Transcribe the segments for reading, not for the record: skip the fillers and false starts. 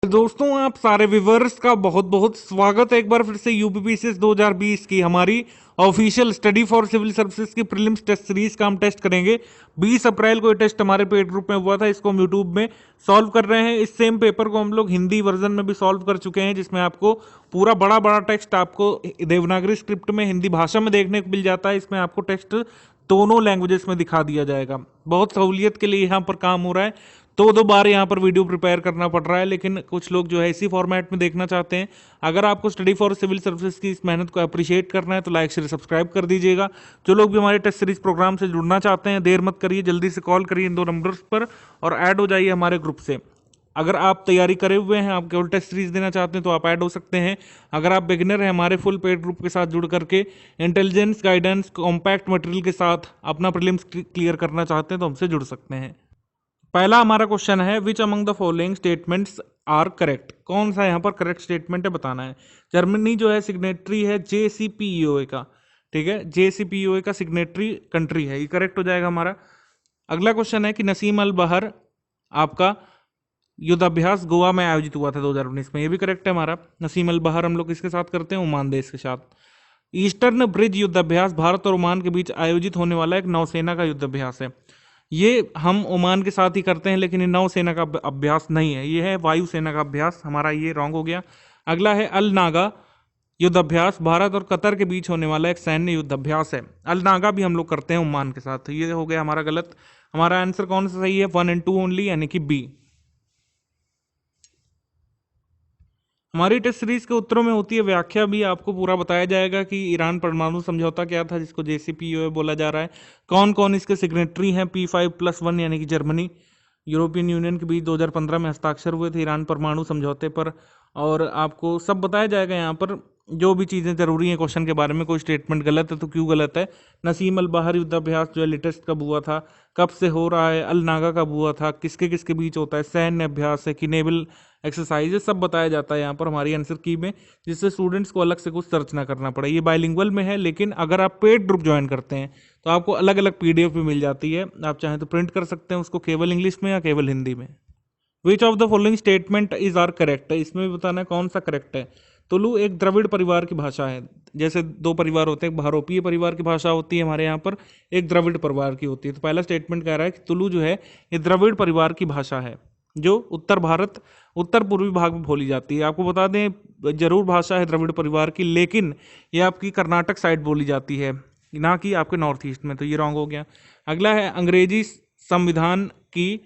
दोस्तों आप सारे व्यूवर्स का बहुत बहुत स्वागत है एक बार फिर से यूपीपीसीएस 2020 की हमारी official study for civil services की प्रीलिम्स टेस्ट सीरीज का हम टेस्ट करेंगे। 20 अप्रैल को ये टेस्ट हमारे पेड ग्रुप में हुआ था, इसको हम यूट्यूब में सॉल्व कर रहे हैं। इस सेम पेपर को हम लोग हिंदी वर्जन में भी सॉल्व कर चुके हैं, जिसमें आपको पूरा बड़ा बड़ा टेक्स्ट आपको देवनागरी स्क्रिप्ट में हिंदी भाषा में देखने को मिल जाता है। इसमें आपको टेक्स्ट दोनों लैंग्वेजेस में दिखा दिया जाएगा। बहुत सहूलियत के लिए यहाँ पर काम हो रहा है। दो बार यहाँ पर वीडियो प्रिपेयर करना पड़ रहा है, लेकिन कुछ लोग जो है इसी फॉर्मेट में देखना चाहते हैं। अगर आपको स्टडी फॉर सिविल सर्विसेज की इस मेहनत को अप्रिशिएट करना है तो लाइक शेयर सब्सक्राइब कर दीजिएगा। जो लोग भी हमारे टेस्ट सीरीज प्रोग्राम से जुड़ना चाहते हैं, देर मत करिए, जल्दी से कॉल करिए इन दो नंबर्स पर और ऐड हो जाइए हमारे ग्रुप से। अगर आप तैयारी करे हुए हैं, आप केवल टेस्ट सीरीज देना चाहते हैं तो आप ऐड हो सकते हैं। अगर आप बिगिनर हैं, हमारे फुल पेड ग्रुप के साथ जुड़ करके इंटेलिजेंस गाइडेंस कॉम्पैक्ट मटेरियल के साथ अपना प्रीलिम्स क्लियर करना चाहते हैं तो हमसे जुड़ सकते हैं। पहला हमारा क्वेश्चन है, which among the following statements are correct. कौन सा यहाँ पर करेक्ट स्टेटमेंट है बताना है। जर्मनी जो है सिग्नेटरी है JCPOA का, ठीक है, JCPOA का सिग्नेटरी कंट्री है, ये करेक्ट हो जाएगा हमारा। अगला क्वेश्चन है कि नसीम अल बहर आपका युद्धाभ्यास गोवा में आयोजित हुआ था 2019 में, ये भी करेक्ट है हमारा। नसीम अल बहर हम लोग किसके साथ करते हैं, ओमान देश के साथ। ईस्टर्न ब्रिज युद्धाभ्यास भारत और ओमान के बीच आयोजित होने वाला एक नौसेना का युद्धाभ्यास है। ये हम ओमान के साथ ही करते हैं, लेकिन ये नौसेना का अभ्यास नहीं है, ये है वायुसेना का अभ्यास। हमारा ये रॉन्ग हो गया। अगला है अल नागा युद्धाभ्यास भारत और कतर के बीच होने वाला एक सैन्य युद्धाभ्यास है। अल नागा भी हम लोग करते हैं ओमान के साथ, ये हो गया हमारा गलत। हमारा आंसर कौन सा सही है, 1 और 2 ओनली, यानी कि बी। हमारी टेस्ट सीरीज के उत्तरों में होती है व्याख्या भी, आपको पूरा बताया जाएगा कि ईरान परमाणु समझौता क्या था जिसको JCPOA बोला जा रहा है, कौन कौन इसके सिग्नेटरी हैं। P5+1 यानी कि जर्मनी, यूरोपियन यूनियन के बीच 2015 में हस्ताक्षर हुए थे ईरान परमाणु समझौते पर, और आपको सब बताया जाएगा यहाँ पर जो भी चीज़ें जरूरी हैं क्वेश्चन के बारे में। कोई स्टेटमेंट गलत है तो क्यों गलत है। नसीम अल बहर युद्धाभ्यास जो है लेटेस्ट कब हुआ था, कब से हो रहा है, अल नागा कब हुआ था, किसके किसके बीच होता है, सैन्य अभ्यास है कि नेवल एक्सरसाइज है, सब बताया जाता है यहाँ पर हमारी आंसर की में, जिससे स्टूडेंट्स को अलग से कुछ सर्च ना करना पड़े। ये बाइलिंगुअल में है, लेकिन अगर आप पेड ग्रुप ज्वाइन करते हैं तो आपको अलग अलग PDF भी मिल जाती है। आप चाहें तो प्रिंट कर सकते हैं उसको, केवल इंग्लिश में या केवल हिंदी में। Which of the following statement is are correct है, इसमें भी बताना है कौन सा करेक्ट है। तुलु एक द्रविड़ परिवार की भाषा है। जैसे दो परिवार होते हैं, एक भारोपीय परिवार की भाषा होती है हमारे यहाँ पर, एक द्रविड़ परिवार की होती है। तो पहला स्टेटमेंट कह रहा है कि तुलु जो है ये द्रविड़ परिवार की भाषा है, जो उत्तर भारत उत्तर पूर्वी भाग में बोली जाती है। आपको बता दें जरूर भाषा है द्रविड़ परिवार की, लेकिन ये आपकी कर्नाटक साइड बोली जाती है, ना कि आपके नॉर्थ ईस्ट में, तो ये रॉन्ग हो गया। अगला है अंग्रेजी संविधान की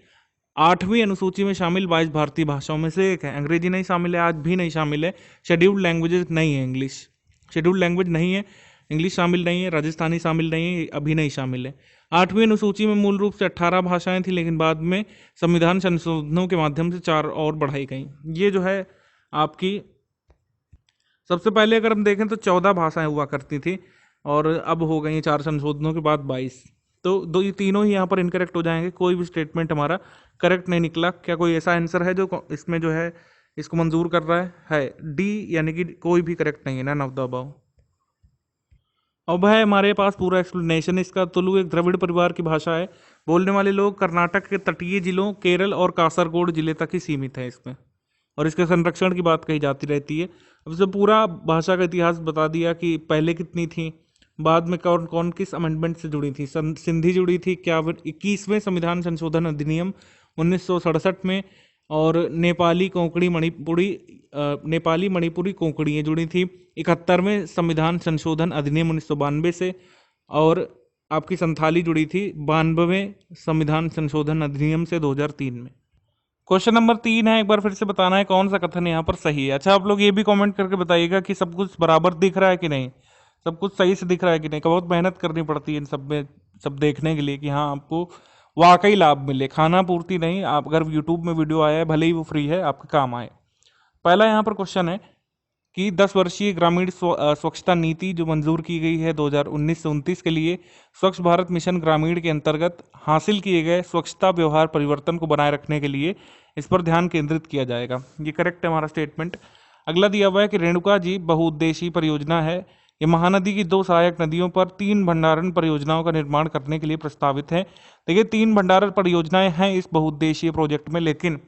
8वीं अनुसूची में शामिल 22 भारतीय भाषाओं में से एक है। अंग्रेजी नहीं शामिल है, आज भी नहीं शामिल है। शेड्यूल्ड लैंग्वेजेस नहीं है, इंग्लिश शेड्यूल्ड लैंग्वेज नहीं है, इंग्लिश शामिल नहीं है, राजस्थानी शामिल नहीं है, अभी नहीं शामिल है। 8वीं अनुसूची में मूल रूप से 18 भाषाएं थी, लेकिन बाद में संविधान संशोधनों के माध्यम से 4 और बढ़ाई गई। ये जो है आपकी सबसे पहले अगर हम देखें तो 14 भाषाएं हुआ करती थी, और अब हो गई 4 संशोधनों के बाद 22। तो दो ये तीनों ही यहाँ पर इनकरेक्ट हो जाएंगे, कोई भी स्टेटमेंट हमारा करेक्ट नहीं निकला। क्या कोई ऐसा आंसर है जो इसमें जो है इसको मंजूर कर रहा है डी, यानी कि कोई भी करेक्ट नहीं है, नन ऑफ द अबव। अब है हमारे पास पूरा एक्सप्लेनेशन इसका। तुलु एक द्रविड़ परिवार की भाषा है, बोलने वाले लोग कर्नाटक के तटीय जिलों केरल और कासरगोड जिले तक ही सीमित है इसमें, और इसके संरक्षण की बात कही जाती रहती है। अब से पूरा भाषा का इतिहास बता दिया कि पहले कितनी थी, बाद में कौन कौन किस अमेंडमेंट से जुड़ी थी। सिंधी जुड़ी थी क्या 21वें संविधान संशोधन अधिनियम 1967 में, और नेपाली मणिपुरी कोंकणी ये जुड़ी थी 71वें संविधान संशोधन अधिनियम 1992 से, और आपकी संथाली जुड़ी थी 92वें संविधान संशोधन अधिनियम से 2003 में। क्वेश्चन नंबर 3 है, एक बार फिर से बताना है कौन सा कथन यहाँ पर सही है। अच्छा, आप लोग ये भी कमेंट करके बताइएगा कि सब कुछ बराबर दिख रहा है कि नहीं, सब कुछ सही से दिख रहा है कि नहीं। बहुत मेहनत करनी पड़ती है इन सब में, सब देखने के लिए कि हाँ आपको वाकई लाभ मिले, खाना पूर्ति नहीं। आप अगर यूट्यूब में वीडियो आया है, भले ही वो फ्री है, आपके काम आए। पहला यहाँ पर क्वेश्चन है कि 10 वर्षीय ग्रामीण स्वच्छता नीति जो मंजूर की गई है 2019 से 29 के लिए स्वच्छ भारत मिशन ग्रामीण के अंतर्गत हासिल किए गए स्वच्छता व्यवहार परिवर्तन को बनाए रखने के लिए इस पर ध्यान केंद्रित किया जाएगा। ये करेक्ट है हमारा स्टेटमेंट। अगला दिया हुआ है कि रेणुका जी बहुउद्देशीय परियोजना है, ये महानदी की 2 सहायक नदियों पर 3 भंडारण परियोजनाओं का निर्माण करने के लिए प्रस्तावित है। देखिए 3 भंडारण परियोजनाएं हैं इस बहुउद्देशीय प्रोजेक्ट में, लेकिन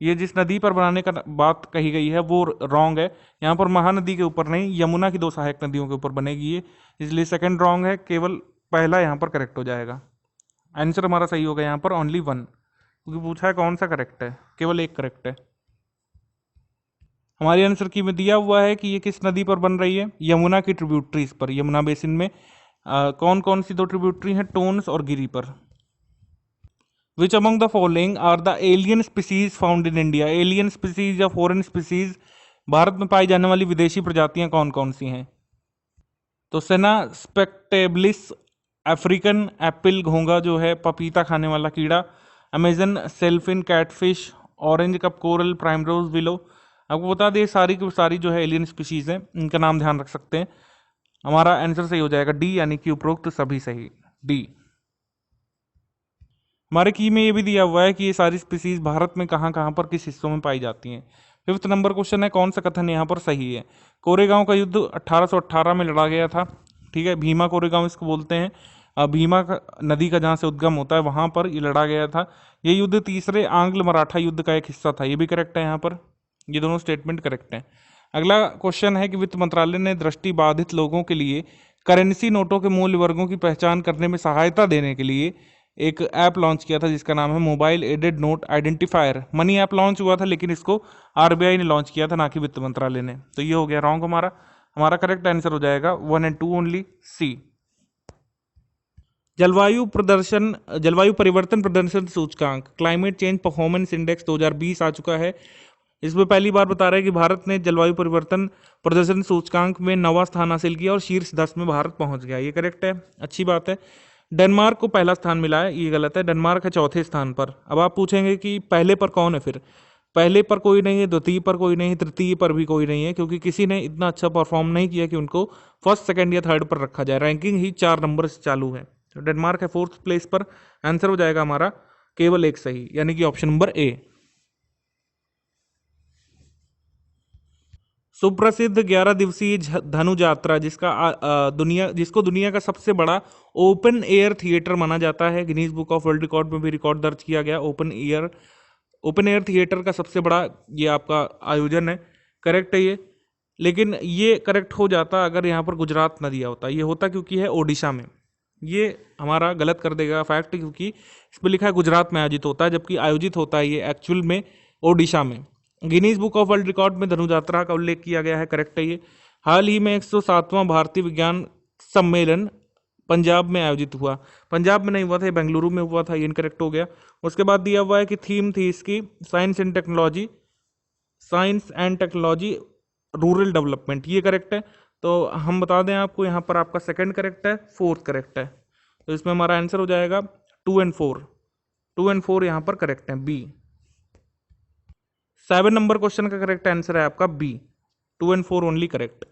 ये जिस नदी पर बनाने का बात कही गई है वो रॉन्ग है। यहाँ पर महानदी के ऊपर नहीं, यमुना की 2 सहायक नदियों के ऊपर बनेगी ये, इसलिए सेकंड रॉन्ग है, केवल पहला यहाँ पर करेक्ट हो जाएगा। आंसर हमारा सही होगा यहाँ पर ओनली 1, क्योंकि पूछा है कौन सा करेक्ट है, केवल एक करेक्ट है। हमारे आंसर की में दिया हुआ है कि ये किस नदी पर बन रही है, यमुना की ट्रिब्यूटरीज पर, यमुना बेसिन में कौन कौन सी 2 ट्रिब्यूटरी हैं, टोन्स और गिरी पर। Which among the following are the alien species found in India, alien species या फॉरेन स्पीसीज, भारत में पाई जाने वाली विदेशी प्रजातियां कौन कौन सी हैं। तो सेना स्पेक्टेबलिस, अफ्रीकन एप्पल घोंगा जो है पपीता खाने वाला कीड़ा, Amazon sailfin catfish, orange cup coral, primrose willow. आपको बता दें सारी की सारी जो है एलियन स्पीशीज हैं, इनका नाम ध्यान रख सकते हैं। हमारा आंसर सही हो जाएगा डी, यानी कि उपरोक्त सभी सही, डी। हमारे की में ये भी दिया हुआ है कि ये सारी स्पीसीज भारत में कहाँ कहाँ पर किस हिस्सों में पाई जाती हैं। 5th नंबर क्वेश्चन है कौन सा कथन यहाँ पर सही है। कोरेगांव का युद्ध 1818 में लड़ा गया था, ठीक है, भीमा कोरेगांव इसको बोलते हैं। भीमा नदी का जहाँ से उद्गम होता है वहाँ पर ये लड़ा गया था। ये युद्ध तीसरे आंग्ल मराठा युद्ध का एक हिस्सा था, ये भी करेक्ट है यहाँ पर, ये दोनों स्टेटमेंट करेक्ट हैं। अगला क्वेश्चन है कि वित्त मंत्रालय ने दृष्टि बाधित लोगों के लिए करेंसी नोटों के मूल्य वर्गों की पहचान करने में सहायता देने के लिए एक ऐप लॉन्च किया था जिसका नाम है mobile aided note identifier. Money app launch हुआ था लेकिन इसको आरबीआई ने लॉन्च किया था, ना कि वित्त मंत्रालय ने। तो ये हो गया रॉन्ग हमारा। हमारा करेक्ट आंसर हो जाएगा 1 और 2 ओनली, सी। जलवायु परिवर्तन प्रदर्शन सूचकांक, क्लाइमेट चेंज परफॉर्मेंस इंडेक्स 2020 आ चुका है। इसमें पहली बार बता रहा है कि भारत ने जलवायु परिवर्तन प्रदर्शन सूचकांक में 9वां स्थान हासिल किया और शीर्ष 10 में भारत पहुंच गया, ये करेक्ट है, अच्छी बात है। डेनमार्क को पहला स्थान मिला है, ये गलत है, डेनमार्क है 4थे स्थान पर। अब आप पूछेंगे कि पहले पर कौन है, फिर पहले पर कोई नहीं है, द्वितीय पर कोई नहीं है, तृतीय पर भी कोई नहीं है, क्योंकि किसी ने इतना अच्छा परफॉर्म नहीं किया कि उनको फर्स्ट, सेकंड या थर्ड पर रखा जाए। रैंकिंग ही 4 नंबर से चालू है। तो डेनमार्क है 4th प्लेस पर। आंसर हो जाएगा हमारा केवल एक सही, यानी कि ऑप्शन नंबर ए। सुप्रसिद्ध 11 दिवसीय धनु यात्रा जिसको दुनिया का सबसे बड़ा ओपन एयर थिएटर माना जाता है, Guinness book of world record में भी रिकॉर्ड दर्ज किया गया। ओपन एयर थिएटर का सबसे बड़ा ये आपका आयोजन है, करेक्ट है ये। लेकिन ये करेक्ट हो जाता अगर यहाँ पर गुजरात न दिया होता, ये होता क्योंकि है ओडिशा में। ये हमारा गलत कर देगा फैक्ट, क्योंकि इस पर लिखा है गुजरात में आयोजित होता है, जबकि आयोजित होता है ये एक्चुअल में ओडिशा में। Guinness book of world record में धनु यात्रा का उल्लेख किया गया है, करेक्ट है ये। हाल ही में 107वां भारतीय विज्ञान सम्मेलन पंजाब में आयोजित हुआ, पंजाब में नहीं हुआ था, ये बेंगलुरु में हुआ था, ये इनकरेक्ट हो गया। उसके बाद दिया हुआ है कि थीम थी इसकी science and technology rural development, ये करेक्ट है। तो हम बता दें आपको, यहाँ पर आपका सेकंड करेक्ट है, 4th करेक्ट है। तो इसमें हमारा आंसर हो जाएगा 2 और 4, 2 और 4 यहाँ पर करेक्ट है, बी। 7 नंबर क्वेश्चन का करेक्ट आंसर है आपका बी, 2 और 4 ओनली करेक्ट।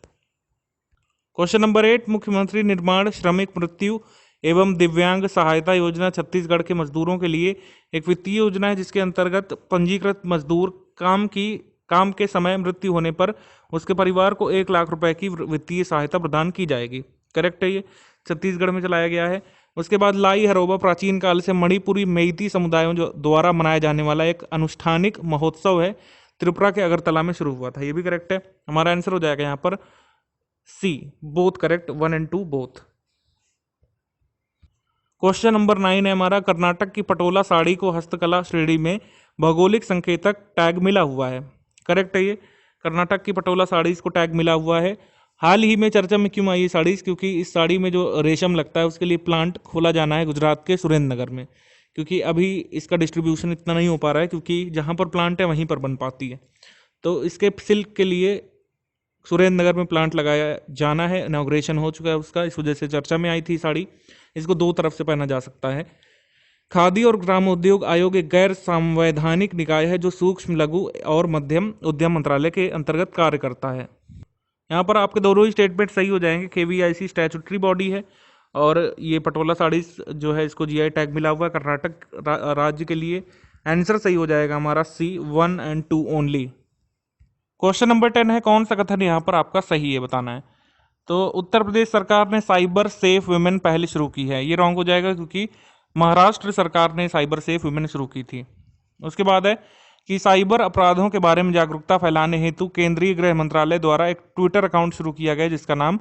क्वेश्चन नंबर 8, मुख्यमंत्री निर्माण श्रमिक मृत्यु एवं दिव्यांग सहायता योजना छत्तीसगढ़ के मजदूरों के लिए एक वित्तीय योजना है जिसके अंतर्गत पंजीकृत मजदूर काम के समय मृत्यु होने पर उसके परिवार को 1 लाख रुपए की वित्तीय सहायता प्रदान की जाएगी, करेक्ट है ये, छत्तीसगढ़ में चलाया गया है। उसके बाद लाई हरोबा प्राचीन काल से मणिपुरी मेइती समुदायों द्वारा मनाया जाने वाला एक अनुष्ठानिक महोत्सव है, त्रिपुरा के अगरतला में शुरू हुआ था, ये भी करेक्ट है। हमारा आंसर हो जाएगा यहाँ पर सी, बोथ करेक्ट, 1 और 2 बोथ। क्वेश्चन नंबर 9 है हमारा, कर्नाटक की पटोला साड़ी को हस्तकला श्रेणी में भौगोलिक संकेतक टैग मिला हुआ है, करेक्ट है ये, कर्नाटक की पटोला साड़ीज को टैग मिला हुआ है। हाल ही में चर्चा में क्यों आई ये साड़ीज, क्योंकि इस साड़ी में जो रेशम लगता है उसके लिए प्लांट खोला जाना है गुजरात के सुरेंद्रनगर में, क्योंकि अभी इसका डिस्ट्रीब्यूशन इतना नहीं हो पा रहा है, क्योंकि जहाँ पर प्लांट है वहीं पर बन पाती है। तो इसके सिल्क के लिए सुरेंद्रनगर में प्लांट लगाया जाना है, इनॉग्रेशन हो चुका है उसका, इस वजह से चर्चा में आई थी साड़ी। इसको 2 तरफ से पहना जा सकता है। खादी और ग्रामोद्योग आयोग एक गैर संवैधानिक निकाय है जो सूक्ष्म लघु और मध्यम उद्यम मंत्रालय के अंतर्गत कार्य करता है। यहाँ पर आपके दोनों ही स्टेटमेंट सही हो जाएंगे। KVIC स्टैट्यूटरी बॉडी है और ये पटोला साड़ीज जो है इसको GI टैग मिला हुआ है कर्नाटक राज्य के लिए। आंसर सही हो जाएगा हमारा सी, 1 और 2 ओनली। क्वेश्चन नंबर 10 है, कौन सा कथन यहाँ पर आपका सही है बताना है। तो उत्तर प्रदेश सरकार ने साइबर सेफ वुमेन पहल शुरू की है, ये रॉन्ग हो जाएगा क्योंकि महाराष्ट्र सरकार ने साइबर सेफ वुमेन शुरू की थी। उसके बाद है कि साइबर अपराधों के बारे में जागरूकता फैलाने हेतु केंद्रीय गृह मंत्रालय द्वारा एक ट्विटर अकाउंट शुरू किया गया जिसका नाम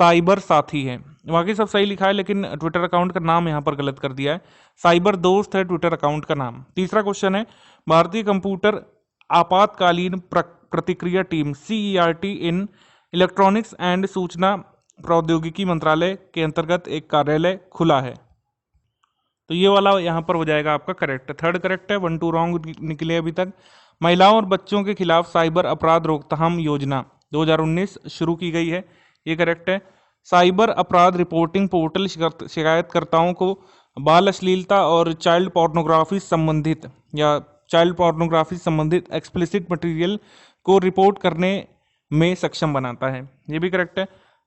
साइबर साथी है। बाकी सब सही लिखा है लेकिन ट्विटर अकाउंट का नाम यहाँ पर गलत कर दिया है। साइबर दोस्त है ट्विटर अकाउंट का नाम। तीसरा क्वेश्चन है, भारतीय कंप्यूटर आपातकालीन प्रतिक्रिया team CERT in electronics and सूचना प्रौद्योगिकी मंत्रालय के अंतर्गत एक कार्यालय खुला है। तो ये वाला यहाँ पर हो जाएगा आपका करेक्ट। थर्ड करेक्ट है, 1 2 रॉन्ग निकले अभी तक। महिलाओं और बच्चों के खिलाफ साइबर अपराध रोकथाम योजना 2019 शुरू की गई है, ये करेक्ट है। साइबर अपराध रिपोर्टिंग पोर्टल शिकायतकर्ताओं को बाल अश्लीलता और चाइल्ड पोर्नोग्राफी संबंधित एक्सप्लिसिट मटेरियल को रिपोर्ट करने में सक्षम बनाता है, ये भी करेक्ट है।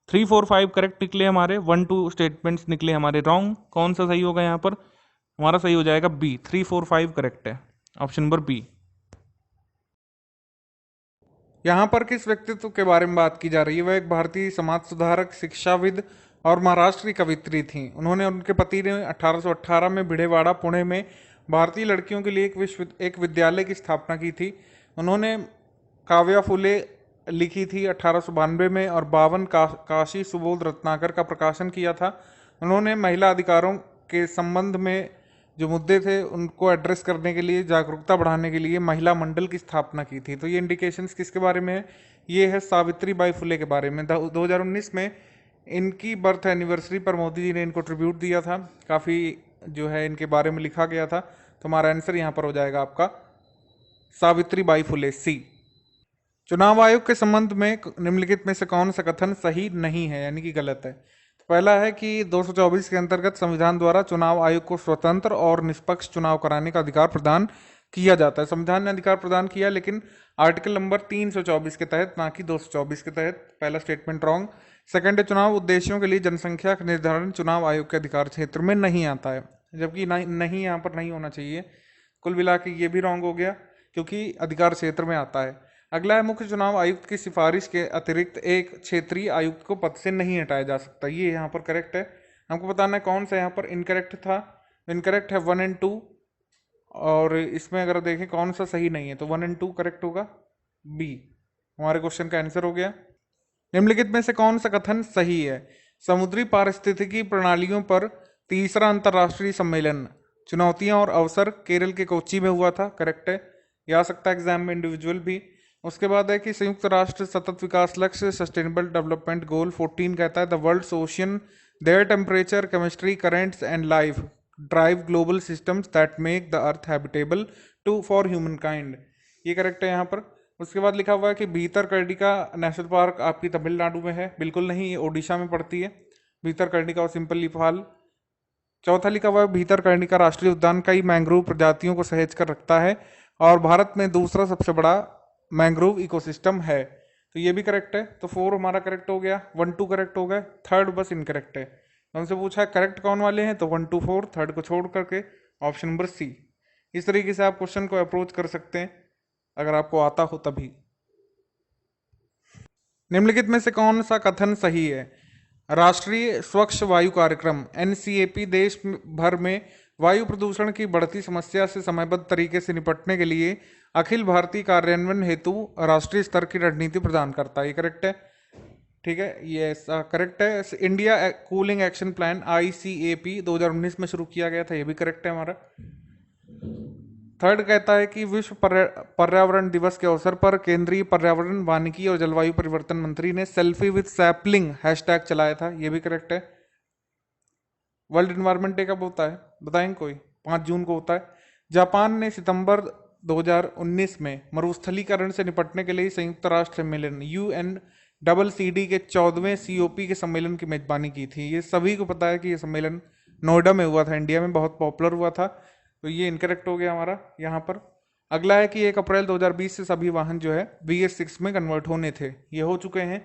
3 4 5 करेक्ट निकले हमारे, 1 2 स्टेटमेंट्स निकले हमारे रॉन्ग। कौन सा सही होगा यहाँ पर? हमारा सही हो जाएगा बी, 3 4 5 करेक्ट है, ऑप्शन नंबर बी। यहाँ पर किस व्यक्तित्व के बारे में बात की जा रही है? वह एक भारतीय समाज सुधारक, शिक्षाविद और महाराष्ट्र की कवित्री थी। उन्होंने, उनके पति ने 1818 में भिडेवाड़ा पुणे में भारतीय लड़कियों के लिए एक विद्यालय की स्थापना की थी। उन्होंने काव्या फुले लिखी थी 1892 में और 52 काशी सुबोध रत्नाकर का प्रकाशन किया था। उन्होंने महिला अधिकारों के संबंध में जो मुद्दे थे उनको एड्रेस करने के लिए, जागरूकता बढ़ाने के लिए महिला मंडल की स्थापना की थी। तो ये इंडिकेशंस किसके बारे में है? ये है सावित्री बाई फुले के बारे में। 2019 में इनकी बर्थ एनिवर्सरी पर मोदी जी ने इनको ट्रिब्यूट दिया था, काफ़ी जो है इनके बारे में लिखा गया था। तो हमारा आंसर यहाँ पर हो जाएगा आपका सावित्री बाई फुले, सी। चुनाव आयोग के संबंध में निम्नलिखित में से कौन सा कथन सही नहीं है, यानी कि गलत है? तो पहला है कि 224 के अंतर्गत संविधान द्वारा चुनाव आयोग को स्वतंत्र और निष्पक्ष चुनाव कराने का अधिकार प्रदान किया जाता है। संविधान ने अधिकार प्रदान किया लेकिन आर्टिकल नंबर 324 के तहत, ना कि 224 के तहत। पहला स्टेटमेंट रॉन्ग। सेकंड, चुनाव उद्देश्यों के लिए जनसंख्या का निर्धारण चुनाव आयोग के अधिकार क्षेत्र में नहीं आता है, जबकि नहीं यहाँ पर नहीं होना चाहिए। कुल मिला के ये भी रॉन्ग हो गया क्योंकि अधिकार क्षेत्र में आता है। अगला है, मुख्य चुनाव आयुक्त की सिफारिश के अतिरिक्त एक क्षेत्रीय आयुक्त को पद से नहीं हटाया जा सकता, ये यहाँ पर करेक्ट है। हमको बताना है कौन सा यहाँ पर इनकरेक्ट था। इनकरेक्ट है 1 और 2, और इसमें अगर देखें कौन सा सही नहीं है तो 1 और 2 करेक्ट होगा, बी हमारे क्वेश्चन का आंसर हो गया। निम्नलिखित में से कौन सा कथन सही है? समुद्री पारिस्थितिकी प्रणालियों पर तीसरा अंतर्राष्ट्रीय सम्मेलन चुनौतियां और अवसर केरल के कोच्चि में हुआ था, करेक्ट है, ये आ सकता है एग्जाम में इंडिविजुअल भी। उसके बाद है कि संयुक्त राष्ट्र सतत विकास लक्ष्य सस्टेनेबल डेवलपमेंट गोल 14 कहता है the world's ocean their temperature chemistry currents and life drive global systems that make the earth habitable to for humankind, ये करेक्ट है यहाँ पर। उसके बाद लिखा हुआ है कि भीतरकनिका नेशनल पार्क आपकी तमिलनाडु में है, बिल्कुल नहीं, ये ओडिशा में पड़ती है भीतरकनिका और सिंपल लिफाल। चौथा लिखा हुआ है भीतरकनिका राष्ट्रीय उद्यान कई मैंग्रोव प्रजातियों को सहेज कर रखता है और भारत में दूसरा सबसे बड़ा मैंग्रोव इकोसिस्टम है, तो ये भी करेक्ट है। तो 4 हमारा करेक्ट हो गया, 1 2 करेक्ट हो गए, थर्ड बस इनकरेक्ट है। हमसे पूछा है करेक्ट कौन वाले हैं, तो 1 2 4, थर्ड को छोड़ करके ऑप्शन नंबर सी। इस तरीके से आप क्वेश्चन को अप्रोच कर सकते हैं अगर आपको आता हो तभी। निम्नलिखित में से कौन सा कथन सही है? राष्ट्रीय स्वच्छ वायु कार्यक्रम NCAP देश भर में वायु प्रदूषण की बढ़ती समस्या से समयबद्ध तरीके से निपटने के लिए अखिल भारतीय कार्यान्वयन हेतु राष्ट्रीय स्तर की रणनीति प्रदान करता है, ये करेक्ट है, ठीक है, ये करेक्ट है। India cooling action plan ICAP 2019 में शुरू किया गया था, ये भी करेक्ट है हमारा। थर्ड कहता है कि विश्व पर्यावरण दिवस के अवसर पर केंद्रीय पर्यावरण, वानिकी और जलवायु परिवर्तन मंत्री ने सेल्फी विद सैपलिंग हैशटैग चलाया था, ये भी करेक्ट है। वर्ल्ड एनवायरनमेंट डे कब होता है बताएंगे कोई? 5 जून को होता है। जापान ने सितंबर 2019 में मरुस्थलीकरण से निपटने के लिए संयुक्त राष्ट्र सम्मेलन UNCCD के 14वें COP के सम्मेलन की मेजबानी की थी। ये सभी को पता है कि ये सम्मेलन नोएडा में हुआ था, इंडिया में बहुत पॉपुलर हुआ था, तो ये इनकरेक्ट हो गया हमारा यहाँ पर। अगला है कि 1 अप्रैल 2020 से सभी वाहन जो है BS6 में कन्वर्ट होने थे, ये हो चुके हैं,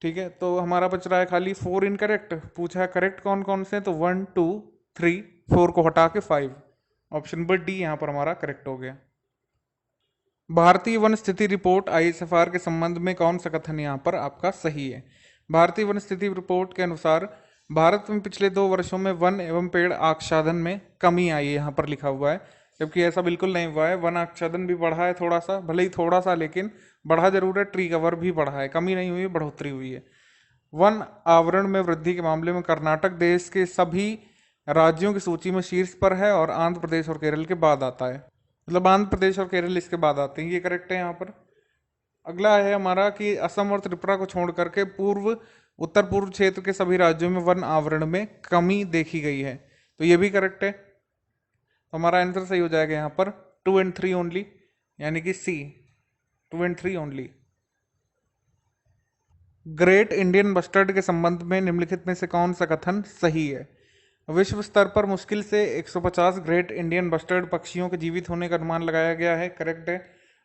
ठीक है। तो हमारा बच रहा है खाली 4 इनकरेक्ट। पूछा है करेक्ट कौन कौन से, तो 1 2 3 4 को हटा के 5, ऑप्शन नंबर डी यहाँ पर हमारा करेक्ट हो गया। भारतीय वन स्थिति रिपोर्ट ISFR के संबंध में कौन सा कथन यहाँ पर आपका सही है? भारतीय वन स्थिति रिपोर्ट के अनुसार भारत में पिछले 2 वर्षों में वन एवं पेड़ आच्छादन में कमी आई है, यहाँ पर लिखा हुआ है। जबकि ऐसा बिल्कुल नहीं हुआ है। वन आच्छादन भी बढ़ा है थोड़ा सा, भले ही थोड़ा सा, लेकिन बढ़ा जरूर है। ट्री कवर भी बढ़ा है, कमी नहीं हुई है, बढ़ोतरी हुई है। वन आवरण में वृद्धि के मामले में कर्नाटक देश के सभी राज्यों की सूची में शीर्ष पर है और आंध्र प्रदेश और केरल के बाद आता है। मतलब आंध्र प्रदेश और केरल इसके बाद आते हैं, ये करेक्ट है यहाँ पर। अगला है हमारा कि असम और त्रिपुरा को छोड़ करके उत्तर पूर्व क्षेत्र के सभी राज्यों में वन आवरण में कमी देखी गई है, तो ये भी करेक्ट है। तो हमारा आंसर सही हो जाएगा यहाँ पर 2 and 3 ओनली, यानी कि सी, 2 and 3 only. Great Indian bustard के संबंध में निम्नलिखित में से कौन सा कथन सही है? विश्व स्तर पर मुश्किल से 150 ग्रेट इंडियन बस्टर्ड पक्षियों के जीवित होने का अनुमान लगाया गया है, करेक्ट है।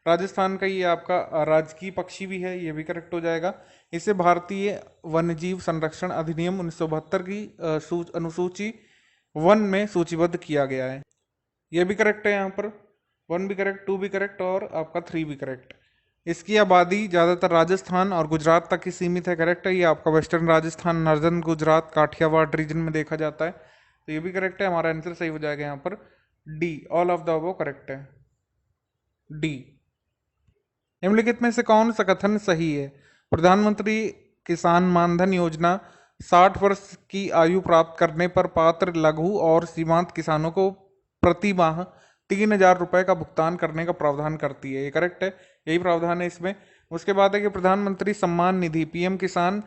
राजस्थान का ये आपका राजकीय पक्षी भी है, ये भी करेक्ट हो जाएगा। इसे भारतीय वन्यजीव संरक्षण अधिनियम 1972 की अनुसूची 1 में सूचीबद्ध किया गया है, ये भी करेक्ट है। यहाँ पर 1 भी करेक्ट, 2 भी करेक्ट और आपका 3 भी करेक्ट। इसकी आबादी ज़्यादातर राजस्थान और गुजरात तक ही सीमित है, करेक्ट है। ये आपका western Rajasthan, northern Gujarat, Kathiawar region में देखा जाता है, तो ये भी करेक्ट है। हमारा आंसर सही हो जाएगा यहाँ पर D, all of the above correct है, डी। निम्नलिखित में से कौन सा कथन सही है? प्रधानमंत्री किसान मानधन योजना 60 वर्ष की आयु प्राप्त करने पर पात्र लघु और सीमांत किसानों को प्रति माह 3,000 रुपए का भुगतान करने का प्रावधान करती है, ये करेक्ट है, यही प्रावधान है इसमें। उसके बाद है कि प्रधानमंत्री सम्मान निधि पीएम किसान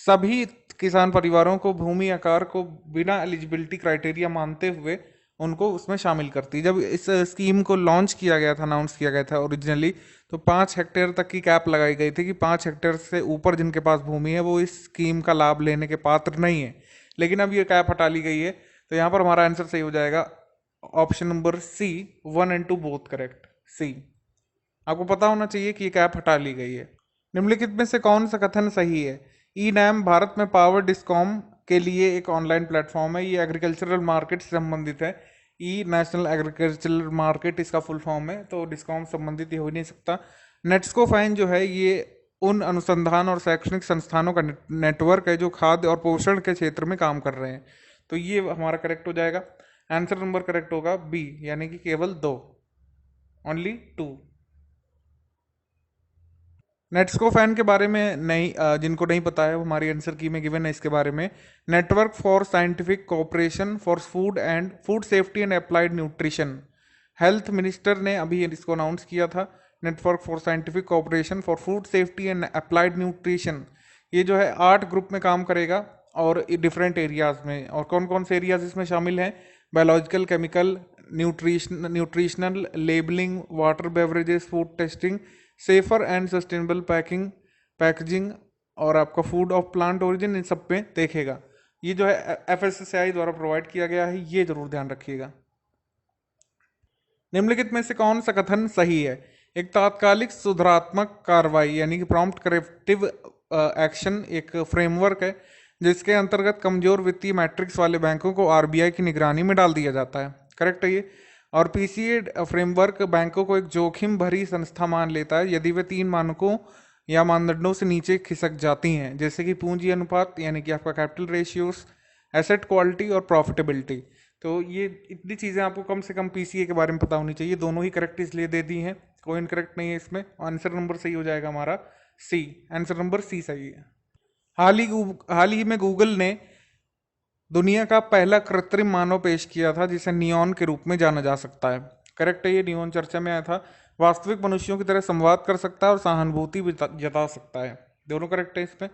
सभी किसान परिवारों को भूमि आकार को बिना एलिजिबिलिटी क्राइटेरिया मानते हुए उनको उसमें शामिल करती है। जब इस स्कीम को लॉन्च किया गया था, अनाउंस किया गया था ओरिजिनली, तो 5 हेक्टेयर तक की कैप लगाई गई थी कि 5 हेक्टेयर से ऊपर जिनके पास भूमि है वो इस स्कीम का लाभ लेने के पात्र नहीं है। लेकिन अब ये कैप हटा ली गई है, तो यहाँ पर हमारा आंसर सही हो जाएगा option number C, 1 and 2 both correct, C. आपको पता होना चाहिए कि ये कैप हटा ली गई है। निम्नलिखित में से कौन सा कथन सही है? ई नैम भारत में पावर डिस्कॉम के लिए एक ऑनलाइन प्लेटफॉर्म है, ये एग्रीकल्चरल मार्केट से संबंधित है। ई नेशनल एग्रीकल्चरल मार्केट इसका फुल फॉर्म है, तो डिस्कॉम संबंधित ये हो नहीं सकता। नेट्सको फाइन जो है ये उन अनुसंधान और शैक्षणिक संस्थानों का नेटवर्क है जो खाद्य और पोषण के क्षेत्र में काम कर रहे हैं, तो ये हमारा करेक्ट हो जाएगा। आंसर नंबर करेक्ट होगा बी, यानी कि केवल 2, ओनली 2। नेट्सको फैन के बारे में नहीं, जिनको नहीं पता है वो हमारी आंसर की में गिवन है इसके बारे में। Network for scientific cooperation for food safety and applied nutrition, health minister ने अभी इसको अनाउंस किया था। Network for scientific cooperation for food safety and applied nutrition, ये जो है 8 ग्रुप में काम करेगा और डिफरेंट एरियाज में। और कौन कौन से एरियाज इसमें शामिल हैं? Biological, chemical, nutritional, labelling, water beverages, food testing, safer and sustainable packaging और आपका फूड ऑफ प्लांट ओरिजिन, इन सब पे देखेगा। ये जो है FSSAI द्वारा प्रोवाइड किया गया है, ये जरूर ध्यान रखिएगा। निम्नलिखित में से कौन सा कथन सही है? एक तात्कालिक सुधारात्मक कार्रवाई यानी कि प्रॉम्प्ट करेक्टिव एक्शन एक फ्रेमवर्क है जिसके अंतर्गत कमजोर वित्तीय मैट्रिक्स वाले बैंकों को RBI की निगरानी में डाल दिया जाता है, करेक्ट है ये। और PCA फ्रेमवर्क बैंकों को एक जोखिम भरी संस्था मान लेता है यदि वे 3 मानकों या मानदंडों से नीचे खिसक जाती हैं, जैसे कि पूंजी अनुपात यानी कि आपका कैपिटल रेशियोस, एसेट क्वालिटी और प्रॉफिटेबिलिटी। तो ये इतनी चीज़ें आपको कम से कम PCA के बारे में पता होनी चाहिए। दोनों ही करेक्ट इसलिए दे दी हैं, कोई इनकरेक्ट नहीं है इसमें। आंसर नंबर सही हो जाएगा हमारा सी, आंसर नंबर सी सही है। हाल ही में गूगल ने दुनिया का पहला कृत्रिम मानव पेश किया था जिसे नियॉन के रूप में जाना जा सकता है, करेक्ट है ये। नियॉन चर्चा में आया था, वास्तविक मनुष्यों की तरह संवाद कर सकता है और सहानुभूति भी जता सकता है, दोनों करेक्ट है इसमें।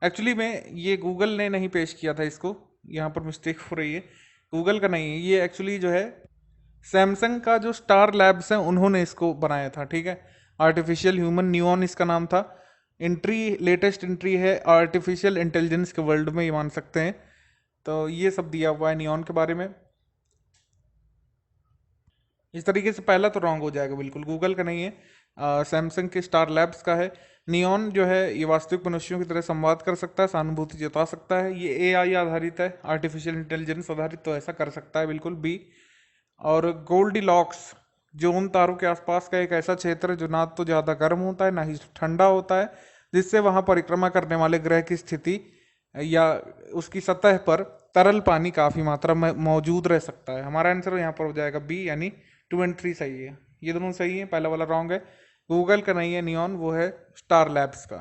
एक्चुअली में ये गूगल ने नहीं पेश किया था इसको, यहाँ पर मिस्टेक हो रही है, गूगल का नहीं है ये। एक्चुअली जो है सैमसंग का जो स्टार लैब्स है उन्होंने इसको बनाया था, ठीक है। आर्टिफिशियल ह्यूमन नियॉन इसका नाम था। लेटेस्ट एंट्री है आर्टिफिशियल इंटेलिजेंस के वर्ल्ड में, ये मान सकते हैं। तो ये सब दिया हुआ है नियॉन के बारे में। इस तरीके से पहला तो रॉन्ग हो जाएगा बिल्कुल, गूगल का नहीं है, सैमसंग के स्टार लैब्स का है। नियॉन जो है ये वास्तविक मनुष्यों की तरह संवाद कर सकता है, सहानुभूति जता सकता है, ये AI आधारित है, आर्टिफिशियल इंटेलिजेंस आधारित, तो ऐसा कर सकता है बिल्कुल बी। और गोल्डीलॉक्स जो उन तारों के आसपास का एक ऐसा क्षेत्र है जो ना तो ज़्यादा गर्म होता है ना ही ठंडा होता है, जिससे वहाँ परिक्रमा करने वाले ग्रह की स्थिति या उसकी सतह पर तरल पानी काफ़ी मात्रा में मौजूद रह सकता है। हमारा आंसर यहाँ पर हो जाएगा बी, यानी 2 एंड 3 सही है, ये दोनों सही है, पहला वाला रॉन्ग है। गूगल का नहीं है नियॉन, वो है स्टार लैब्स का।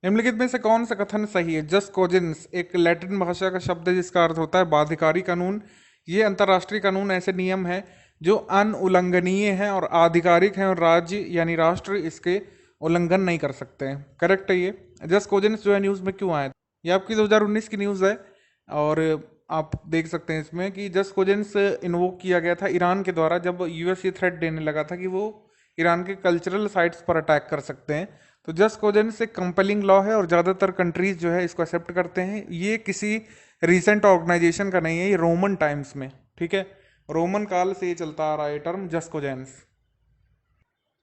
निम्नलिखित में से कौन सा कथन सही है? जस्ट कोजेंस एक लैटिन भाषा का शब्द है जिसका अर्थ होता है बाध्यकारी कानून। ये अंतर्राष्ट्रीय कानून ऐसे नियम है जो अनुल्लंघनीय हैं और आधिकारिक हैं और राज्य यानी राष्ट्र इसके उल्लंघन नहीं कर सकते हैं। करेक्ट है ये। जस्ट कोजेंस जो है न्यूज़ में क्यों आया? ये आपकी 2019 की न्यूज़ है और आप देख सकते हैं इसमें कि जस्ट कोजेंस इन्वोक किया गया था ईरान के द्वारा जब यूएस ये थ्रेट देने लगा था कि वो ईरान के कल्चरल साइट्स पर अटैक कर सकते हैं। तो जस्ट कोजेंस एक कंपेलिंग लॉ है और ज़्यादातर कंट्रीज जो है इसको एक्सेप्ट करते हैं। ये किसी रिसेंट ऑर्गेनाइजेशन का नहीं है, ये रोमन टाइम्स में, ठीक है, रोमन काल से ये चलता आ रहा है टर्म जस्ट कोजेंस।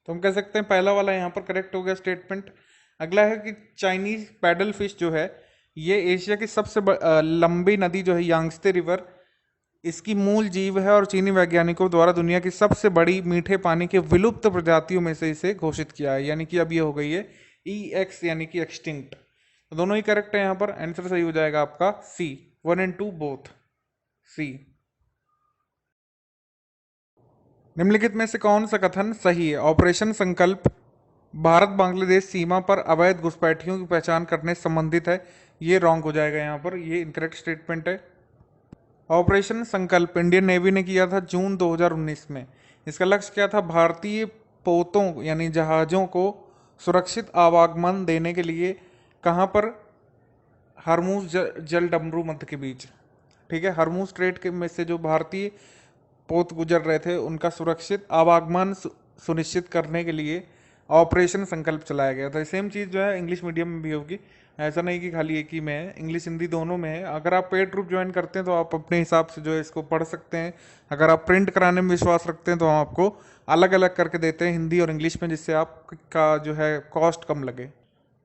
तो हम कह सकते हैं पहला वाला यहाँ पर करेक्ट हो गया स्टेटमेंट। अगला है कि चाइनीज पैडल फिश जो है ये एशिया की सबसे लंबी नदी जो है यांगत्से रिवर, इसकी मूल जीव है और चीनी वैज्ञानिकों द्वारा दुनिया की सबसे बड़ी मीठे पानी के विलुप्त प्रजातियों में से इसे घोषित किया है, यानी कि अब ये हो गई है EX यानी कि एक्सटिंक्ट। तो दोनों ही करेक्ट है, यहाँ पर आंसर सही हो जाएगा आपका सी, 1 and 2 बोथ सी। निम्नलिखित में से कौन सा कथन सही है? ऑपरेशन संकल्प भारत बांग्लादेश सीमा पर अवैध घुसपैठियों की पहचान करने से संबंधित है, ये रॉन्ग हो जाएगा यहाँ पर, ये इनकरेक्ट स्टेटमेंट है। ऑपरेशन संकल्प इंडियन नेवी ने किया था जून 2019 में। इसका लक्ष्य क्या था? भारतीय पोतों यानी जहाज़ों को सुरक्षित आवागमन देने के लिए कहाँ पर? हरमुज जल डमरू मध्य के बीच, ठीक है, हरमुज स्ट्रेट के में से जो भारतीय पोत गुजर रहे थे उनका सुरक्षित आवागमन सुनिश्चित करने के लिए ऑपरेशन संकल्प चलाया गया था। सेम चीज़ जो है इंग्लिश मीडियम में भी होगी, ऐसा नहीं कि खाली एक ही में है, इंग्लिश हिंदी दोनों में है। अगर आप पेड ग्रुप ज्वाइन करते हैं तो आप अपने हिसाब से जो है इसको पढ़ सकते हैं। अगर आप प्रिंट कराने में विश्वास रखते हैं तो हम आपको अलग अलग करके देते हैं हिंदी और इंग्लिश में, जिससे आपका जो है कॉस्ट कम लगे।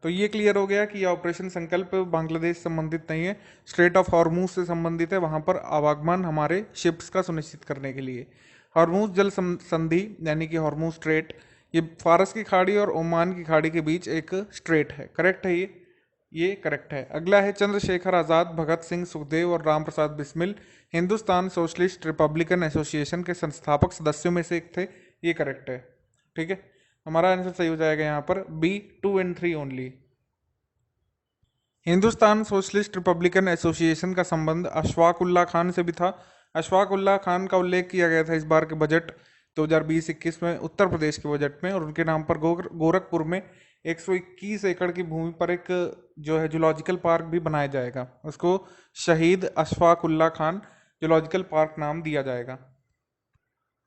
तो ये क्लियर हो गया कि ऑपरेशन संकल्प बांग्लादेश संबंधित नहीं है, स्ट्रेट ऑफ हॉर्मूज से संबंधित है, वहाँ पर आवागमन हमारे शिप्स का सुनिश्चित करने के लिए। हॉर्मूज जल संधि यानी कि हॉर्मूज स्ट्रेट, ये फारस की खाड़ी और ओमान की खाड़ी के बीच एक स्ट्रेट है। करेक्ट है ये करेक्ट है। अगला है चंद्रशेखर आज़ाद, भगत सिंह, सुखदेव और Ram Prasad Bismil Hindustan socialist republican association के संस्थापक सदस्यों में से एक थे, ये करेक्ट है, ठीक है। हमारा आंसर सही हो जाएगा यहाँ पर B, 2 and 3 only. Hindustan socialist republican association का संबंध अशफाक उल्लाह खान से भी था। अशफाक उल्लाह खान का उल्लेख किया गया था इस बार के बजट 2020-21 में उत्तर प्रदेश के बजट में, और उनके नाम पर गोरखपुर में 121 एकड़ की भूमि पर एक जो है जूलॉजिकल पार्क भी बनाया जाएगा। उसको शहीद अशफाक उल्लाह खान जूलॉजिकल पार्क नाम दिया जाएगा।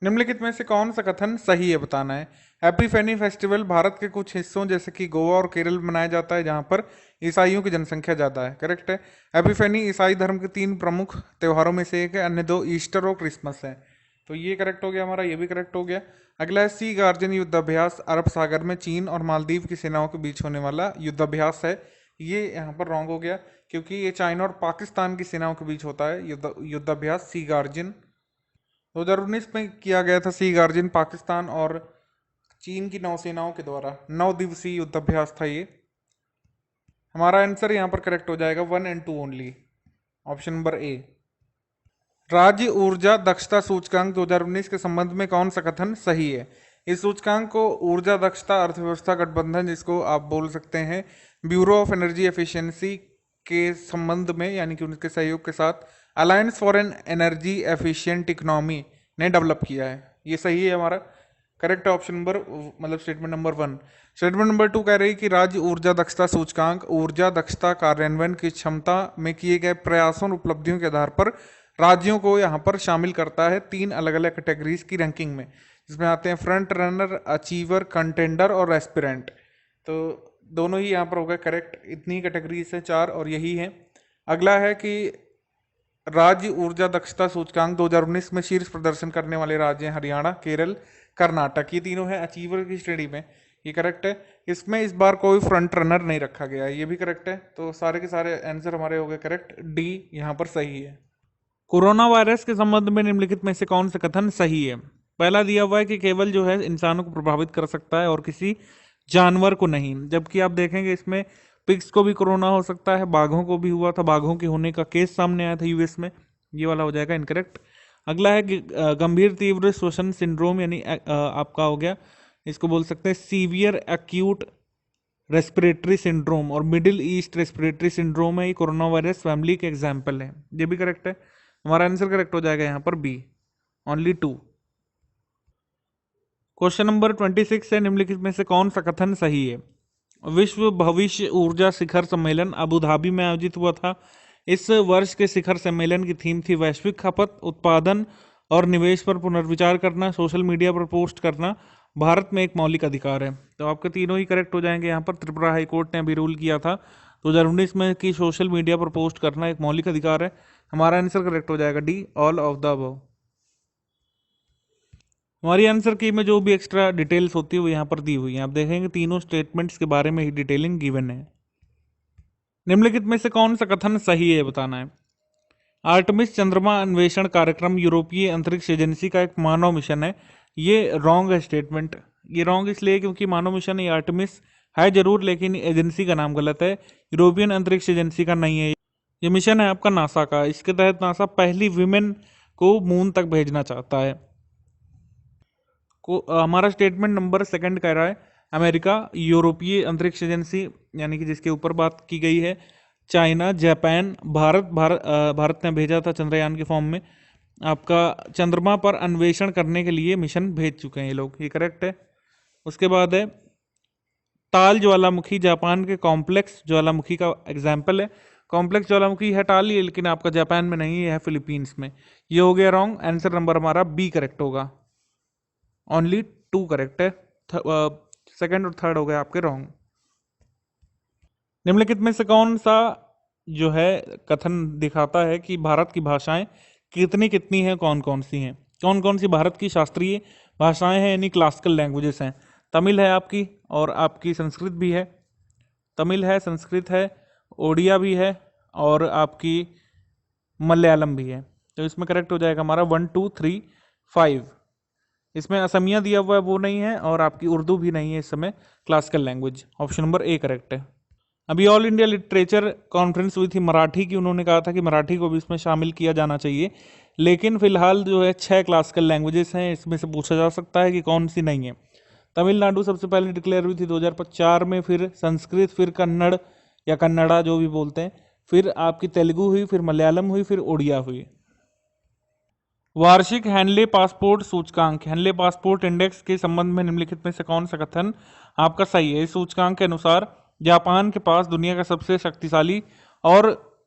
निम्नलिखित में से कौन सा कथन सही है बताना है। एपिफेनी फेस्टिवल भारत के कुछ हिस्सों जैसे कि गोवा और केरल में मनाया जाता है जहां पर ईसाइयों की जनसंख्या ज़्यादा है। करेक्ट है। एपिफेनी ईसाई धर्म के 3 प्रमुख त्योहारों में से एक है, अन्य 2 ईस्टर और क्रिसमस है। तो ये करेक्ट हो गया हमारा, ये भी करेक्ट हो गया। अगला है सी गार्जियन युद्धाभ्यास अरब सागर में चीन और मालदीव की सेनाओं के बीच होने वाला युद्धाभ्यास है। ये यहाँ पर रॉन्ग हो गया क्योंकि ये चाइना और पाकिस्तान की सेनाओं के बीच होता है युद्धाभ्यास सी गार्जियन। 2019 में किया गया था सी गार्जियन पाकिस्तान और चीन की नौसेनाओं के द्वारा 9 दिवसीय युद्धाभ्यास था ये। हमारा आंसर यहाँ पर करेक्ट हो जाएगा 1 and 2 only, option number A. राज्य ऊर्जा दक्षता सूचकांक 2019 के संबंध में कौन सा कथन सही है। इस सूचकांक को ऊर्जा दक्षता अर्थव्यवस्था गठबंधन, जिसको आप बोल सकते हैं ब्यूरो ऑफ एनर्जी एफिशिएंसी के संबंध में, यानी कि उनके सहयोग के साथ alliance for an energy efficient economy ने डेवलप किया है। ये सही है हमारा करेक्ट ऑप्शन नंबर, मतलब स्टेटमेंट नंबर 1। स्टेटमेंट नंबर 2 कह रही कि राज्य ऊर्जा दक्षता सूचकांक ऊर्जा दक्षता कार्यान्वयन की क्षमता में किए गए प्रयासों और उपलब्धियों के आधार पर राज्यों को यहाँ पर शामिल करता है 3 अलग अलग कैटेगरीज की रैंकिंग में, जिसमें आते हैं फ्रंट रनर, अचीवर, कंटेंडर और एस्पिरेंट। तो दोनों ही यहाँ पर हो गए करेक्ट, इतनी कैटेगरीज है 4 और यही है। अगला है कि राज्य ऊर्जा दक्षता सूचकांक 2019 में शीर्ष प्रदर्शन करने वाले राज्य हैं हरियाणा, केरल, कर्नाटक, ये तीनों हैं अचीवर की श्रेणी में, ये करेक्ट है। इसमें इस बार कोई फ्रंट रनर नहीं रखा गया है, ये भी करेक्ट है। तो सारे के सारे आंसर हमारे हो गए करेक्ट, डी यहाँ पर सही है। कोरोना वायरस के संबंध में निम्नलिखित में से कौन सा कथन सही है। पहला दिया हुआ है कि केवल जो है इंसानों को प्रभावित कर सकता है और किसी जानवर को नहीं, जबकि आप देखेंगे इसमें पिग्स को भी कोरोना हो सकता है, बाघों को भी हुआ था, बाघों के होने का केस सामने आया था यूएस में, ये वाला हो जाएगा इनकरेक्ट। अगला है गंभीर तीव्र श्वसन सिंड्रोम, यानी आपका हो गया, इसको बोल सकते हैं सीवियर एक्यूट रेस्पिरेटरी सिंड्रोम, और मिडिल ईस्ट रेस्पिरेटरी सिंड्रोम है, ये कोरोना वायरस फैमिली के एग्जाम्पल है। ये भी करेक्ट है, हमारा आंसर करेक्ट हो जाएगा यहाँ पर बी, ओनली 2। क्वेश्चन नंबर 26 है, निम्नलिखित में से कौन सा कथन सही है? विश्व भविष्य ऊर्जा शिखर सम्मेलन अबू धाबी में आयोजित हुआ था। इस वर्ष के शिखर सम्मेलन की थीम थी वैश्विक खपत, उत्पादन और निवेश पर पुनर्विचार करना, सोशल मीडिया पर पोस्ट करना भारत में एक मौलिक अधिकार है। तो आपके तीनों ही करेक्ट हो जाएंगे यहाँ पर। त्रिपुरा हाईकोर्ट ने अभी रूल किया था 2019 में कि सोशल मीडिया पर पोस्ट करना एक मौलिक अधिकार है। हमारा आंसर करेक्ट हो जाएगा D, all of the above. हमारी आंसर की में जो भी एक्स्ट्रा डिटेल्स होती है वो यहाँ पर दी हुई है। आप देखेंगे तीनों स्टेटमेंट्स के बारे में ही डिटेलिंग गिवन है। निम्नलिखित में से कौन सा कथन सही है बताना है। आर्टेमिस चंद्रमा अन्वेषण कार्यक्रम यूरोपीय अंतरिक्ष एजेंसी का एक मानव मिशन है। ये रॉन्ग है स्टेटमेंट। ये रॉन्ग इसलिए क्योंकि मानव मिशन ये आर्टेमिस है जरूर, लेकिन एजेंसी का नाम गलत है, यूरोपियन अंतरिक्ष एजेंसी का नहीं है। ये मिशन है आपका नासा का। इसके तहत नासा पहली विमेन को मून तक भेजना चाहता है। हमारा स्टेटमेंट नंबर सेकंड कह रहा है अमेरिका, यूरोपीय अंतरिक्ष एजेंसी यानी कि जिसके ऊपर बात की गई है, चाइना, जापान, भारत ने भेजा था चंद्रयान के फॉर्म में। आपका चंद्रमा पर अन्वेषण करने के लिए मिशन भेज चुके हैं ये लोग, ये करेक्ट है। उसके बाद है ताल ज्वालामुखी, जापान के कॉम्प्लेक्स ज्वालामुखी का एग्जाम्पल है। कॉम्प्लेक्स ज्वालामुखी है टाल, ये लेकिन आपका जापान में नहीं है, फिलीपींस में। ये हो गया रॉन्ग। आंसर नंबर हमारा बी करेक्ट होगा, ओनली 2 करेक्ट है। सेकंड और थर्ड हो गए आपके रॉन्ग। निम्नलिखित में से कौन सा जो है कथन दिखाता है कि भारत की भाषाएं कितनी कितनी हैं, कौन कौन सी हैं? कौन कौन सी भारत की शास्त्रीय भाषाएं हैं, यानी क्लासिकल लैंग्वेजेस हैं? तमिल है आपकी, और आपकी संस्कृत भी है। तमिल है, संस्कृत है, ओडिया भी है, और आपकी मलयालम भी है। तो इसमें करेक्ट हो जाएगा हमारा 1 2 3 5। इसमें असमिया दिया हुआ है वो नहीं है, और आपकी उर्दू भी नहीं है इस समय classical language. Option number A correct है। अभी ऑल इंडिया लिटरेचर कॉन्फ्रेंस हुई थी मराठी की, उन्होंने कहा था कि मराठी को भी इसमें शामिल किया जाना चाहिए, लेकिन फिलहाल जो है 6 क्लासिकल लैंग्वेजेस हैं, इसमें से पूछा जा सकता है कि कौन सी नहीं है। तमिलनाडु सबसे पहले डिक्लेयर हुई थी 2004 में, फिर संस्कृत, फिर कन्नड़ या कन्नड़ा जो भी बोलते हैं, फिर आपकी तेलुगु हुई, फिर मलयालम हुई, फिर उड़िया हुई। वार्षिक हैंडले पासपोर्ट सूचकांक, हैंडले पासपोर्ट इंडेक्स के संबंध में निम्नलिखित में से कौन सा कथन आपका सही है? इस सूचकांक के अनुसार जापान के पास दुनिया का सबसे शक्तिशाली और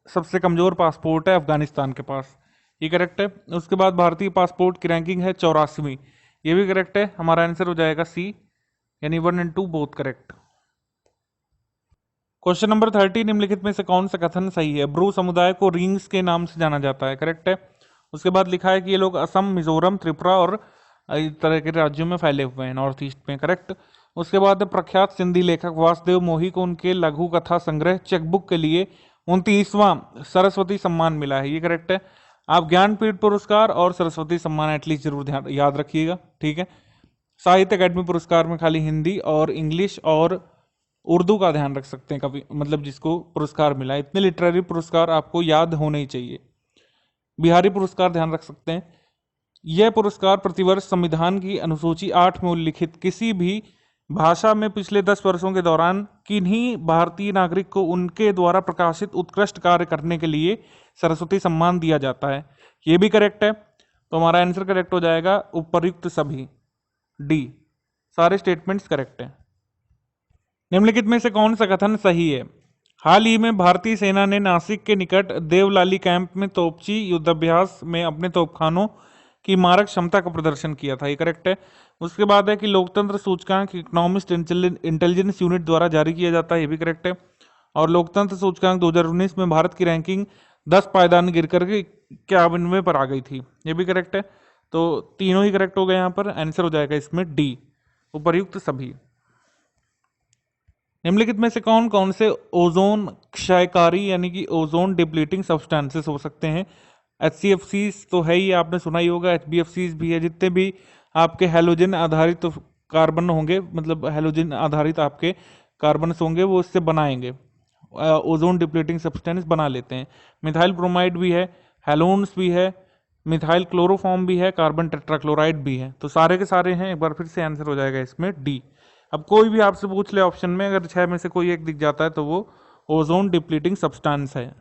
सबसे कमजोर पासपोर्ट है अफगानिस्तान के पास, ये करेक्ट है। उसके बाद भारतीय पासपोर्ट की रैंकिंग है 84वीं, ये भी करेक्ट है। हमारा आंसर हो जाएगा सी, यानी 1 और 2 बोथ करेक्ट। क्वेश्चन नंबर 30, निम्नलिखित में से कौन सा कथन सही है? ब्रू समुदाय को रिंग्स के नाम से जाना जाता है, करेक्ट है। उसके बाद लिखा है कि ये लोग असम, मिजोरम, त्रिपुरा और इस तरह के राज्यों में फैले हुए हैं नॉर्थ ईस्ट में, करेक्ट। उसके बाद प्रख्यात सिंधी लेखक वासुदेव मोही को उनके लघु कथा संग्रह चेकबुक के लिए 29वां सरस्वती सम्मान मिला है, ये करेक्ट है। आप ज्ञानपीठ पुरस्कार और सरस्वती सम्मान एटलीस्ट जरूर ध्यान याद रखिएगा, ठीक है। साहित्य अकादमी पुरस्कार में खाली हिंदी और इंग्लिश और उर्दू का ध्यान रख सकते हैं कभी, मतलब जिसको पुरस्कार मिला है। इतने लिटरेरी पुरस्कार आपको याद होने ही चाहिए। बिहारी पुरस्कार ध्यान रख सकते हैं। यह पुरस्कार प्रतिवर्ष संविधान की अनुसूची 8 में उल्लिखित किसी भी भाषा में पिछले 10 वर्षों के दौरान किन्हीं भारतीय नागरिक को उनके द्वारा प्रकाशित उत्कृष्ट कार्य करने के लिए सरस्वती सम्मान दिया जाता है, ये भी करेक्ट है। तो हमारा आंसर करेक्ट हो जाएगा उपर्युक्त सभी, डी, सारे स्टेटमेंट्स करेक्ट है। निम्नलिखित में से कौन सा कथन सही है? हाल ही में भारतीय सेना ने नासिक के निकट देवलाली कैंप में तोपची युद्धाभ्यास में अपने तोपखानों की मारक क्षमता का प्रदर्शन किया था, ये करेक्ट है। उसके बाद है कि लोकतंत्र सूचकांक इकोनॉमिस्ट इंटेलिजेंस यूनिट द्वारा जारी किया जाता है, ये भी करेक्ट है। और लोकतंत्र सूचकांक 2019 में भारत की रैंकिंग 10 पायदान गिर करके 51वें पर आ गई थी, ये भी करेक्ट है। तो तीनों ही करेक्ट हो गए यहाँ पर। आंसर हो जाएगा इसमें डी, उपर्युक्त सभी। निम्नलिखित में से कौन कौन से ओजोन क्षयकारी यानी कि ओजोन डिप्लीटिंग सब्सटेंसेस हो सकते हैं? HCFCs तो है ही, आपने सुना ही होगा, HBFCs भी है। जितने भी आपके हैलोजन आधारित कार्बन होंगे, मतलब हैलोजन आधारित आपके कार्बन होंगे, वो इससे बनाएंगे, ओजोन डिप्लीटिंग सब्सटेंस बना लेते हैं। मिथाइल ब्रोमाइड भी है, हेलोन्स भी है, मिथाइल क्लोरोफॉर्म भी है, कार्बन टेट्राक्लोराइड भी है। तो सारे के सारे हैं, एक बार फिर से आंसर हो जाएगा इसमें डी। अब कोई भी आपसे पूछ ले ऑप्शन में, अगर छह में से कोई एक दिख जाता है तो वो ओजोन डिप्लीटिंग सब्सटेंस है।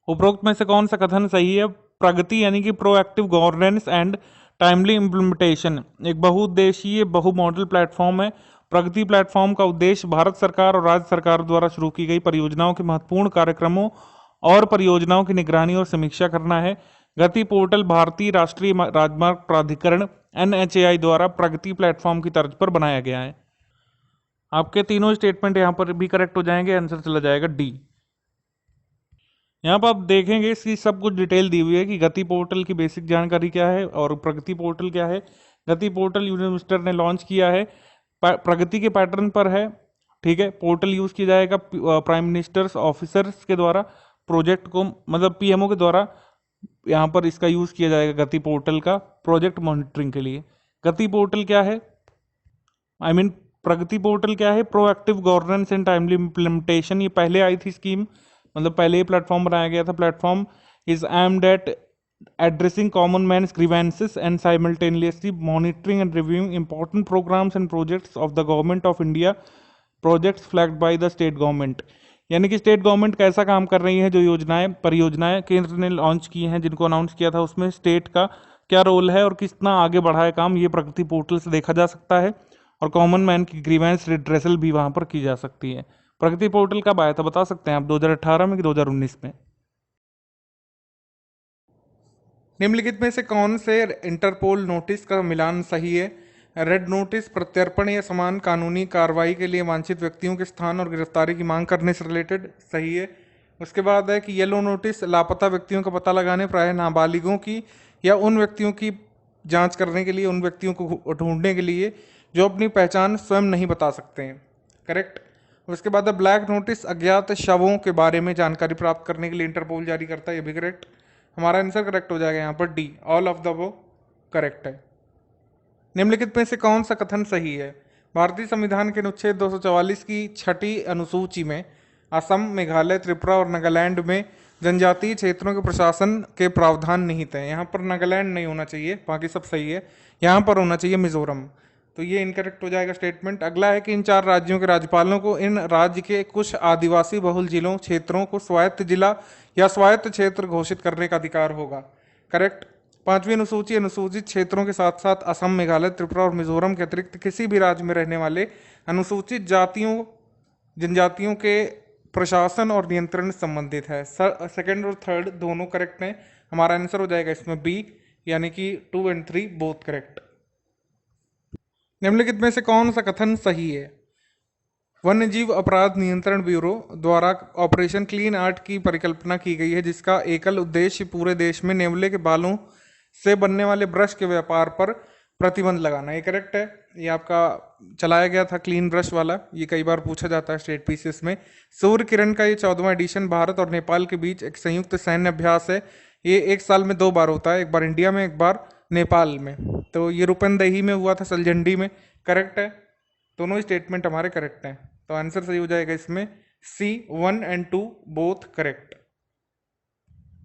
उपरोक्त में से कौन सा कथन सही है? प्रगति यानी कि proactive governance and timely implementation एक बहुउद्देशीय बहु मॉडल प्लेटफॉर्म है। प्रगति प्लेटफॉर्म का उद्देश्य भारत सरकार और राज्य सरकार द्वारा शुरू की गई परियोजनाओं के महत्वपूर्ण कार्यक्रमों और परियोजनाओं की निगरानी और समीक्षा करना है। गति पोर्टल भारतीय राष्ट्रीय राजमार्ग प्राधिकरण NHAI द्वारा प्रगति प्लेटफॉर्म की तर्ज पर बनाया गया है। आपके तीनों स्टेटमेंट यहाँ पर भी करेक्ट हो जाएंगे, आंसर चला जाएगा डी। यहाँ पर आप देखेंगे इसकी सब कुछ डिटेल दी हुई है कि गति पोर्टल की बेसिक जानकारी क्या है और प्रगति पोर्टल क्या है। गति पोर्टल यूनियन मिनिस्टर ने लॉन्च किया है, प्रगति के पैटर्न पर है। ठीक है, पोर्टल यूज किया जाएगा प्राइम मिनिस्टर्स ऑफिसर्स के द्वारा, प्रोजेक्ट को मतलब PMO के द्वारा यहाँ पर इसका यूज किया जाएगा गति पोर्टल का प्रोजेक्ट मॉनिटरिंग के लिए। गति पोर्टल क्या है, प्रगति पोर्टल क्या है? Proactive governance and timely implementation. ये पहले आई थी स्कीम, मतलब पहले ही प्लेटफॉर्म बनाया गया था। Platform is aimed at addressing common man's grievances and simultaneously monitoring and reviewing important programmes and projects of the government of India, projects flagged by the state government. यानी कि स्टेट गवर्नमेंट कैसा काम कर रही है, जो योजनाएं परियोजनाएं केंद्र ने लॉन्च की हैं, जिनको अनाउंस किया था, उसमें स्टेट का क्या रोल है और कितना आगे बढ़ा है काम, ये प्रगति पोर्टल से देखा जा सकता है। और कॉमन मैन की ग्रीवेंस रिड्रेसल भी वहां पर की जा सकती है। प्रगति पोर्टल कब आया था बता सकते हैं आप? 2018 में कि 2019 में? निम्नलिखित में से कौन से इंटरपोल नोटिस का मिलान सही है? रेड नोटिस प्रत्यर्पण या समान कानूनी कार्रवाई के लिए वांछित व्यक्तियों के स्थान और गिरफ्तारी की मांग करने से रिलेटेड, सही है। उसके बाद है कि येलो नोटिस लापता व्यक्तियों का पता लगाने, प्रायः नाबालिगों की या उन व्यक्तियों की जांच करने के लिए, उन व्यक्तियों को ढूंढने के लिए जो अपनी पहचान स्वयं नहीं बता सकते हैं, करेक्ट। उसके बाद है ब्लैक नोटिस अज्ञात शवों के बारे में जानकारी प्राप्त करने के लिए इंटरपोल जारी करता है, ये भी करेक्ट। हमारा आंसर करेक्ट हो जाएगा यहाँ पर डी, ऑल ऑफ द वो करेक्ट है। निम्नलिखित में से कौन सा कथन सही है? भारतीय संविधान के अनुच्छेद 244 की छठी अनुसूची में असम, मेघालय, त्रिपुरा और नागालैंड में जनजातीय क्षेत्रों के प्रशासन के प्रावधान निहित हैं। यहाँ पर नागालैंड नहीं होना चाहिए, बाकी सब सही है। यहाँ पर होना चाहिए मिजोरम, तो ये इनकरेक्ट हो जाएगा स्टेटमेंट। अगला है कि इन चार राज्यों के राज्यपालों को इन राज्य के कुछ आदिवासी बहुल जिलों क्षेत्रों को स्वायत्त जिला या स्वायत्त क्षेत्र घोषित करने का अधिकार होगा, करेक्ट। पांचवी अनुसूची अनुसूचित क्षेत्रों के साथ साथ असम, मेघालय, त्रिपुरा और मिजोरम के अतिरिक्त किसी भी राज्य में रहने वाले अनुसूचित जातियों जनजातियों के प्रशासन और नियंत्रण से संबंधित है। सेकंड और थर्ड दोनों करेक्ट हैं। हमारा आंसर हो जाएगा इसमें बी, यानी कि 2 और 3 बोथ करेक्ट। निम्नलिखित में से कौन सा कथन सही है? वन्यजीव अपराध नियंत्रण ब्यूरो द्वारा ऑपरेशन क्लीन आर्ट की परिकल्पना की गई है, जिसका एकल उद्देश्य पूरे देश में नेवले के बालों से बनने वाले ब्रश के व्यापार पर प्रतिबंध लगाना। ये करेक्ट है। ये आपका चलाया गया था क्लीन ब्रश वाला, ये कई बार पूछा जाता है स्टेट पीसीएस में। सूर्य किरण का ये 14वां एडिशन भारत और नेपाल के बीच एक संयुक्त सैन्य अभ्यास है। ये एक साल में 2 बार होता है, एक बार इंडिया में, एक बार नेपाल में। तो ये रूपंदेही में हुआ था, सलजंडी में, करेक्ट है। दोनों स्टेटमेंट हमारे करेक्ट हैं, तो आंसर सही हो जाएगा इसमें सी, 1 और 2 बोथ करेक्ट।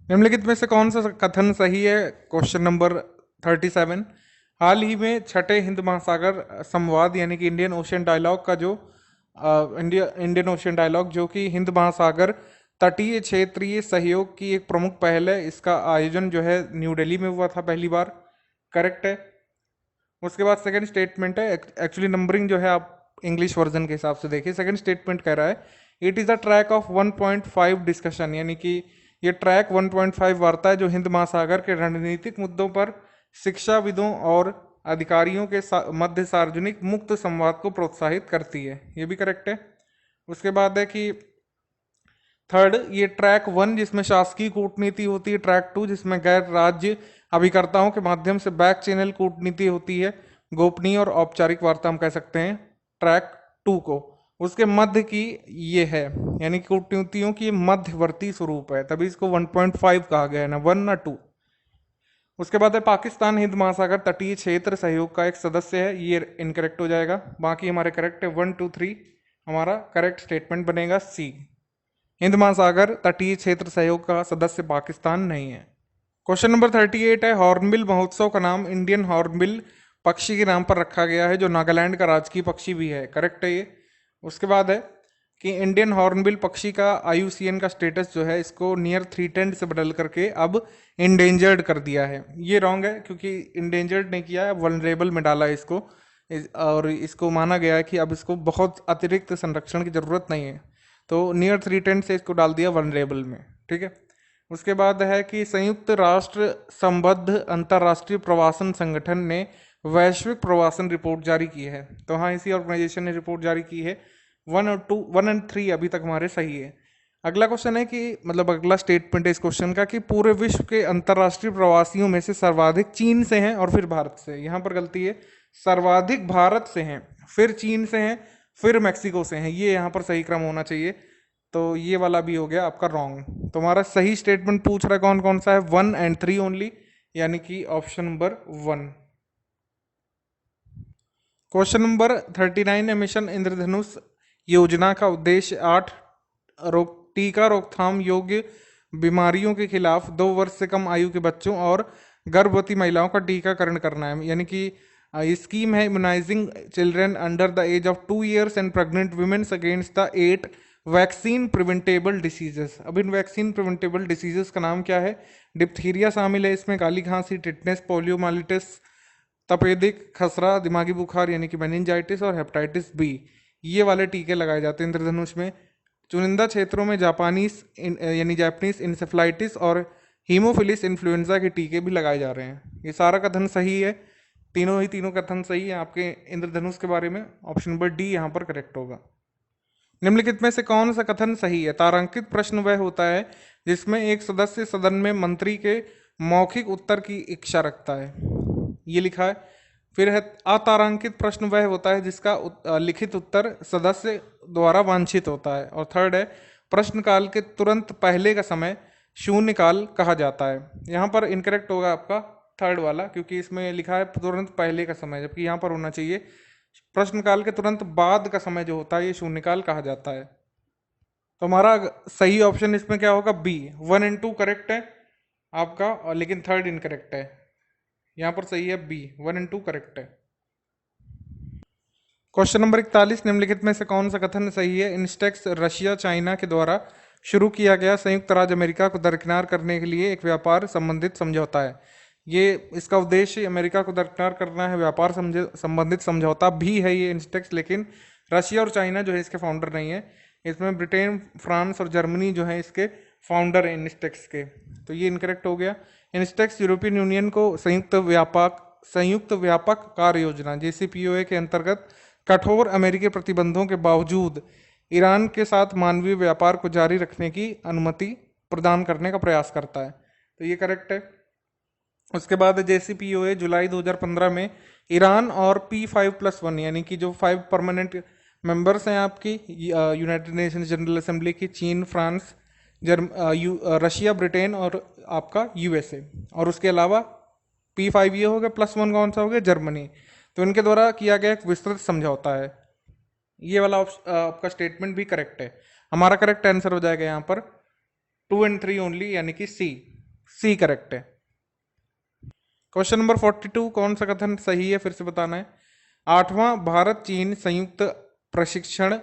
निम्नलिखित में से कौन सा कथन सही है? Question number 37। हाल ही में छठे हिंद महासागर संवाद यानी कि इंडियन ओशियन डायलॉग का जो इंडियन ओशियन डायलॉग जो कि हिंद महासागर तटीय क्षेत्रीय सहयोग की एक प्रमुख पहल है, इसका आयोजन जो है न्यू दिल्ली में हुआ था पहली बार, करेक्ट है। उसके बाद सेकंड स्टेटमेंट है, एक्चुअली नंबरिंग जो है आप इंग्लिश वर्जन के हिसाब से देखिए। सेकंड स्टेटमेंट कह रहा है it is the track of 1.5 discussion, यानी कि ये ट्रैक 1.5 वार्ता है जो हिंद महासागर के रणनीतिक मुद्दों पर शिक्षाविदों और अधिकारियों के मध्य सार्वजनिक मुक्त संवाद को प्रोत्साहित करती है, ये भी करेक्ट है। उसके बाद है कि थर्ड, ये ट्रैक 1 जिसमें शासकीय कूटनीति होती है, ट्रैक 2 जिसमें गैर राज्य अभिकर्ताओं के माध्यम से बैक चैनल कूटनीति होती है, गोपनीय और औपचारिक वार्ता हम कह सकते हैं ट्रैक 2 को। उसके मध्य की ये है, यानी कूटनीतियों की मध्यवर्ती स्वरूप है, तभी इसको 1.5 कहा गया है, ना 1 ना 2। उसके बाद है पाकिस्तान हिंद महासागर तटीय क्षेत्र सहयोग का एक सदस्य है, ये इनकरेक्ट हो जाएगा। बाकी हमारे करेक्ट है 1, 2, 3, हमारा करेक्ट स्टेटमेंट बनेगा सी। हिंद महासागर तटीय क्षेत्र सहयोग का सदस्य पाकिस्तान नहीं है। क्वेश्चन नंबर 38 है, हॉर्नबिल महोत्सव का नाम इंडियन हॉर्नबिल पक्षी के नाम पर रखा गया है, जो नागालैंड का राजकीय पक्षी भी है। करेक्ट है ये। उसके बाद है कि इंडियन हॉर्नबिल पक्षी का IUCN का स्टेटस जो है इसको नियर थ्रीटेंड से बदल करके अब इंडेंजर्ड कर दिया है। ये रॉन्ग है, क्योंकि इंडेंजर्ड नहीं किया है, वल्नरेबल में डाला है इसको। और इसको माना गया है कि अब इसको बहुत अतिरिक्त संरक्षण की जरूरत नहीं है, तो नियर थ्रीटेंड से इसको डाल दिया वल्नरेबल में। ठीक है। उसके बाद है कि संयुक्त राष्ट्र संबद्ध अंतर्राष्ट्रीय प्रवासन संगठन ने वैश्विक प्रवासन रिपोर्ट जारी की है। तो हाँ, इसी ऑर्गेनाइजेशन ने रिपोर्ट जारी की है। 1 और 3 अभी तक हमारे सही है। अगला क्वेश्चन है कि मतलब अगला स्टेटमेंट है इस क्वेश्चन का कि पूरे विश्व के अंतर्राष्ट्रीय प्रवासियों में से सर्वाधिक चीन से हैं और फिर भारत से। यहाँ पर गलती है, सर्वाधिक भारत से हैं, फिर चीन से हैं, फिर मैक्सिको से हैं। ये यहाँ पर सही क्रम होना चाहिए, तो ये वाला भी हो गया आपका रॉन्ग। तो हमारा सही स्टेटमेंट पूछ रहा है कौन कौन सा है, 1 और 3 ओनली, यानी कि ऑप्शन नंबर 1। क्वेश्चन नंबर 39 है, मिशन इंद्रधनुष योजना का उद्देश्य 8 टीका रोकथाम योग्य बीमारियों के खिलाफ 2 वर्ष से कम आयु के बच्चों और गर्भवती महिलाओं का टीकाकरण करना है। यानी कि ये स्कीम है immunising children under the age of 2 years and pregnant womens against the 8 vaccine preventable diseases. अब इन वैक्सीन प्रिवेंटेबल डिसीजेस का नाम क्या है? डिप्थीरिया शामिल है इसमें, काली खांसी, टिटनेस, पोलियोमाइलिटिस, तपेदिक, खसरा, दिमागी बुखार यानी कि मेनिंजाइटिस और हेपेटाइटिस बी। ये वाले टीके लगाए जाते हैं इंद्रधनुष में। चुनिंदा क्षेत्रों में यानी जापानीज इंसेफ्लाइटिस और हीमोफिलिस इन्फ्लुएंजा के टीके भी लगाए जा रहे हैं। ये सारा कथन सही है, तीनों कथन सही है आपके इंद्रधनुष के बारे में। ऑप्शन नंबर डी यहाँ पर करेक्ट होगा। निम्नलिखित में से कौन सा कथन सही है? तारांकित प्रश्न वह होता है जिसमें एक सदस्य सदन में मंत्री के मौखिक उत्तर की इच्छा रखता है, ये लिखा है। फिर है अतारांकित प्रश्न वह होता है जिसका लिखित उत्तर सदस्य द्वारा वांछित होता है। और थर्ड है प्रश्नकाल के तुरंत पहले का समय शून्यकाल कहा जाता है। यहाँ पर इनकरेक्ट होगा आपका थर्ड वाला, क्योंकि इसमें लिखा है तुरंत पहले का समय, जबकि यहाँ पर होना चाहिए प्रश्नकाल के तुरंत बाद का समय जो होता है ये शून्यकाल कहा जाता है। तो हमारा सही ऑप्शन इसमें क्या होगा? बी। 1 और 2 करेक्ट है आपका, और लेकिन थर्ड इनकरेक्ट है। यहाँ पर सही है बी, 1 और 2 करेक्ट है। क्वेश्चन नंबर 41, निम्नलिखित में से कौन सा कथन सही है? इंस्टेक्स रशिया चाइना के द्वारा शुरू किया गया संयुक्त राज्य अमेरिका को दरकिनार करने के लिए एक व्यापार संबंधित समझौता है। ये इसका उद्देश्य अमेरिका को दरकिनार करना है, व्यापार संबंधित समझौता भी है ये इंस्टेक्स, लेकिन रशिया और चाइना जो है इसके फाउंडर नहीं है। इसमें ब्रिटेन, फ्रांस और जर्मनी जो है इसके फाउंडर है इंस्टेक्स के। तो ये इनकरेक्ट हो गया। इंस्टेक्स यूरोपियन यूनियन को संयुक्त व्यापक कार्य योजना JCPOA के अंतर्गत कठोर अमेरिकी प्रतिबंधों के बावजूद ईरान के साथ मानवीय व्यापार को जारी रखने की अनुमति प्रदान करने का प्रयास करता है। तो ये करेक्ट है। उसके बाद JCPOA जुलाई 2015 में ईरान और P5+1 यानी कि जो 5 परमानेंट मेंबर्स हैं आपकी यूनाइटेड नेशंस जनरल असेंबली की, चीन, फ्रांस, रशिया, ब्रिटेन और आपका USA, और उसके अलावा P5 ये हो गया, +1 कौन सा हो गया? जर्मनी। तो इनके द्वारा किया गया एक विस्तृत समझौता है। ये वाला आपका स्टेटमेंट भी करेक्ट है। हमारा करेक्ट आंसर हो जाएगा यहाँ पर 2 और 3 ओनली, यानी कि सी करेक्ट है। क्वेश्चन नंबर 42, कौन सा कथन सही है? फिर से बताना है। 8वां भारत चीन संयुक्त प्रशिक्षण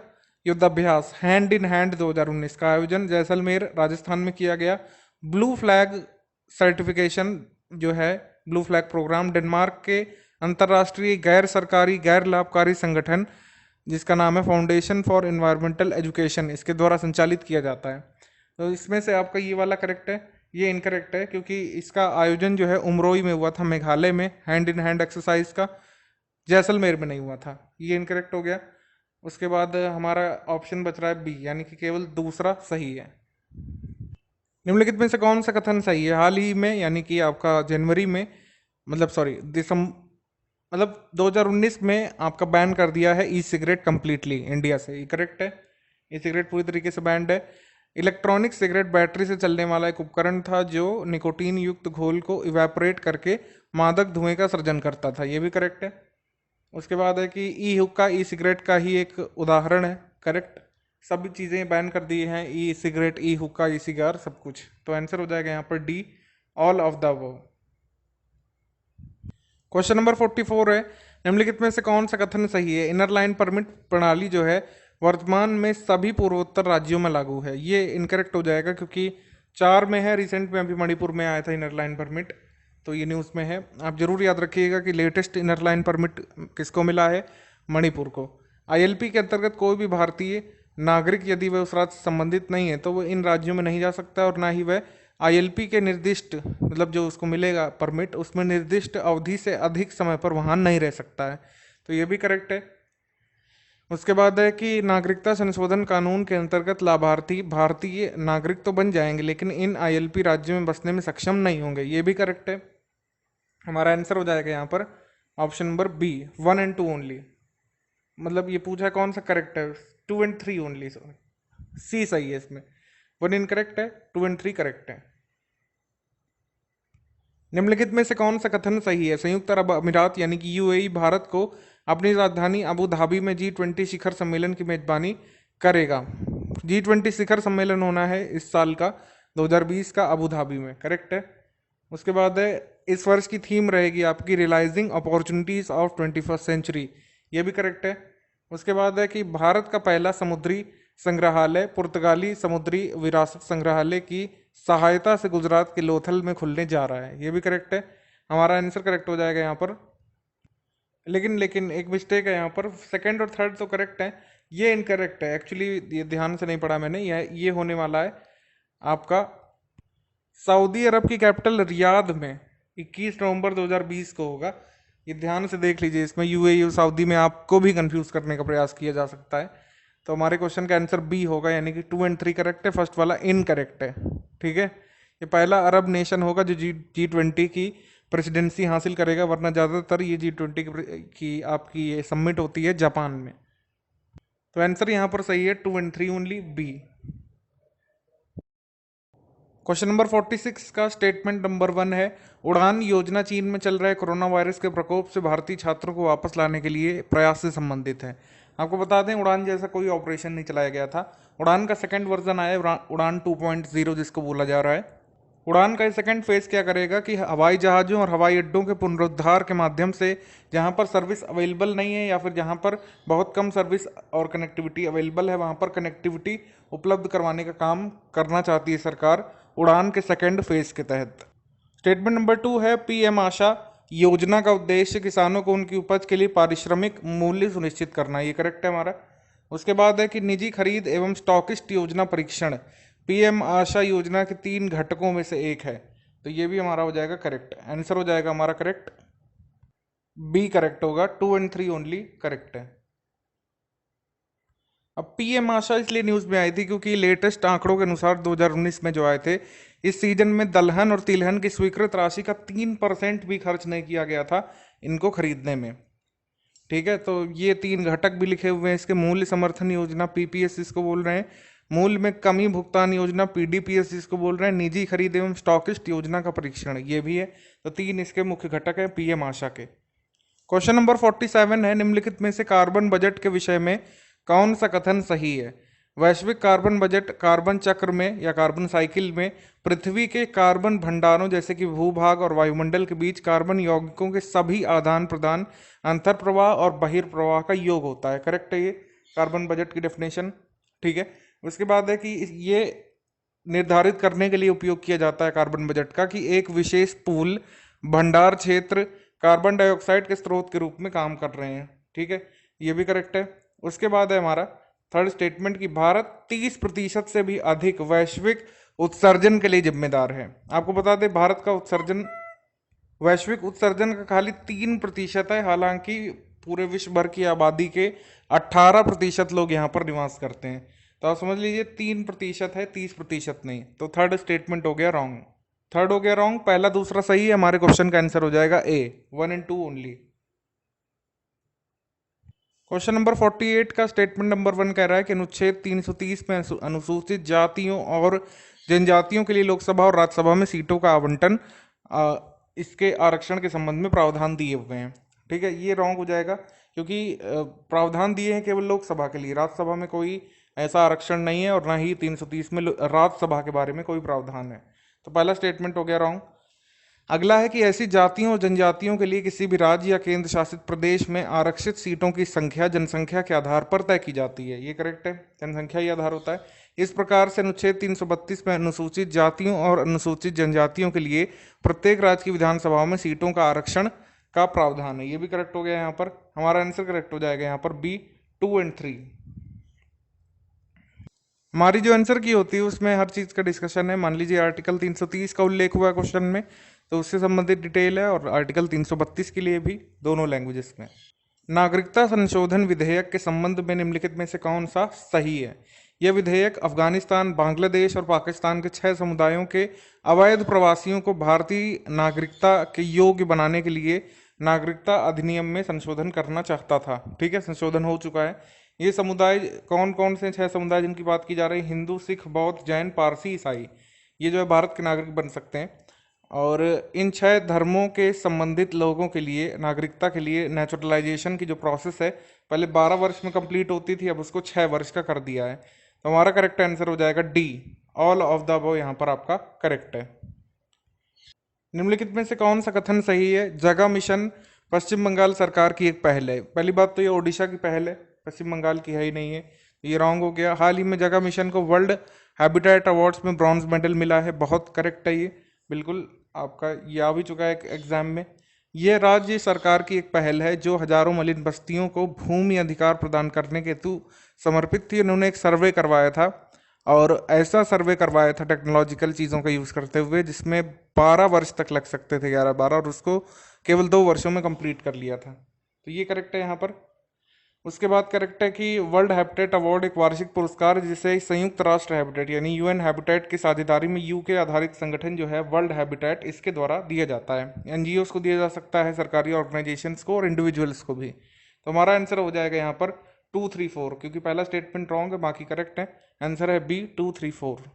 युद्धाभ्यास हैंड इन हैंड 2019 का आयोजन जैसलमेर, राजस्थान में किया गया। ब्लू फ्लैग सर्टिफिकेशन जो है, ब्लू फ्लैग प्रोग्राम डेनमार्क के अंतर्राष्ट्रीय गैर सरकारी गैर लाभकारी संगठन जिसका नाम है फाउंडेशन फॉर एनवायरमेंटल एजुकेशन, इसके द्वारा संचालित किया जाता है। तो इसमें से आपका ये वाला करेक्ट है, ये इनकरेक्ट है, क्योंकि इसका आयोजन जो है उमरोई में हुआ था, मेघालय में, हैंड इन हैंड एक्सरसाइज का। जैसलमेर में नहीं हुआ था, ये इनकरेक्ट हो गया। उसके बाद हमारा ऑप्शन बच रहा है बी, यानी कि केवल दूसरा सही है। निम्नलिखित में से कौन सा कथन सही है? हाल ही में यानी कि आपका जनवरी में, मतलब 2019 में आपका बैन कर दिया है ई सिगरेट कंप्लीटली इंडिया से। ये करेक्ट है, ई सिगरेट पूरी तरीके से बैंड है। इलेक्ट्रॉनिक सिगरेट बैटरी से चलने वाला एक उपकरण था जो निकोटीन युक्त घोल को इवेपोरेट करके मादक धुएं का सृजन करता था, ये भी करेक्ट है। उसके बाद है कि ई हुक्का ई सिगरेट का ही एक उदाहरण है, करेक्ट। सभी चीज़ें बैन कर दी हैं, ई सिगरेट, ई हुक्का, ई सिगार, सब कुछ। तो आंसर हो जाएगा यहाँ पर D, all of the above. Question number 44 है, निम्नलिखित में से कौन सा कथन सही है? इनर लाइन परमिट प्रणाली जो है वर्तमान में सभी पूर्वोत्तर राज्यों में लागू है। ये इनकरेक्ट हो जाएगा क्योंकि 4 में है, रिसेंट में अभी मणिपुर में आया था इनर लाइन परमिट, तो ये न्यूज़ में है। आप जरूर याद रखिएगा कि लेटेस्ट इनर लाइन परमिट किसको मिला है? मणिपुर को। आईएलपी के अंतर्गत कोई भी भारतीय नागरिक यदि वह उस राज्य से संबंधित नहीं है तो वह इन राज्यों में नहीं जा सकता और ना ही वह आईएलपी के निर्दिष्ट, मतलब जो उसको मिलेगा परमिट, उसमें निर्दिष्ट अवधि से अधिक समय पर वहां नहीं रह सकता है, तो ये भी करेक्ट है। उसके बाद है कि नागरिकता संशोधन कानून के अंतर्गत लाभार्थी भारतीय नागरिक तो बन जाएंगे लेकिन इन आईएलपी राज्यों में बसने में सक्षम नहीं होंगे, ये भी करेक्ट है। हमारा आंसर हो जाएगा यहाँ पर option number B, 1 and 2 only. मतलब ये पूछा कौन सा करेक्ट है? 2 and 3 ओनली, सी सही है इसमें। 1 इनकरेक्ट है, 2 and 3 करेक्ट है। निम्नलिखित में से कौन सा कथन सही है? संयुक्त अरब अमीरात यानी कि यूएई भारत को अपनी राजधानी अबू धाबी में G20 शिखर सम्मेलन की मेजबानी करेगा। G20 शिखर सम्मेलन होना है इस साल का 2020 का अबू धाबी में, करेक्ट है। उसके बाद है इस वर्ष की थीम रहेगी आपकी realising opportunities of 21st century, ये भी करेक्ट है। उसके बाद है कि भारत का पहला समुद्री संग्रहालय पुर्तगाली समुद्री विरासत संग्रहालय की सहायता से गुजरात के लोथल में खुलने जा रहा है, ये भी करेक्ट है। हमारा आंसर करेक्ट हो जाएगा यहाँ पर। लेकिन एक मिस्टेक है यहाँ पर, सेकंड और थर्ड तो करेक्ट है, ये इनकरेक्ट है एक्चुअली, ये ध्यान से नहीं पढ़ा मैंने। ये होने वाला है आपका सऊदी अरब की कैपिटल रियाद में 21 नवंबर 2020 को होगा। ये ध्यान से देख लीजिए, इसमें यूएई और सऊदी में आपको भी कंफ्यूज करने का प्रयास किया जा सकता है। तो हमारे क्वेश्चन का आंसर बी होगा, यानी कि 2 and 3 करेक्ट है, फर्स्ट वाला इनकरेक्ट है। ठीक है, ये पहला अरब नेशन होगा जो G20 की प्रेसिडेंसी हासिल करेगा, वरना ज़्यादातर ये G20 की आपकी ये सबमिट होती है जापान में। तो आंसर यहाँ पर सही है 2 and 3 only, B. Question number 46 का स्टेटमेंट नंबर 1 है, उड़ान योजना चीन में चल रहे कोरोना वायरस के प्रकोप से भारतीय छात्रों को वापस लाने के लिए प्रयास से संबंधित है। आपको बता दें उड़ान जैसा कोई ऑपरेशन नहीं चलाया गया था। उड़ान का सेकंड वर्जन आया उड़ान 2.0 जिसको बोला जा रहा है। उड़ान का सेकंड फेज क्या करेगा कि हवाई जहाज़ों और हवाई अड्डों के पुनरुद्धार के माध्यम से जहां पर सर्विस अवेलेबल नहीं है या फिर जहां पर बहुत कम सर्विस और कनेक्टिविटी अवेलेबल है वहां पर कनेक्टिविटी उपलब्ध करवाने का काम करना चाहती है सरकार उड़ान के सेकंड फेज के तहत। स्टेटमेंट नंबर 2 है, पीएम आशा योजना का उद्देश्य किसानों को उनकी उपज के लिए पारिश्रमिक मूल्य सुनिश्चित करना, ये करेक्ट है हमारा। उसके बाद है कि निजी खरीद एवं स्टॉकिस्ट योजना परीक्षण पीएम आशा योजना के 3 घटकों में से एक है, तो ये भी हमारा हो जाएगा करेक्ट। आंसर हो जाएगा हमारा करेक्ट, बी करेक्ट होगा, 2 and 3 ओनली करेक्ट है। अब पीएम आशा इसलिए न्यूज में आई थी क्योंकि लेटेस्ट आंकड़ों के अनुसार 2019 में जो आए थे, इस सीजन में दलहन और तिलहन की स्वीकृत राशि का 3% भी खर्च नहीं किया गया था इनको खरीदने में। ठीक है, तो ये 3 घटक भी लिखे हुए हैं इसके, मूल्य समर्थन योजना पीपीएस इसको बोल रहे हैं, मूल्य में कमी भुगतान योजना पीडीपीएस जिसको बोल रहे हैं, निजी खरीद एवं स्टॉकिस्ट योजना का परीक्षण ये भी है। तो 3 इसके मुख्य घटक हैं पीएम आशा के। क्वेश्चन नंबर 47 है, निम्नलिखित में से कार्बन बजट के विषय में कौन सा कथन सही है? वैश्विक कार्बन बजट कार्बन चक्र में या कार्बन साइकिल में पृथ्वी के कार्बन भंडारों जैसे कि भूभाग और वायुमंडल के बीच कार्बन यौगिकों के सभी आदान प्रदान, अंतर प्रवाह और बहिर्प्रवाह का योग होता है। करेक्ट है ये कार्बन बजट की डेफिनेशन। ठीक है, उसके बाद है कि ये निर्धारित करने के लिए उपयोग किया जाता है कार्बन बजट का कि एक विशेष पूल भंडार क्षेत्र कार्बन डाइऑक्साइड के स्रोत के रूप में काम कर रहे हैं। ठीक है, ये भी करेक्ट है। उसके बाद है हमारा थर्ड स्टेटमेंट कि भारत 30% से भी अधिक वैश्विक उत्सर्जन के लिए जिम्मेदार है। आपको बता दें भारत का उत्सर्जन, वैश्विक उत्सर्जन का खाली 3% है, हालांकि पूरे विश्व भर की आबादी के 18% लोग यहाँ पर निवास करते हैं। तो आप समझ लीजिए 3% है, 30% नहीं। तो थर्ड स्टेटमेंट हो गया रॉन्ग, थर्ड हो गया रॉन्ग, पहला दूसरा सही है। हमारे क्वेश्चन का आंसर हो जाएगा ए, 1 and 2 ओनली। क्वेश्चन नंबर 48 का स्टेटमेंट नंबर 1 कह रहा है कि अनुच्छेद 330 में अनुसूचित जातियों और जनजातियों के लिए लोकसभा और राज्यसभा में सीटों का आवंटन इसके आरक्षण के संबंध में प्रावधान दिए हुए हैं। ठीक है, ये रॉन्ग हो जाएगा क्योंकि प्रावधान दिए हैं केवल लोकसभा के लिए, राज्यसभा में कोई ऐसा आरक्षण नहीं है और ना ही 330 में राज्यसभा के बारे में कोई प्रावधान है। तो पहला स्टेटमेंट हो गया रॉन्ग। अगला है कि ऐसी जातियों और जनजातियों के लिए किसी भी राज्य या केंद्र शासित प्रदेश में आरक्षित सीटों की संख्या जनसंख्या के आधार पर तय की जाती है। ये करेक्ट है, जनसंख्या ही आधार होता है। इस प्रकार से अनुच्छेद 332 में अनुसूचित जातियों और अनुसूचित जनजातियों के लिए प्रत्येक राज्य की विधानसभाओं में सीटों का आरक्षण का प्रावधान है। ये भी करेक्ट हो गया, यहाँ पर हमारा आंसर करेक्ट हो जाएगा यहाँ पर बी 2 और 3। हमारी जो आंसर की होती है उसमें हर चीज़ का डिस्कशन है। मान लीजिए आर्टिकल 330 का उल्लेख हुआ है क्वेश्चन में, तो उससे संबंधित डिटेल है, और आर्टिकल 332 के लिए भी, दोनों लैंग्वेजेस में। नागरिकता संशोधन विधेयक के संबंध में निम्नलिखित में से कौन सा सही है? यह विधेयक अफगानिस्तान, बांग्लादेश और पाकिस्तान के 6 समुदायों के अवैध प्रवासियों को भारतीय नागरिकता के योग्य बनाने के लिए नागरिकता अधिनियम में संशोधन करना चाहता था। ठीक है, संशोधन हो चुका है। ये समुदाय कौन कौन से 6 समुदाय जिनकी बात की जा रही है? हिंदू, सिख, बौद्ध, जैन, पारसी, ईसाई। ये जो है भारत के नागरिक बन सकते हैं। और इन 6 धर्मों के संबंधित लोगों के लिए नागरिकता के लिए नेचुरलाइजेशन की जो प्रोसेस है, पहले 12 वर्ष में कंप्लीट होती थी, अब उसको 6 वर्ष का कर दिया है। तो हमारा करेक्ट आंसर हो जाएगा D, all of the above यहाँ पर आपका करेक्ट है। निम्नलिखित में से कौन सा कथन सही है? जगह मिशन पश्चिम बंगाल सरकार की एक पहल है। पहली बात तो ये ओडिशा की पहल है, पश्चिम बंगाल की है ही नहीं है, ये रॉन्ग हो गया। हाल ही में जगह मिशन को वर्ल्ड हैबिटेट अवार्ड्स में ब्रॉन्ज मेडल मिला है, बहुत करेक्ट है ये, बिल्कुल आपका ये आ भी चुका है एग्जाम में। यह राज्य सरकार की एक पहल है जो हजारों मलिन बस्तियों को भूमि अधिकार प्रदान करने के हेतु समर्पित थी। उन्होंने एक सर्वे करवाया था, और ऐसा सर्वे करवाया था टेक्नोलॉजिकल चीज़ों का यूज़ करते हुए, जिसमें 12 वर्ष तक लग सकते थे, 11-12, और उसको केवल 2 वर्षों में कंप्लीट कर लिया था। तो ये करेक्ट है यहाँ पर। उसके बाद करेक्ट है कि वर्ल्ड हैबिटेट अवार्ड एक वार्षिक पुरस्कार जिसे संयुक्त राष्ट्र हैबिटेट यानी यूएन हैबिटेट की साझेदारी में यूके आधारित संगठन जो है वर्ल्ड हैबिटेट, इसके द्वारा दिया जाता है। एनजीओस को दिया जा सकता है, सरकारी ऑर्गेनाइजेशंस को, और इंडिविजुअल्स को भी। तो हमारा आंसर हो जाएगा यहाँ पर 2, 3, 4, क्योंकि पहला स्टेटमेंट रॉन्ग है, बाकी करेक्ट है। आंसर है बी 2, 3, 4।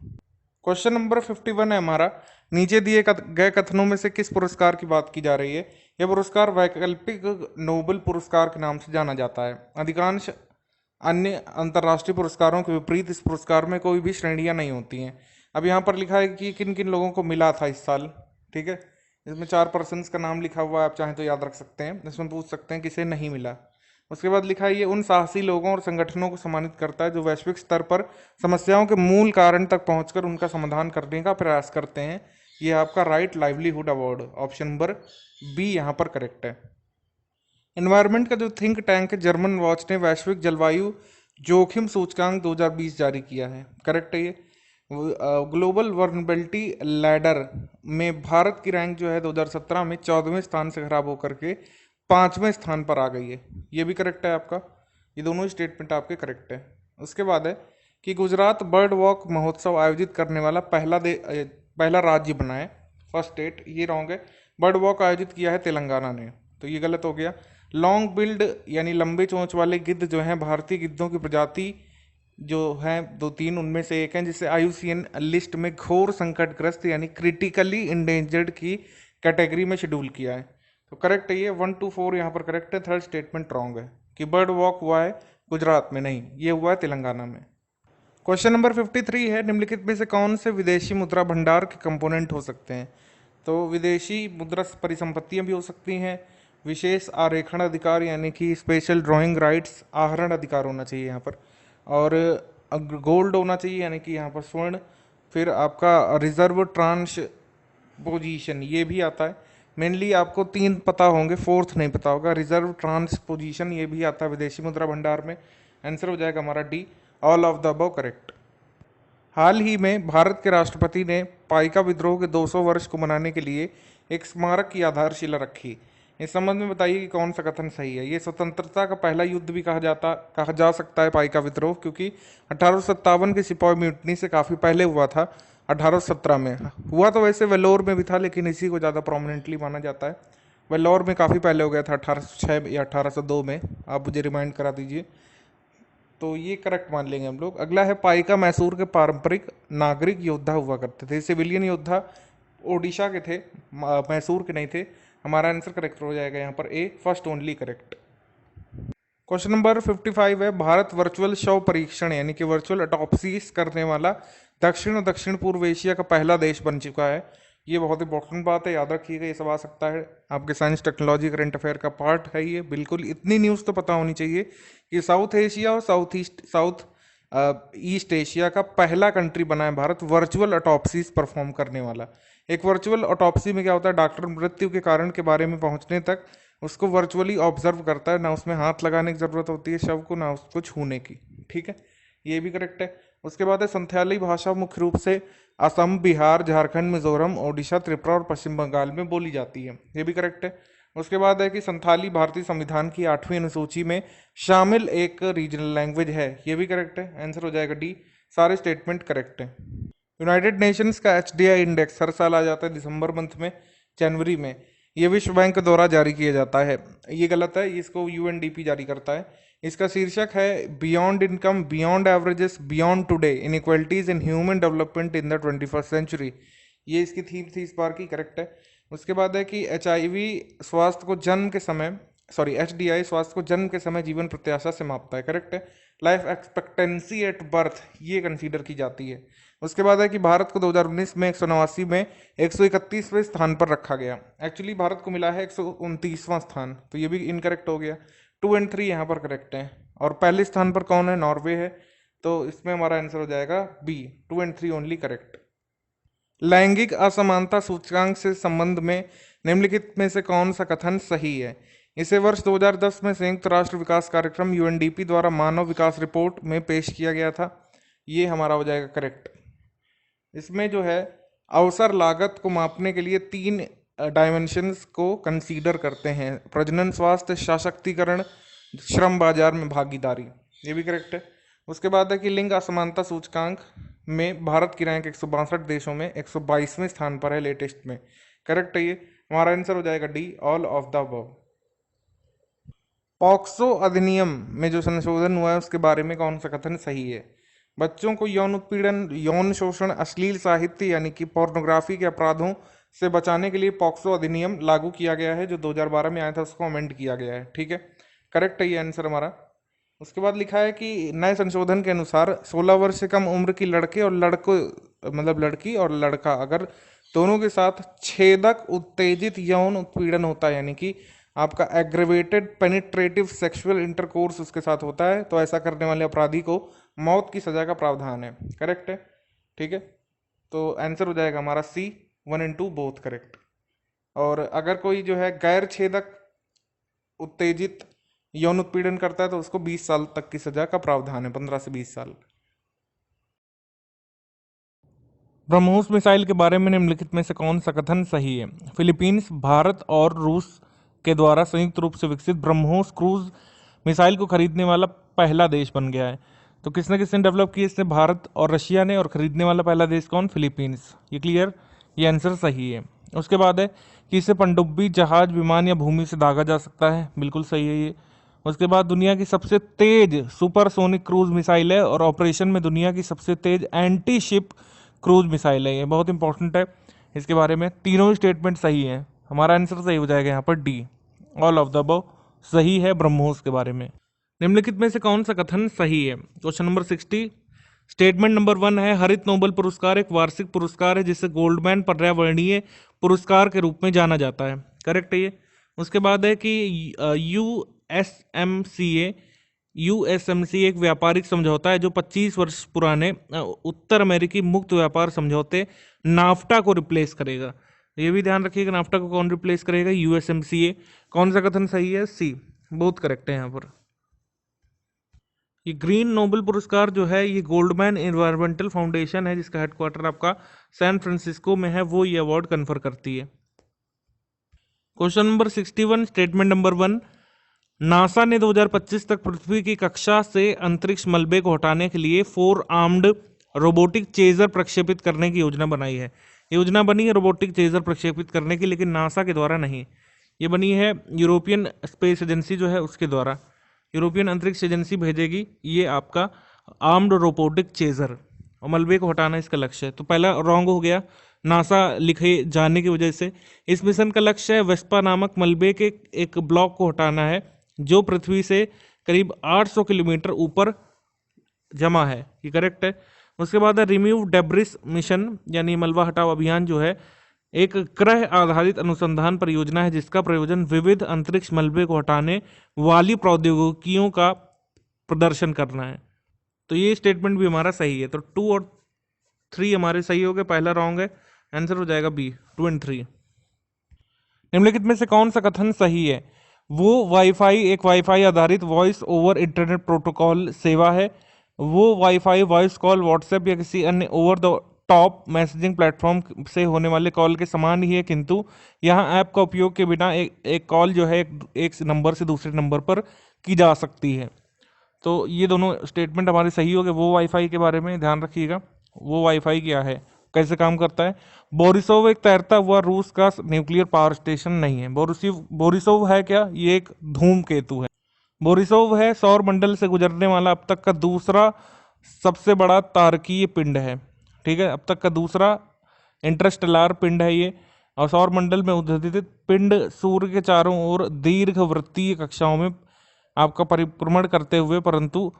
क्वेश्चन नंबर 51 है हमारा, नीचे दिए गए कथनों में से किस पुरस्कार की बात की जा रही है? यह पुरस्कार वैकल्पिक नोबेल पुरस्कार के नाम से जाना जाता है। अधिकांश अन्य अंतर्राष्ट्रीय पुरस्कारों के विपरीत इस पुरस्कार में कोई भी श्रेणियां नहीं होती हैं। अब यहाँ पर लिखा है कि किन किन लोगों को मिला था इस साल। ठीक है, इसमें 4 पर्सन्स का नाम लिखा हुआ है, आप चाहें तो याद रख सकते हैं। इसमें पूछ सकते हैं किसे नहीं मिला। उसके बाद लिखा है ये उन साहसी लोगों और संगठनों को सम्मानित करता है जो वैश्विक स्तर पर समस्याओं के मूल कारण तक पहुंचकर उनका समाधान करने का प्रयास करते हैं। ये आपका Right Livelihood Award, option number B यहाँ पर करेक्ट है। एनवायरनमेंट का जो थिंक टैंक है जर्मन वॉच ने वैश्विक जलवायु जोखिम सूचकांक 2020 जारी किया है, करेक्ट है ये। ग्लोबल वर्नेबिलिटी लैडर में भारत की रैंक जो है 2017 में 14वें स्थान से खराब होकर के 5वें स्थान पर आ गई है, ये भी करेक्ट है आपका। ये दोनों स्टेटमेंट आपके करेक्ट है। उसके बाद है कि गुजरात बर्ड वॉक महोत्सव आयोजित करने वाला पहला राज्य बना है, फर्स्ट स्टेट, ये रॉन्ग है। बर्ड वॉक आयोजित किया है तेलंगाना ने, तो ये गलत हो गया। लॉन्ग बिल्ड यानी लंबे चोंच वाले गिद्ध जो हैं भारतीय गिद्धों की प्रजाति जो है 2-3 उनमें से एक है, जिसे IUCN लिस्ट में घोर संकटग्रस्त यानी क्रिटिकली इंडेंजर्ड की कैटेगरी में शेड्यूल किया है। तो करेक्ट है ये 1, 2, 4 यहाँ पर करेक्ट है। थर्ड स्टेटमेंट रॉन्ग है कि बर्ड वॉक हुआ है गुजरात में, नहीं, ये हुआ है तेलंगाना में। क्वेश्चन नंबर 53 है, निम्नलिखित में से कौन से विदेशी मुद्रा भंडार के कंपोनेंट हो सकते हैं? तो विदेशी मुद्रा परिसंपत्तियां भी हो सकती हैं, विशेष आरेखण अधिकार यानी कि स्पेशल ड्राइंग राइट्स, आहरण अधिकार होना चाहिए यहाँ पर, और गोल्ड होना चाहिए यानी कि यहाँ पर स्वर्ण, फिर आपका रिजर्व ट्रांस पोजीशन ये भी आता है। मेनली आपको 3 पता होंगे, 4th नहीं पता होगा। रिजर्व ट्रांस पोजीशन ये भी आता है विदेशी मुद्रा भंडार में। आंसर हो जाएगा हमारा D, all of the above correct. हाल ही में भारत के राष्ट्रपति ने पाइका विद्रोह के 200 वर्ष को मनाने के लिए एक स्मारक की आधारशिला रखी। इस संबंध में बताइए कि कौन सा कथन सही है? ये स्वतंत्रता का पहला युद्ध भी कहा जा सकता है पाइका विद्रोह, क्योंकि 1857 की सिपाही म्यूटनी से काफ़ी पहले हुआ था। 1817 में हुआ तो वैसे वेल्लोर में भी था, लेकिन इसी को ज़्यादा प्रोमिनेंटली माना जाता है। वेल्लोर में काफ़ी पहले हो गया था, 1806 या 1802 में, आप मुझे रिमाइंड करा दीजिए। तो ये करेक्ट मान लेंगे हम लोग। अगला है पाइका मैसूर के पारंपरिक नागरिक योद्धा हुआ करते थे, सिविलियन योद्धा ओडिशा के थे, मैसूर के नहीं थे। हमारा आंसर करेक्ट हो जाएगा यहाँ पर A, first only correct. Question number 55 है, भारत वर्चुअल शव परीक्षण यानी कि वर्चुअल ऑटोप्सीज करने वाला दक्षिण और दक्षिण पूर्व एशिया का पहला देश बन चुका है। ये बहुत इंपॉर्टेंट बात है, याद रखिएगा, ये सब आ सकता है आपके साइंस टेक्नोलॉजी करंट अफेयर का पार्ट है ये। बिल्कुल इतनी न्यूज़ तो पता होनी चाहिए कि साउथ एशिया और साउथ ईस्ट एशिया का पहला कंट्री बना है भारत वर्चुअल ऑटोप्सीज परफॉर्म करने वाला। एक वर्चुअल ऑटोप्सी में क्या होता है, डॉक्टर मृत्यु के कारण के बारे में पहुंचने तक उसको वर्चुअली ऑब्जर्व करता है, ना उसमें हाथ लगाने की जरूरत होती है शव को, ना उसको छूने की। ठीक है, ये भी करेक्ट है। उसके बाद है संथाली भाषा मुख्य रूप से असम, बिहार, झारखंड, मिजोरम, ओडिशा, त्रिपुरा और पश्चिम बंगाल में बोली जाती है। ये भी करेक्ट है। उसके बाद है कि संथाली भारतीय संविधान की 8वीं अनुसूची में शामिल एक रीजनल लैंग्वेज है। ये भी करेक्ट है, आंसर हो जाएगा डी। सारे स्टेटमेंट करेक्ट है। यूनाइटेड नेशंस का एचडीआई इंडेक्स हर साल आ जाता है दिसंबर मंथ में, जनवरी में। ये विश्व बैंक द्वारा जारी किया जाता है। ये गलत है, इसको यूएनडीपी जारी करता है। इसका शीर्षक है beyond income, beyond averages, beyond today, inequalities in human development in the 21st century. ये इसकी थीम थी इस बार की, करेक्ट है। उसके बाद है कि एचआईवी स्वास्थ्य को जन्म के समय, सॉरी एचडीआई स्वास्थ्य को जन्म के समय जीवन प्रत्याशा से मापता है, करेक्ट है। लाइफ एक्सपेक्टेंसी एट बर्थ ये कंसीडर की जाती है। उसके बाद है कि भारत को 2019 में 189 में 131वें स्थान पर रखा गया। एक्चुअली भारत को मिला है 129वां स्थान, तो ये भी इनकरेक्ट हो गया। 2 और 3 यहाँ पर करेक्ट है। और पहले स्थान पर कौन है, नॉर्वे है, तो इसमें हमारा आंसर हो जाएगा बी, 2 और 3 ओनली करेक्ट। लैंगिक असमानता सूचकांक से संबंध में निम्नलिखित में से कौन सा कथन सही है। इसे वर्ष 2010 में संयुक्त राष्ट्र विकास कार्यक्रम यूएनडीपी द्वारा मानव विकास रिपोर्ट में पेश किया गया था। ये हमारा हो जाएगा करेक्ट। इसमें जो है अवसर लागत को मापने के लिए 3 डायमेंशंस को कंसीडर करते हैं, प्रजनन, स्वास्थ्य, सशक्तिकरण, श्रम बाजार में भागीदारी। ये भी करेक्ट है। उसके बाद है कि लिंग असमानता सूचकांक में भारत की रैंक 162 देशों में 122वें स्थान पर है लेटेस्ट में, करेक्ट है। ये हमारा आंसर हो जाएगा D, all of the above. POCSO अधिनियम में जो संशोधन हुआ है उसके बारे में कौन सा कथन सही है। बच्चों को यौन उत्पीड़न, यौन शोषण, अश्लील साहित्य यानी कि पोर्नोग्राफी के अपराधों से बचाने के लिए पॉक्सो अधिनियम लागू किया गया है, जो 2012 में आया था, उसको अमेंड किया गया है। ठीक है, करेक्ट है ये आंसर हमारा। उसके बाद लिखा है कि नए संशोधन के अनुसार 16 वर्ष से कम उम्र की लड़के और लड़को, मतलब लड़की और लड़का, अगर दोनों के साथ छेदक उत्तेजित यौन उत्पीड़न होता है, यानी कि आपका एग्रेवेटेड पेनिट्रेटिव सेक्सुअल इंटरकोर्स उसके साथ होता है, तो ऐसा करने वाले अपराधी को मौत की सजा का प्रावधान है, करेक्ट है। ठीक है, तो आंसर हो जाएगा हमारा सी, 1 और 2 बोथ करेक्ट। और अगर कोई जो है गैर छेदक उत्तेजित यौन उत्पीड़न करता है तो उसको 20 साल तक की सजा का प्रावधान है, 15 से 20 साल। ब्रह्मोस मिसाइल के बारे में निम्नलिखित में से कौन सा कथन सही है। फिलीपींस भारत और रूस के द्वारा संयुक्त रूप से विकसित ब्रह्मोस क्रूज मिसाइल को खरीदने वाला पहला देश बन गया है। तो किसने किसने डेवलप किया, इसने भारत और रशिया ने, और खरीदने वाला पहला देश कौन, फिलीपींस। ये क्लियर, ये आंसर सही है। उसके बाद है कि इसे पनडुब्बी, जहाज, विमान या भूमि से दागा जा सकता है, बिल्कुल सही है ये। उसके बाद दुनिया की सबसे तेज सुपरसोनिक क्रूज मिसाइल है और ऑपरेशन में दुनिया की सबसे तेज एंटी शिप क्रूज मिसाइल है। ये बहुत इंपॉर्टेंट है, इसके बारे में तीनों ही स्टेटमेंट सही है। हमारा आंसर सही हो जाएगा यहाँ पर D, all of the above सही है ब्रह्मोस के बारे में। निम्नलिखित में से कौन सा कथन सही है। क्वेश्चन नंबर 60, स्टेटमेंट नंबर 1 है हरित नोबेल पुरस्कार एक वार्षिक पुरस्कार है जिसे गोल्डमैन पर्यावरणीय पुरस्कार के रूप में जाना जाता है, करेक्ट है ये। उसके बाद है कि यूएसएमसीए एक व्यापारिक समझौता है जो 25 वर्ष पुराने उत्तर अमेरिकी मुक्त व्यापार समझौते नाफ्टा को रिप्लेस करेगा। ये भी ध्यान रखिएगा, नाफ्टा को कौन रिप्लेस करेगा, यूएसएमसीए। कौन सा कथन सही है, सी, बहुत करेक्ट है यहाँ पर। ये ग्रीन नोबेल पुरस्कार जो है ये गोल्डमैन एनवायरमेंटल फाउंडेशन है जिसका हेडक्वार्टर आपका सैन फ्रांसिस्को में है, वो ये अवार्ड कन्फर करती है। Question number 61, statement number 1, NASA ने 2025 तक पृथ्वी की कक्षा से अंतरिक्ष मलबे को हटाने के लिए 4 आर्म्ड रोबोटिक चेजर प्रक्षेपित करने की योजना बनाई है। योजना बनी है रोबोटिक चेजर प्रक्षेपित करने की, लेकिन नासा के द्वारा नहीं, ये बनी है यूरोपियन स्पेस एजेंसी जो है उसके द्वारा। यूरोपियन अंतरिक्ष एजेंसी भेजेगी ये आपका आर्म्ड रोबोटिक चेजर, और मलबे को हटाना इसका लक्ष्य है। तो पहला रॉन्ग हो गया नासा लिखे जाने की वजह से। इस मिशन का लक्ष्य है वेस्पा नामक मलबे के एक ब्लॉक को हटाना है जो पृथ्वी से करीब 800 किलोमीटर ऊपर जमा है, ये करेक्ट है। उसके बाद है रिमूव डेब्रिस मिशन, यानी मलबा हटाओ अभियान जो है एक क्रय आधारित अनुसंधान परियोजना है जिसका प्रयोजन विविध अंतरिक्ष मलबे को हटाने वाली प्रौद्योगिकियों का प्रदर्शन करना है। तो ये स्टेटमेंट भी हमारा सही है। तो 2 और 3 हमारे सही हो गए, पहला रॉन्ग है। आंसर हो जाएगा बी, 2 और 3। निम्नलिखित में से कौन सा कथन सही है? वो वाईफाई एक वाईफाई आधारित वॉइस ओवर इंटरनेट प्रोटोकॉल सेवा है। वो वाईफाई वॉइस कॉल व्हाट्सएप या किसी अन्य over the top messaging platform से होने वाले कॉल के समान ही है, किंतु यहाँ ऐप का उपयोग के बिना एक कॉल जो है एक नंबर से दूसरे नंबर पर की जा सकती है। तो ये दोनों स्टेटमेंट हमारे सही हो गए। वो वाईफाई के बारे में ध्यान रखिएगा। वो वाईफाई क्या है, कैसे काम करता है? बोरिसोव एक तैरता हुआ रूस का न्यूक्लियर पावर स्टेशन नहीं है। बोरिसोव है क्या? ये एक धूमकेतु है। बोरिसोव है सौर मंडल से गुजरने वाला अब तक का दूसरा सबसे बड़ा तारकीय पिंड है। ठीक है, अब तक का दूसरा इंटरस्टेलर पिंड है ये। और सौर मंडल में उद्गीथित पिंड सूर्य के चारों ओर दीर्घ वृत्तीय कक्षाओं में आपका परिभ्रमण करते हुए, परंतु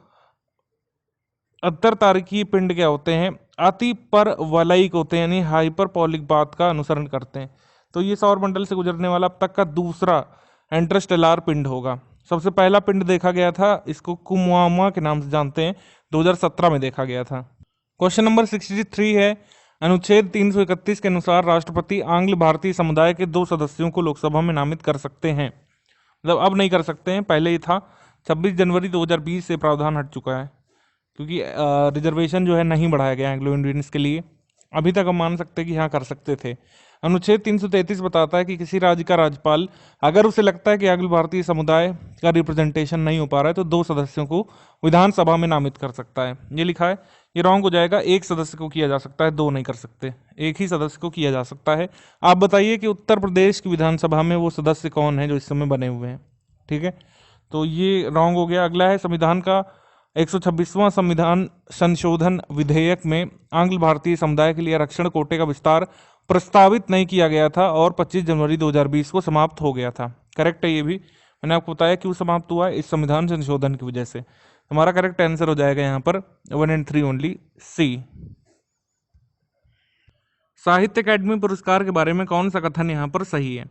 अंतर तारकीय पिंड क्या होते हैं? अति परवलयिक होते हैं, यानी हाइपरबोलिक बात का अनुसरण करते हैं। तो ये सौर मंडल से गुजरने वाला अब तक का दूसरा इंटरस्टेलर पिंड होगा। सबसे पहला पिंड देखा गया था, इसको कुमुआमा के नाम से जानते हैं, 2017 में देखा गया था। क्वेश्चन नंबर 63 है, अनुच्छेद 331 के अनुसार राष्ट्रपति आंग्ल भारतीय समुदाय के 2 सदस्यों को लोकसभा में नामित कर सकते हैं। मतलब अब नहीं कर सकते हैं, पहले ही था। 26 जनवरी 2020 से प्रावधान हट चुका है, क्योंकि रिजर्वेशन जो है नहीं बढ़ाया गया एंग्लो इंडियंस के लिए। अभी तक हम मान सकते हैं कि हाँ कर सकते थे। अनुच्छेद 333 बताता है कि किसी राज्य का राज्यपाल अगर उसे लगता है कि अखिल भारतीय समुदाय का रिप्रेजेंटेशन नहीं हो पा रहा है तो 2 सदस्यों को विधानसभा में नामित कर सकता है। ये लिखा है, ये रॉन्ग हो जाएगा। 1 सदस्य को किया जा सकता है, 2 नहीं कर सकते। 1 ही सदस्य को किया जा सकता है। आप बताइए कि उत्तर प्रदेश की विधानसभा में वो सदस्य कौन है जो इस समय बने हुए हैं? ठीक है, तो ये रॉन्ग हो गया। अगला है, संविधान का 126वां संविधान संशोधन विधेयक में आंग्ल भारतीय समुदाय के लिए आरक्षण कोटे का विस्तार प्रस्तावित नहीं किया गया था और 25 जनवरी 2020 को समाप्त हो गया था। करेक्ट है ये भी, मैंने आपको बताया क्यों समाप्त हुआ है, इस संविधान संशोधन की वजह से। हमारा करेक्ट आंसर हो जाएगा यहाँ पर 1 और 3 ओनली, सी। साहित्य अकादमी पुरस्कार के बारे में कौन सा कथन यहाँ पर सही है?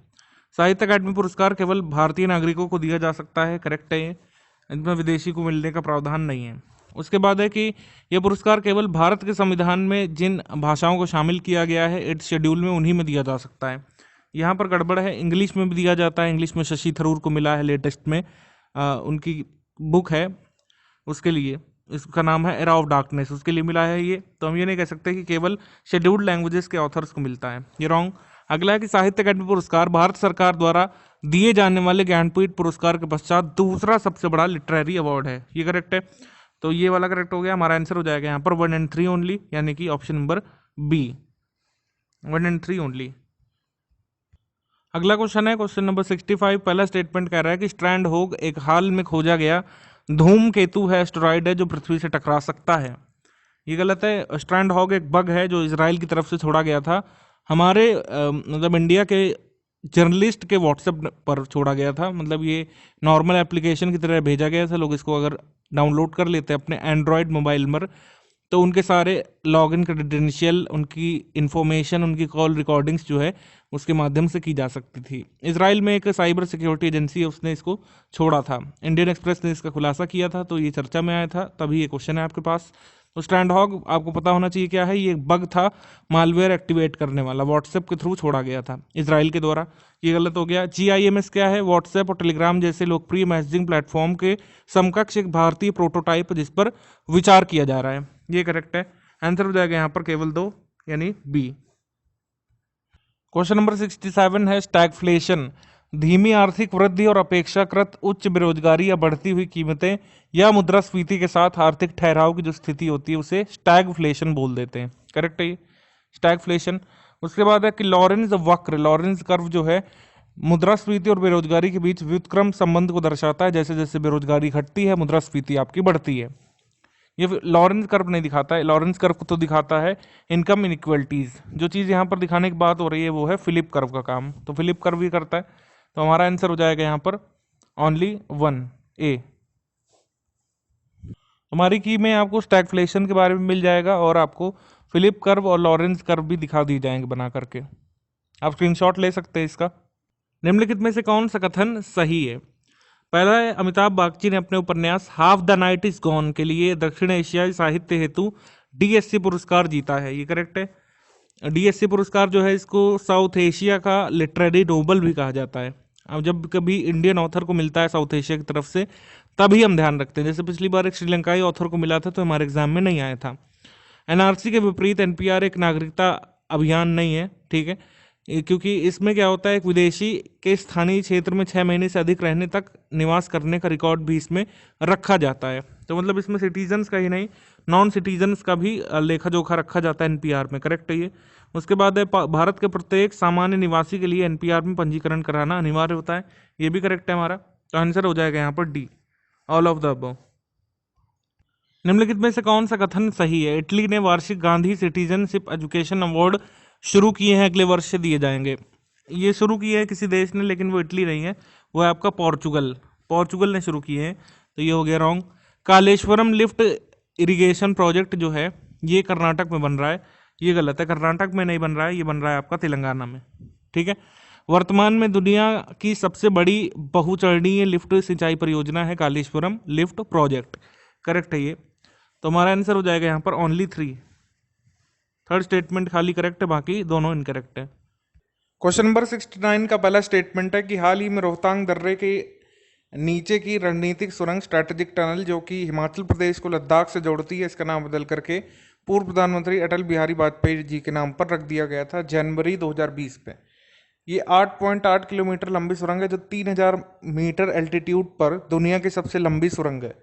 साहित्य अकादमी पुरस्कार केवल भारतीय नागरिकों को दिया जा सकता है। करेक्ट है ये, इसमें विदेशी को मिलने का प्रावधान नहीं है। उसके बाद है कि यह पुरस्कार केवल भारत के संविधान में जिन भाषाओं को शामिल किया गया है इट्स शेड्यूल में उन्हीं में दिया जा सकता है। यहाँ पर गड़बड़ है, इंग्लिश में भी दिया जाता है। इंग्लिश में शशि थरूर को मिला है लेटेस्ट में, उनकी बुक है उसके लिए, इसका नाम है एरा ऑफ डार्कनेस, उसके लिए मिला है ये। तो हम ये नहीं कह सकते कि केवल शेड्यूल्ड लैंग्वेजेस के ऑथर्स को मिलता है, ये रॉन्ग। अगला है कि साहित्य अकादमी पुरस्कार भारत सरकार द्वारा दिए जाने वाले ज्ञानपीठ पुरस्कार के पश्चात दूसरा सबसे बड़ा लिटरेरी अवार्ड है। ये करेक्ट है, तो ये वाला करेक्ट हो गया। हमारा आंसर हो जाएगा यहाँ पर 1 और 3 ओनली, यानी कि ऑप्शन नंबर बी, 1 और 3 ओनली। अगला क्वेश्चन है क्वेश्चन नंबर 65। पहला स्टेटमेंट कह रहा है कि स्ट्रैंड होग एक हाल में खोजा गया धूमकेतु है, एस्टेरॉयड है जो पृथ्वी से टकरा सकता है। ये गलत है। स्ट्रैंड हॉग एक बग है जो इजराइल की तरफ से छोड़ा गया था, हमारे मतलब इंडिया के जर्नलिस्ट के व्हाट्सएप पर छोड़ा गया था। मतलब ये नॉर्मल एप्लीकेशन की तरह भेजा गया था। लोग इसको अगर डाउनलोड कर लेते अपने एंड्रॉयड मोबाइल पर तो उनके सारे लॉगिन क्रेडेंशियल, उनकी इन्फॉर्मेशन, उनकी कॉल रिकॉर्डिंग्स जो है उसके माध्यम से की जा सकती थी। इसराइल में एक साइबर सिक्योरिटी एजेंसी है, उसने इसको छोड़ा था। इंडियन एक्सप्रेस ने इसका खुलासा किया था, तो ये चर्चा में आया था, तभी ये क्वेश्चन है आपके पास। तो स्ट्रैंड हॉग आपको पता होना चाहिए क्या है। ये बग था मालवेयर एक्टिवेट करने वाला, व्हाट्सएप के थ्रू छोड़ा गया था इसराइल के द्वारा। ये गलत हो गया। GIMS क्या है? व्हाट्सएप और टेलीग्राम जैसे लोकप्रिय मैसेजिंग प्लेटफॉर्म के समकक्ष एक भारतीय प्रोटोटाइप जिस पर विचार किया जा रहा है। ये करेक्ट है। आंसर हो जाएगा यहाँ पर केवल 2, यानी बी। क्वेश्चन नंबर 67 है, स्टैगफ्लेशन धीमी आर्थिक वृद्धि और अपेक्षाकृत उच्च बेरोजगारी या बढ़ती हुई कीमतें या मुद्रास्फीति के साथ आर्थिक ठहराव की जो स्थिति होती है उसे स्टैगफ्लेशन बोल देते हैं। करेक्ट है ये, स्टैगफ्लेशन। उसके बाद है कि लॉरेंज वक्र, लॉरेंज कर्व जो है मुद्रास्फीति और बेरोजगारी के बीच व्युत्क्रम संबंध को दर्शाता है। जैसे जैसे बेरोजगारी घटती है मुद्रास्फीति आपकी बढ़ती है। ये लॉरेंस कर्व नहीं दिखाता है, लॉरेंस कर्व तो दिखाता है इनकम इनइक्वलिटीज। जो चीज़ यहाँ पर दिखाने की बात हो रही है वो है फिलिप कर्व का काम, तो फिलिप कर्व भी करता है। तो हमारा आंसर हो जाएगा यहाँ पर ओनली 1 ए। हमारी की में आपको स्टैगफ्लेशन के बारे में मिल जाएगा और आपको फिलिप कर्व और लॉरेंस कर्व भी दिखा दिए जाएंगे बना करके। आप स्क्रीनशॉट ले सकते हैं इसका। निम्नलिखित में से कौन सा कथन सही है? पहला है, अमिताभ बागची ने अपने उपन्यास half the night is gone के लिए दक्षिण एशियाई साहित्य हेतु डीएससी पुरस्कार जीता है। ये करेक्ट है। डीएससी पुरस्कार जो है इसको साउथ एशिया का लिटरेरी नोबल भी कहा जाता है। अब जब कभी इंडियन ऑथर को मिलता है साउथ एशिया की तरफ से तभी हम ध्यान रखते हैं। जैसे पिछली बार एक श्रीलंकाई ऑथर को मिला था तो हमारे एग्जाम में नहीं आया था। एनआरसी के विपरीत एनपीआर एक नागरिकता अभियान नहीं है, ठीक है, क्योंकि इसमें क्या होता है, एक विदेशी के स्थानीय क्षेत्र में 6 महीने से अधिक रहने तक निवास करने का रिकॉर्ड भी इसमें रखा जाता है। तो मतलब इसमें सिटीजन्स का ही नहीं, नॉन सिटीजन्स का भी लेखा जोखा रखा जाता है एनपीआर में। करेक्ट है ये। उसके बाद है, भारत के प्रत्येक सामान्य निवासी के लिए एनपीआर में पंजीकरण कराना अनिवार्य होता है। ये भी करेक्ट है हमारा। तो आंसर हो जाएगा यहाँ पर D, all of the above. निम्नलिखित में से कौन सा कथन सही है? इटली ने वार्षिक गांधी सिटीजनशिप एजुकेशन अवार्ड शुरू किए हैं, अगले वर्ष से दिए जाएंगे। ये शुरू किए हैं किसी देश ने, लेकिन वो इटली नहीं है, वो है आपका पोर्चुगल। पोर्चुगल ने शुरू किए हैं, तो ये हो गया wrong. Kaleshwaram lift irrigation project जो है ये कर्नाटक में बन रहा है, ये गलत है। कर्नाटक में नहीं बन रहा है, ये बन रहा है आपका तेलंगाना में, ठीक है। वर्तमान में दुनिया की सबसे बड़ी बहुचरणीय लिफ्ट सिंचाई परियोजना है कालेश्वरम लिफ्ट प्रोजेक्ट। करेक्ट है ये। तो हमारा आंसर हो जाएगा यहाँ पर ओनली 3। थर्ड स्टेटमेंट खाली करेक्ट है, बाकी दोनों इनकरेक्ट है। क्वेश्चन नंबर 69 का पहला स्टेटमेंट है कि हाल ही में रोहतांग दर्रे के नीचे की रणनीतिक सुरंग स्ट्रैटेजिक टनल जो कि हिमाचल प्रदेश को लद्दाख से जोड़ती है, इसका नाम बदल करके पूर्व प्रधानमंत्री अटल बिहारी वाजपेयी जी के नाम पर रख दिया गया था जनवरी 2020 में। ये 8.8 किलोमीटर लंबी सुरंग है जो 3000 मीटर एल्टीट्यूड पर दुनिया की सबसे लंबी सुरंग है।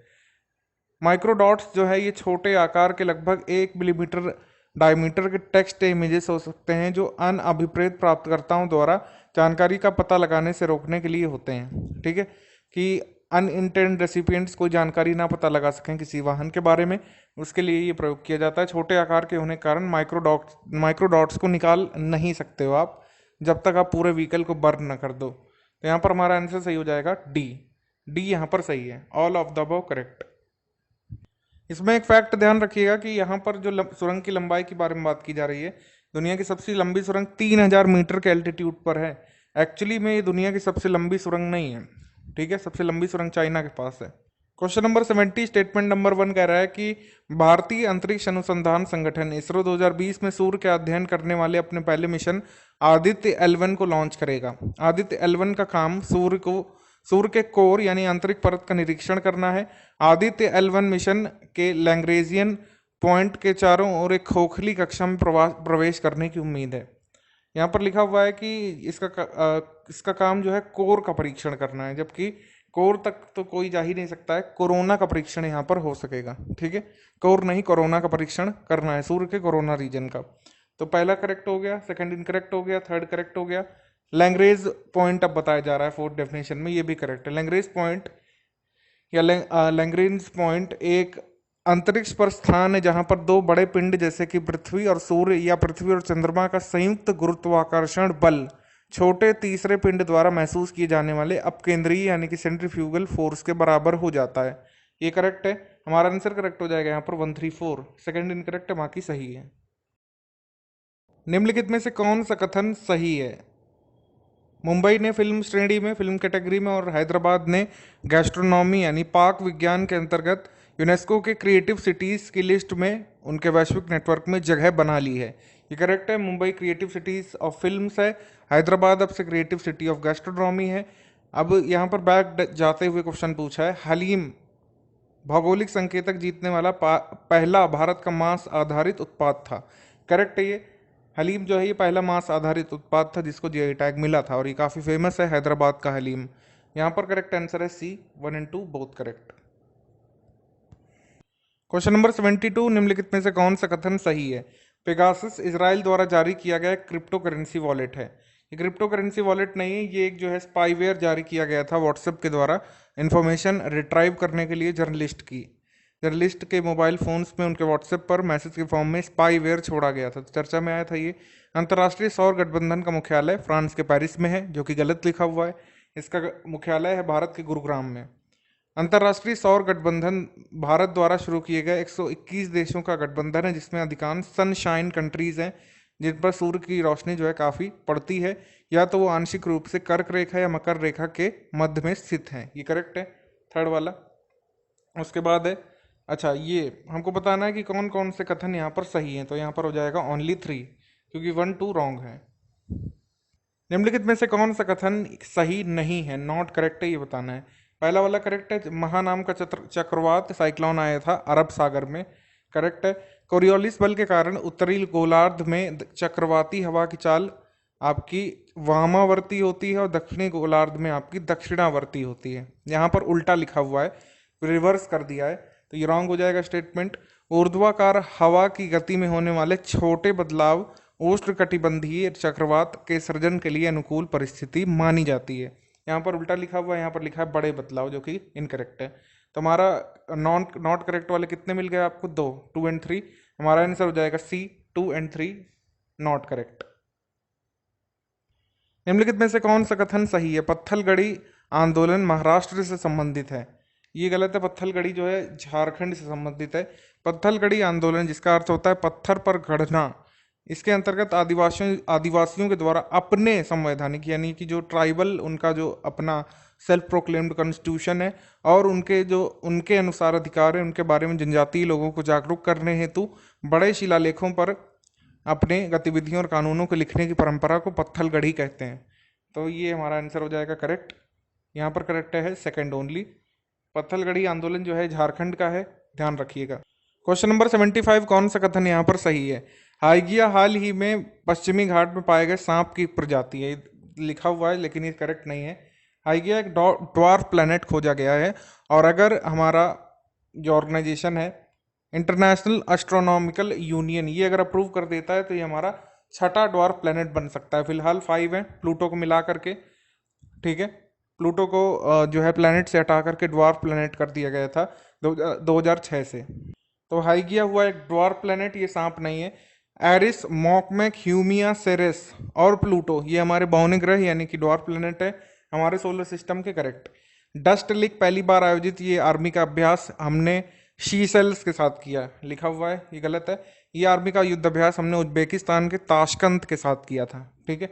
माइक्रोडॉट्स जो है ये छोटे आकार के लगभग 1 मिलीमीटर डायमीटर के टेक्स्ट इमेजेस हो सकते हैं जो अनअभिप्रेत प्राप्तकर्ताओं द्वारा जानकारी का पता लगाने से रोकने के लिए होते हैं, ठीक है, कि अनइंटेंड रेसिपिएंट्स कोई जानकारी ना पता लगा सकें किसी वाहन के बारे में, उसके लिए ये प्रयोग किया जाता है। छोटे आकार के होने के कारण माइक्रोडॉट्स को निकाल नहीं सकते हो आप जब तक आप पूरे व्हीकल को बर्न न कर दो। तो यहाँ पर हमारा आंसर सही हो जाएगा डी। डी यहाँ पर सही है, all of the above correct. इसमें एक फैक्ट ध्यान रखिएगा कि यहाँ पर जो सुरंग की लंबाई के बारे में बात की जा रही है, दुनिया की सबसे लंबी सुरंग 3000 मीटर के एल्टीट्यूड पर है। एक्चुअली में ये दुनिया की सबसे लंबी सुरंग नहीं है, ठीक है, सबसे लंबी सुरंग चाइना के पास है। क्वेश्चन नंबर 70 स्टेटमेंट नंबर 1 कह रहा है कि भारतीय अंतरिक्ष अनुसंधान संगठन इसरो 2020 में सूर्य का अध्ययन करने वाले अपने पहले मिशन आदित्य L1 को लॉन्च करेगा। आदित्य L1 का काम सूर्य के कोर यानी आंतरिक परत का निरीक्षण करना है। आदित्य L1 मिशन के लैग्रेंजियन पॉइंट के चारों ओर एक खोखली कक्षा में प्रवेश करने की उम्मीद है। यहाँ पर लिखा हुआ है कि इसका काम जो है कोर का परीक्षण करना है, जबकि कोर तक तो कोई जा ही नहीं सकता है, कोरोना का परीक्षण यहाँ पर हो सकेगा, ठीक है, कोर नहीं कोरोना का परीक्षण करना है सूर्य के कोरोना रीजन का। तो पहला करेक्ट हो गया, सेकंड इनकरेक्ट हो गया, थर्ड करेक्ट हो गया। लैग्रेंज पॉइंट अब बताया जा रहा है फोर्थ डेफिनेशन में, ये भी करेक्ट है। लैग्रेंज पॉइंट या लैग्रेंज पॉइंट एक अंतरिक्ष पर स्थान है जहां पर दो बड़े पिंड जैसे कि पृथ्वी और सूर्य या पृथ्वी और चंद्रमा का संयुक्त गुरुत्वाकर्षण बल छोटे तीसरे पिंड द्वारा महसूस किए जाने वाले अपकेंद्रीय यानी कि सेंट्रीफ्यूगल फोर्स के बराबर हो जाता है। ये करेक्ट है, हमारा आंसर करेक्ट हो जाएगा यहाँ पर 134। सेकंड इनकरेक्ट है, बाकी सही है। निम्नलिखित में से कौन सा कथन सही है? मुंबई ने फिल्म श्रेणी में, फिल्म कैटेगरी में और हैदराबाद ने गैस्ट्रोनॉमी यानी पाक विज्ञान के अंतर्गत यूनेस्को के क्रिएटिव सिटीज़ की लिस्ट में उनके वैश्विक नेटवर्क में जगह बना ली है। ये करेक्ट है, Mumbai creative cities of films है, हैदराबाद अब से क्रिएटिव सिटी ऑफ गैस्ट्रोनॉमी है। अब यहाँ पर बैक जाते हुए क्वेश्चन पूछा है, हलीम भौगोलिक संकेतक जीतने वाला पहला भारत का मांस आधारित उत्पाद था। करेक्ट है ये, हलीम जो है ये पहला मांस आधारित उत्पाद था जिसको जीआई टैग मिला था और ये काफ़ी फेमस है हैदराबाद का हलीम। यहाँ पर करेक्ट आंसर है सी, 1 और 2 बोथ करेक्ट। क्वेश्चन नंबर 72, निम्नलिखित में से कौन सा कथन सही है? पेगासस इजराइल द्वारा जारी किया गया क्रिप्टो करेंसी वॉलेट है। ये क्रिप्टो करेंसी वॉलेट नहीं है, ये एक जो है स्पाईवेयर जारी किया गया था व्हाट्सएप के द्वारा इन्फॉर्मेशन रिट्राइव करने के लिए जर्नलिस्ट के मोबाइल फ़ोन्स में उनके व्हाट्सएप पर मैसेज के फॉर्म में स्पाईवेयर छोड़ा गया था, तो चर्चा में आया था ये। अंतर्राष्ट्रीय सौर गठबंधन का मुख्यालय फ्रांस के पेरिस में है, जो कि गलत लिखा हुआ है, इसका मुख्यालय है भारत के गुरुग्राम में। अंतर्राष्ट्रीय सौर गठबंधन भारत द्वारा शुरू किए गए 121 देशों का गठबंधन है जिसमें अधिकांश सनशाइन कंट्रीज़ हैं जिन पर सूर्य की रोशनी जो है काफ़ी पड़ती है, या तो वो आंशिक रूप से कर्क रेखा या मकर रेखा के मध्य में स्थित हैं। ये करेक्ट है, थर्ड वाला। उसके बाद है, अच्छा ये हमको बताना है कि कौन कौन से कथन यहाँ पर सही हैं, तो यहाँ पर हो जाएगा ओनली 3, क्योंकि 1 2 रॉन्ग है। निम्नलिखित में से कौन सा कथन सही नहीं है, नॉट करेक्ट है, ये बताना है। पहला वाला करेक्ट है, महानाम का चक्रवात साइक्लोन आया था अरब सागर में, करेक्ट है। कोरियोलिस बल के कारण उत्तरी गोलार्ध में चक्रवाती हवा की चाल आपकी वामावर्ती होती है और दक्षिणी गोलार्ध में आपकी दक्षिणावर्ती होती है। यहाँ पर उल्टा लिखा हुआ है, रिवर्स कर दिया है, तो ये रॉन्ग हो जाएगा स्टेटमेंट। ऊर्ध्वाकार हवा की गति में होने वाले छोटे बदलाव उष्णकटिबंधीय चक्रवात के सृजन के लिए अनुकूल परिस्थिति मानी जाती है। यहाँ पर उल्टा लिखा हुआ है, यहाँ पर लिखा है बड़े बदलाव, जो कि इनकरेक्ट है। तो हमारा नॉट करेक्ट वाले कितने मिल गए आपको, 2, 2 एंड 3। हमारा आंसर हो जाएगा सी, 2 एंड 3 नॉट करेक्ट। निम्नलिखित में से कौन सा कथन सही है, पत्थलगड़ी आंदोलन महाराष्ट्र से संबंधित है। ये गलत है, पत्थलगड़ी जो है झारखंड से संबंधित है। पत्थलगड़ी आंदोलन, जिसका अर्थ होता है पत्थर पर गढ़ना, इसके अंतर्गत आदिवासियों के द्वारा अपने संवैधानिक यानी कि जो ट्राइबल उनका जो अपना सेल्फ प्रोक्लेम्ड कॉन्स्टिट्यूशन है और उनके जो उनके अनुसार अधिकार है, उनके बारे में जनजातीय लोगों को जागरूक करने हेतु बड़े शिलालेखों पर अपने गतिविधियों और कानूनों को लिखने की परंपरा को पत्थलगड़ी कहते हैं। तो ये हमारा आंसर हो जाएगा करेक्ट। यहाँ पर करेक्ट है सेकंड ओनली। पत्थलगड़ी आंदोलन जो है झारखंड का है, ध्यान रखिएगा। क्वेश्चन नंबर 75, कौन सा कथन यहाँ पर सही है, हाइगिया हाल ही में पश्चिमी घाट में पाए गए सांप की प्रजाति है, लिखा हुआ है लेकिन ये करेक्ट नहीं है। हाइगिया एक ड्वार्फ प्लैनेट खोजा गया है, और अगर हमारा जो ऑर्गेनाइजेशन है इंटरनेशनल एस्ट्रोनॉमिकल यूनियन ये अगर अप्रूव कर देता है तो ये हमारा छठा ड्वार्फ प्लैनेट बन सकता है। फिलहाल 5 है प्लूटो को मिला करके, ठीक है। प्लूटो को जो है प्लैनेट से हटा करके ड्वार्फ प्लैनेट कर दिया गया था 2006 से। तो हाइगिया हुआ एक ड्वार्फ प्लैनेट, ये सांप नहीं है। एरिस, मॉकमेक, ह्यूमिया, सेरेस और प्लूटो ये हमारे बौने ग्रह यानी कि ड्वार्फ प्लैनेट है हमारे सोलर सिस्टम के, करेक्ट। डस्ट लीक पहली बार आयोजित ये आर्मी का अभ्यास हमने शी सेल्स के साथ किया, लिखा हुआ है, ये गलत है। ये आर्मी का युद्ध अभ्यास हमने उज्बेकिस्तान के ताशकंद के साथ किया था, ठीक है,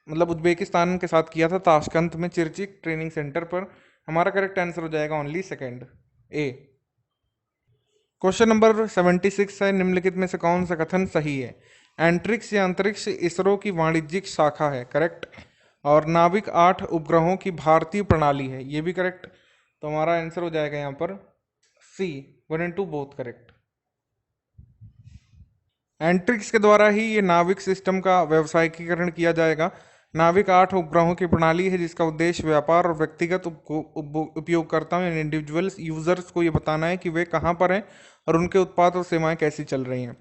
मतलब उज्बेकिस्तान के साथ किया था ताशकंद में चिरचिक ट्रेनिंग सेंटर पर। हमारा करेक्ट आंसर हो जाएगा ओनली सेकंड, ए। क्वेश्चन नंबर 76 है, निम्नलिखित में से कौन सा कथन सही है, एंट्रिक्स या अंतरिक्ष इसरो की वाणिज्यिक शाखा है, करेक्ट। और नाविक 8 उपग्रहों की भारतीय प्रणाली है, ये भी करेक्ट। तो हमारा आंसर हो जाएगा यहाँ पर सी, 1 एंड 2 बोथ करेक्ट। एंट्रिक्स के द्वारा ही ये नाविक सिस्टम का व्यावसायिकीकरण किया जाएगा। नाविक 8 उपग्रहों की प्रणाली है जिसका उद्देश्य व्यापार और व्यक्तिगत उपयोगकर्ताओं यानी इंडिविजुअल्स यूजर्स को ये बताना है कि वे कहाँ पर हैं और उनके उत्पाद और सेवाएं कैसी चल रही हैं।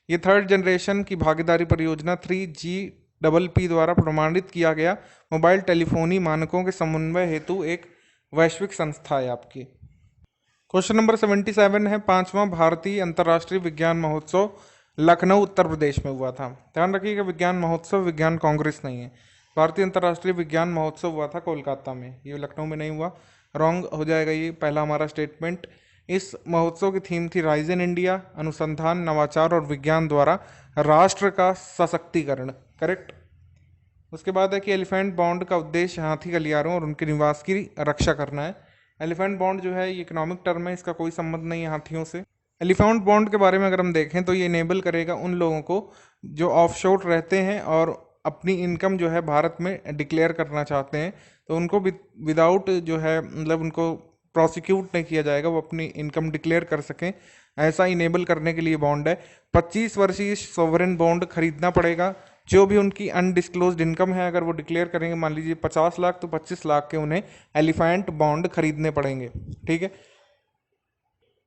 ये थर्ड जनरेशन की भागीदारी परियोजना 3GPP द्वारा प्रमाणित किया गया मोबाइल टेलीफोनी मानकों के समन्वय हेतु एक वैश्विक संस्था है आपकी। क्वेश्चन नंबर 77 है, 5वां भारतीय अंतर्राष्ट्रीय विज्ञान महोत्सव लखनऊ उत्तर प्रदेश में हुआ था। ध्यान रखिएगा विज्ञान महोत्सव विज्ञान कांग्रेस नहीं है। भारतीय अंतर्राष्ट्रीय विज्ञान महोत्सव हुआ था कोलकाता में, ये लखनऊ में नहीं हुआ, रॉन्ग हो जाएगा ये पहला हमारा स्टेटमेंट। इस महोत्सव की थीम थी राइज इन इंडिया, अनुसंधान नवाचार और विज्ञान द्वारा राष्ट्र का सशक्तिकरण, करेक्ट। उसके बाद है कि एलिफेंट बॉन्ड का उद्देश्य हाथी गलियारों और उनके निवास की रक्षा करना है। एलिफेंट बॉन्ड जो है ये इकोनॉमिक टर्म है, इसका कोई संबंध नहीं है हाथियों से। एलिफेंट बॉन्ड के बारे में अगर हम देखें तो ये इनेबल करेगा उन लोगों को जो ऑफशोर रहते हैं और अपनी इनकम जो है भारत में डिक्लेयर करना चाहते हैं, तो उनको विदाउट जो है मतलब उनको प्रोसिक्यूट नहीं किया जाएगा, वो अपनी इनकम डिक्लेयर कर सकें, ऐसा इनेबल करने के लिए बॉन्ड है। 25 वर्षीय सॉवरेन बॉन्ड खरीदना पड़ेगा। जो भी उनकी अनडिस्क्लोज्ड इनकम है अगर वो डिक्लेयर करेंगे, मान लीजिए 50 लाख, तो 25 लाख के उन्हें एलिफेंट बॉन्ड खरीदने पड़ेंगे, ठीक है।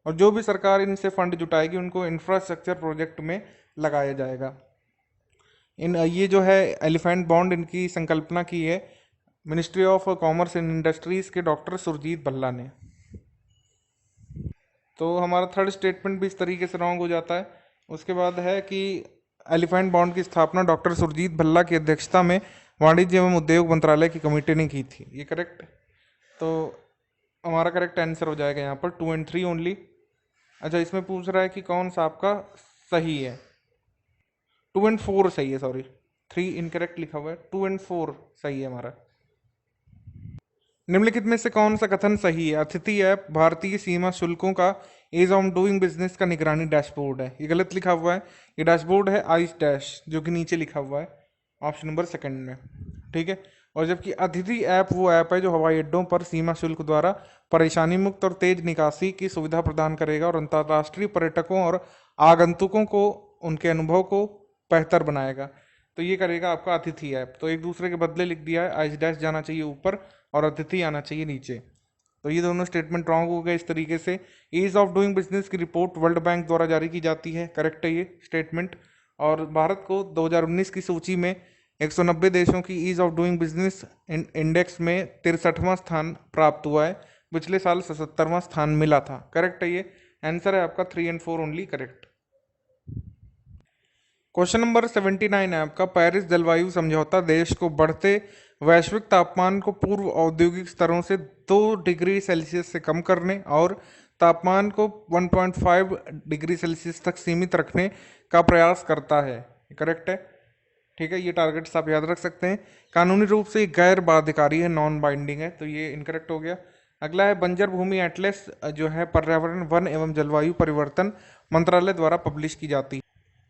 और जो भी सरकार इनसे फंड जुटाएगी उनको इंफ्रास्ट्रक्चर प्रोजेक्ट में लगाया जाएगा। ये जो है एलिफेंट बॉन्ड इनकी संकल्पना की है ministry of commerce and industries के डॉक्टर सुरजीत भल्ला ने। तो हमारा थर्ड स्टेटमेंट भी इस तरीके से रॉन्ग हो जाता है। उसके बाद है कि एलिफेंट बॉन्ड की स्थापना डॉक्टर सुरजीत भल्ला की अध्यक्षता में वाणिज्य एवं उद्योग मंत्रालय की कमेटी ने की थी, ये करेक्ट। तो हमारा करेक्ट आंसर हो जाएगा यहाँ पर 2 एंड 3 ओनली। अच्छा, इसमें पूछ रहा है कि कौन सा आपका सही है। 2 और 4 सही है, सॉरी 3 इनकरेक्ट लिखा हुआ है, 2 और 4 सही है हमारा। निम्नलिखित में से कौन सा कथन सही है? अतिथि ऐप भारतीय सीमा शुल्कों का एज ऑन डूइंग बिजनेस का निगरानी डैशबोर्ड है, ये गलत लिखा हुआ है। ये डैशबोर्ड है आइस डैश, जो कि नीचे लिखा हुआ है ऑप्शन नंबर सेकंड में, ठीक है। और जबकि अतिथि ऐप वो ऐप है जो हवाई अड्डों पर सीमा शुल्क द्वारा परेशानी मुक्त और तेज निकासी की सुविधा प्रदान करेगा और अंतर्राष्ट्रीय पर्यटकों और आगंतुकों को उनके अनुभव को बेहतर बनाएगा। तो ये करेगा आपका अतिथि ऐप। तो एक दूसरे के बदले लिख दिया है, आइस डैश जाना चाहिए ऊपर और अतिथि आना चाहिए नीचे। तो ये दोनों स्टेटमेंट रॉन्ग हो गए इस तरीके से। ईज ऑफ डूइंग बिजनेस की रिपोर्ट वर्ल्ड बैंक द्वारा जारी की जाती है, करेक्ट है ये स्टेटमेंट। और भारत को 2019 की सूची में 190 देशों की ease of doing business index में 63वां स्थान प्राप्त हुआ है। पिछले साल 77वां स्थान मिला था, करेक्ट है ये। आंसर है आपका 3 और 4 ओनली करेक्ट। क्वेश्चन नंबर 79 है आपका, पेरिस जलवायु समझौता देश को बढ़ते वैश्विक तापमान को पूर्व औद्योगिक स्तरों से 2 डिग्री सेल्सियस से कम करने और तापमान को 1.5 डिग्री सेल्सियस तक सीमित रखने का प्रयास करता है, करेक्ट है, ठीक है। ये टारगेट्स आप याद रख सकते हैं। कानूनी रूप से गैर बाध्यकारी है, नॉन बाइंडिंग है, तो ये इनकरेक्ट हो गया। अगला है बंजर भूमि एटलस, जो है पर्यावरण वन एवं जलवायु परिवर्तन मंत्रालय द्वारा पब्लिश की जाती है।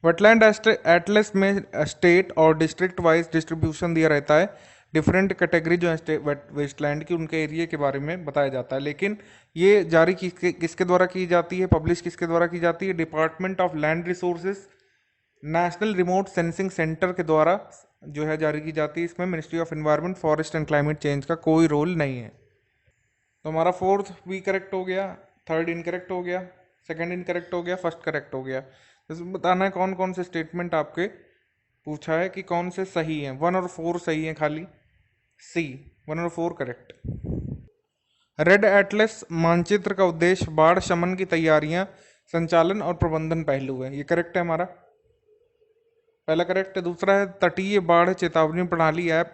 वेटलैंड एटलस में स्टेट और डिस्ट्रिक्ट वाइज डिस्ट्रीब्यूशन दिया रहता है। डिफरेंट कैटेगरी जो है वेस्टलैंड की, उनके एरिया के बारे में बताया जाता है। लेकिन ये जारी किसके द्वारा की जाती है, पब्लिश किसके द्वारा की जाती है? Department of land resources national remote sensing centre के द्वारा जो है जारी की जाती है। इसमें ministry of environment forest and climate change का कोई रोल नहीं है। तो हमारा फोर्थ भी करेक्ट हो गया, थर्ड इनकरेक्ट हो गया, सेकंड इनकरेक्ट हो गया, फर्स्ट करेक्ट हो गया। इसमें बताना है कौन कौन से स्टेटमेंट आपके पूछा है कि कौन से सही हैं। 1 और 4 सही हैं खाली, सी 1 और 4 करेक्ट। रेड एटलस मानचित्र का उद्देश्य बाढ़ शमन की तैयारियां, संचालन और प्रबंधन पहलू है, ये करेक्ट है हमारा, पहला करेक्ट है। दूसरा है तटीय बाढ़ चेतावनी प्रणाली ऐप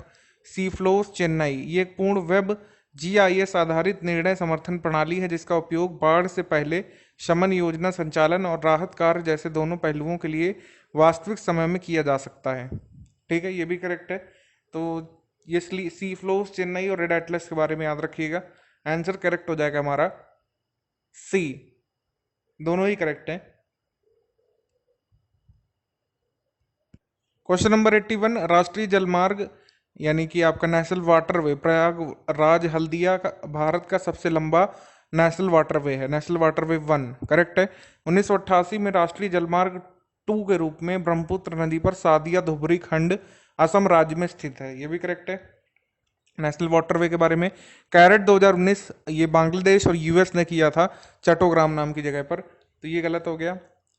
सी फ्लोस चेन्नई, ये एक पूर्ण वेब जीआईएस आधारित निर्णय समर्थन प्रणाली है जिसका उपयोग बाढ़ से पहले शमन योजना संचालन और राहत कार्य जैसे दोनों पहलुओं के लिए वास्तविक समय में किया जा सकता है, ठीक है, ये भी करेक्ट है। तो ये सी फ्लोस चेन्नई और रेड एटलस के बारे में याद रखिएगा। आंसर करेक्ट हो जाएगा हमारा सी, दोनों ही करेक्ट है। क्वेश्चन नंबर 81, राष्ट्रीय जलमार्ग यानी कि आपका नेशनल वाटरवे प्रयागराज हल्दिया का भारत का सबसे लंबा नेशनल वाटरवे है, नेशनल वाटरवे 1, करेक्ट है। 1988 में राष्ट्रीय जलमार्ग 2 के रूप में ब्रह्मपुत्र नदी पर सादिया धुबरी खंड असम राज्य में स्थित है, ये भी करेक्ट है। नेशनल वाटरवे के बारे में कैरेट 2019 ये बांग्लादेश और यूएस ने किया था चट्टोग्राम नाम की जगह पर, तो ये गलत हो गया।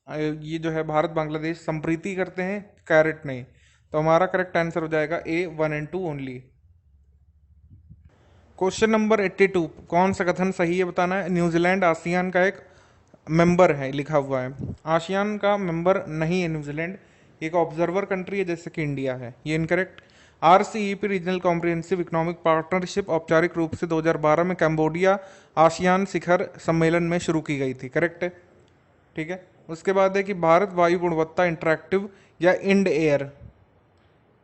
ये जो है भारत बांग्लादेश संप्रीति करते हैं, कैरेट नहीं। तो हमारा करेक्ट आंसर हो जाएगा ए 1 और 2 ओनली। क्वेश्चन नंबर 82, कौन सा कथन सही है बताना है। न्यूजीलैंड आसियान का एक मेंबर है, लिखा हुआ है, आसियान का मेंबर नहीं है न्यूजीलैंड, एक ऑब्जर्वर कंट्री है जैसे कि इंडिया है, ये incorrect. RCEP regional comprehensive economic partnership औपचारिक रूप से 2012 में कैम्बोडिया आसियान शिखर सम्मेलन में शुरू की गई थी, करेक्ट है, ठीक है। उसके बाद है कि भारत वायु गुणवत्ता इंटरैक्टिव या इंड एयर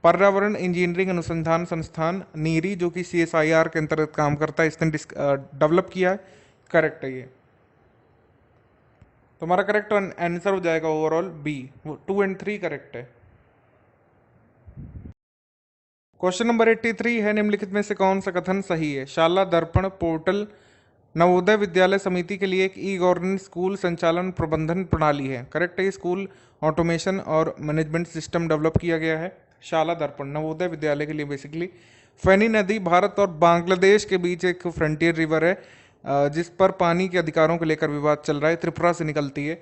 पर्यावरण इंजीनियरिंग अनुसंधान संस्थान नीरी, जो कि सीएसआईआर के अंतर्गत काम करता है, इसने डेवलप किया है, करेक्ट है ये। तो हमारा करेक्ट आंसर हो जाएगा ओवरऑल बी, 2 और 3 करेक्ट है। क्वेश्चन नंबर 83 है, निम्नलिखित में से कौन सा कथन सही है। शाला दर्पण पोर्टल नवोदय विद्यालय समिति के लिए एक ई गवर्नेंस स्कूल संचालन प्रबंधन प्रणाली है, करेक्ट है। स्कूल ऑटोमेशन और मैनेजमेंट सिस्टम डेवलप किया गया है शाला दर्पण नवोदय विद्यालय के लिए बेसिकली। फैनी नदी भारत और बांग्लादेश के बीच एक फ्रंटियर रिवर है जिस पर पानी के अधिकारों को लेकर विवाद चल रहा है, त्रिपुरा से निकलती है,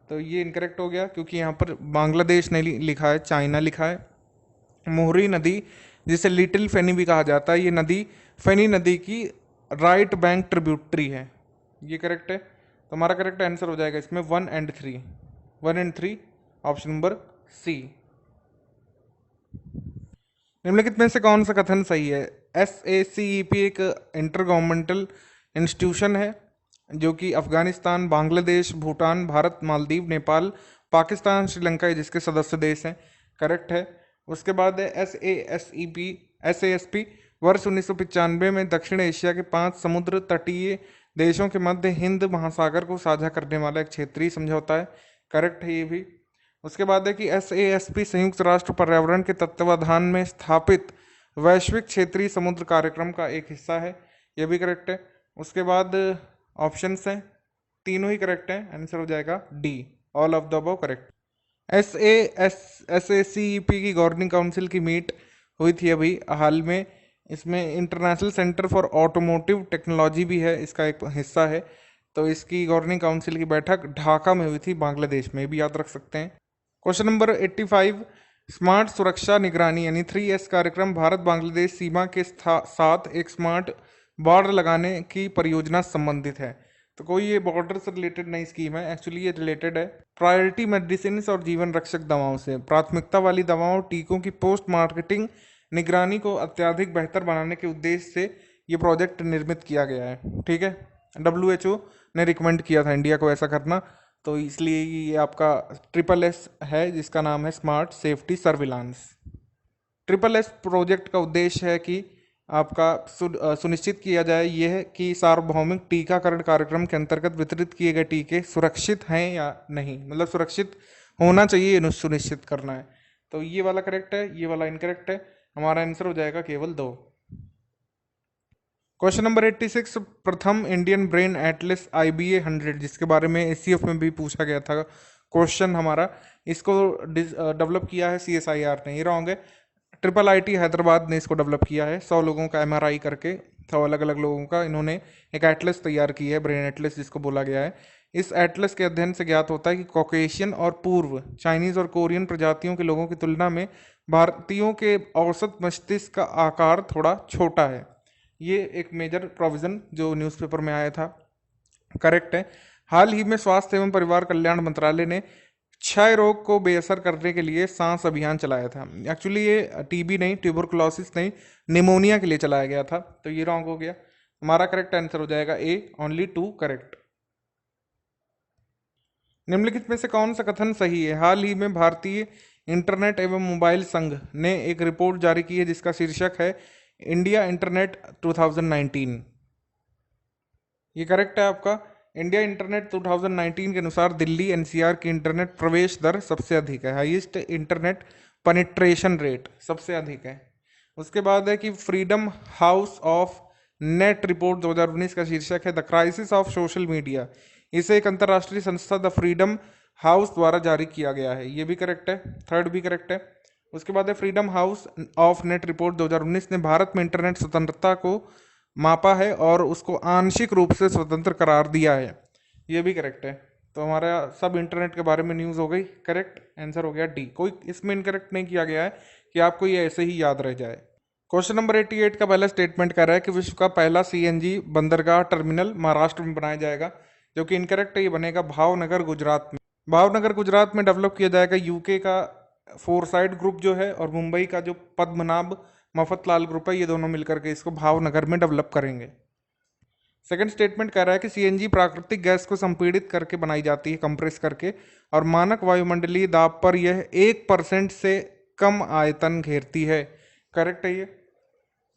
तो ये इनकरेक्ट हो गया क्योंकि यहाँ पर बांग्लादेश नहीं लिखा है, चाइना लिखा है। मोहरी नदी जिसे लिटिल फेनी भी कहा जाता है, ये नदी फेनी नदी की राइट बैंक ट्रिब्यूटरी है, ये करेक्ट है। तो हमारा करेक्ट आंसर हो जाएगा इसमें 1 और 3, 1 और 3 ऑप्शन नंबर सी। निम्नलिखित में से कौन सा कथन सही है। SACEP एक इंटर गवर्नमेंटल इंस्टीट्यूशन है जो कि अफगानिस्तान, बांग्लादेश, भूटान, भारत, मालदीव, नेपाल, पाकिस्तान, श्रीलंका ये जिसके सदस्य देश हैं, करेक्ट है। उसके बाद है SASP वर्ष 1995 में दक्षिण एशिया के 5 समुद्र तटीय देशों के मध्य हिंद महासागर को साझा करने वाला एक क्षेत्रीय समझौता है, करेक्ट है ये भी। उसके बाद है कि SASP संयुक्त राष्ट्र पर्यावरण के तत्वाधान में स्थापित वैश्विक क्षेत्रीय समुद्र कार्यक्रम का एक हिस्सा है, ये भी करेक्ट है। उसके बाद ऑप्शंस हैं, तीनों ही करेक्ट हैं, आंसर हो जाएगा D, all of the above correct. SACEP की गवर्निंग काउंसिल की मीट हुई थी अभी हाल में, इसमें international centre for automotive technology भी है, इसका एक हिस्सा है। तो इसकी गवर्निंग काउंसिल की बैठक ढाका में हुई थी, बांग्लादेश में, भी याद रख सकते हैं। क्वेश्चन नंबर 85, स्मार्ट सुरक्षा निगरानी यानी 3S कार्यक्रम भारत बांग्लादेश सीमा के साथ एक स्मार्ट बॉर्डर लगाने की परियोजना संबंधित है। तो कोई ये बॉर्डर से रिलेटेड नई स्कीम है, एक्चुअली ये रिलेटेड है प्रायोरिटी मेडिसिन और जीवन रक्षक दवाओं से। प्राथमिकता वाली दवाओं और टीकों की पोस्ट मार्केटिंग निगरानी को अत्यधिक बेहतर बनाने के उद्देश्य से ये प्रोजेक्ट निर्मित किया गया है, ठीक है। WHO ने रिकमेंड किया था इंडिया को ऐसा करना, तो इसलिए ये आपका SSS है, जिसका नाम है smart safety surveillance. SSS project का उद्देश्य है कि आपका सुनिश्चित किया जाए यह कि सार्वभौमिक टीकाकरण कार्यक्रम के अंतर्गत वितरित किए गए टीके सुरक्षित हैं या नहीं, मतलब सुरक्षित होना चाहिए, ये सुनिश्चित करना है। तो ये वाला करेक्ट है, ये वाला इनकरेक्ट है, हमारा आंसर हो जाएगा केवल 2। क्वेश्चन नंबर 86, प्रथम इंडियन ब्रेन एटलस IBA 100 जिसके बारे में ACF में भी पूछा गया था क्वेश्चन हमारा, इसको डेवलप किया है CSIR ने, ये रॉन्ग है। IIIT हैदराबाद ने इसको डेवलप किया है, 100 लोगों का MRI करके, 100 अलग अलग लोगों का इन्होंने एक एटलस तैयार की है, ब्रेन एटलस जिसको बोला गया है। इस एटलस के अध्ययन से ज्ञात होता है कि कॉकेशियन और पूर्व चाइनीज और कोरियन प्रजातियों के लोगों की तुलना में भारतीयों के औसत मस्तिष्क का आकार थोड़ा छोटा है। ये एक मेजर प्रोविजन जो न्यूज़पेपर में आया था, करेक्ट है। हाल ही में स्वास्थ्य एवं परिवार कल्याण मंत्रालय ने क्षय रोग को बेअसर करने के लिए सांस अभियान चलाया था। एक्चुअली ये TB नहीं, ट्यूबरकुलोसिस नहीं, निमोनिया के लिए चलाया गया था, तो ये रॉन्ग हो गया। हमारा करेक्ट आंसर हो जाएगा A, ओनली 2 करेक्ट। निम्नलिखित में से कौन सा कथन सही है? हाल ही में भारतीय इंटरनेट एवं मोबाइल संघ ने एक रिपोर्ट जारी की है जिसका शीर्षक है इंडिया इंटरनेट 2019। ये करेक्ट है आपका। इंडिया इंटरनेट 2019 के अनुसार दिल्ली NCR की इंटरनेट प्रवेश दर सबसे अधिक है, हाईएस्ट इंटरनेट पेनिट्रेशन रेट सबसे अधिक है। उसके बाद है कि freedom house of net report 2019 का शीर्षक है the crisis of social media. इसे एक अंतर्राष्ट्रीय संस्था द फ्रीडम हाउस द्वारा जारी किया गया है, ये भी करेक्ट है, थर्ड भी करेक्ट है। उसके बाद है freedom house of net report 2019 ने भारत में इंटरनेट स्वतंत्रता को मापा है और उसको आंशिक रूप से स्वतंत्र करार दिया है, ये भी करेक्ट है। तो हमारा सब इंटरनेट के बारे में न्यूज़ हो गई, करेक्ट आंसर हो गया डी। कोई इसमें इनकरेक्ट नहीं किया गया है कि आपको ये ऐसे ही याद रह जाए। क्वेश्चन नंबर 88 का पहला स्टेटमेंट कह रहा है कि विश्व का पहला CNG बंदरगाह टर्मिनल महाराष्ट्र में बनाया जाएगा, जो कि इनकरेक्ट है, ये बनेगा भावनगर गुजरात में। भावनगर गुजरात में डेवलप किया जाएगा। UK का फोरसाइट ग्रुप जो है और मुंबई का जो पद्मनाभ मफतलाल ग्रुप है, ये दोनों मिलकर के इसको भावनगर में डेवलप करेंगे। सेकंड स्टेटमेंट कह रहा है कि CNG प्राकृतिक गैस को संपीड़ित करके बनाई जाती है, कंप्रेस करके, और मानक वायुमंडलीय दाब पर यह 1% से कम आयतन घेरती है, करेक्ट है ये।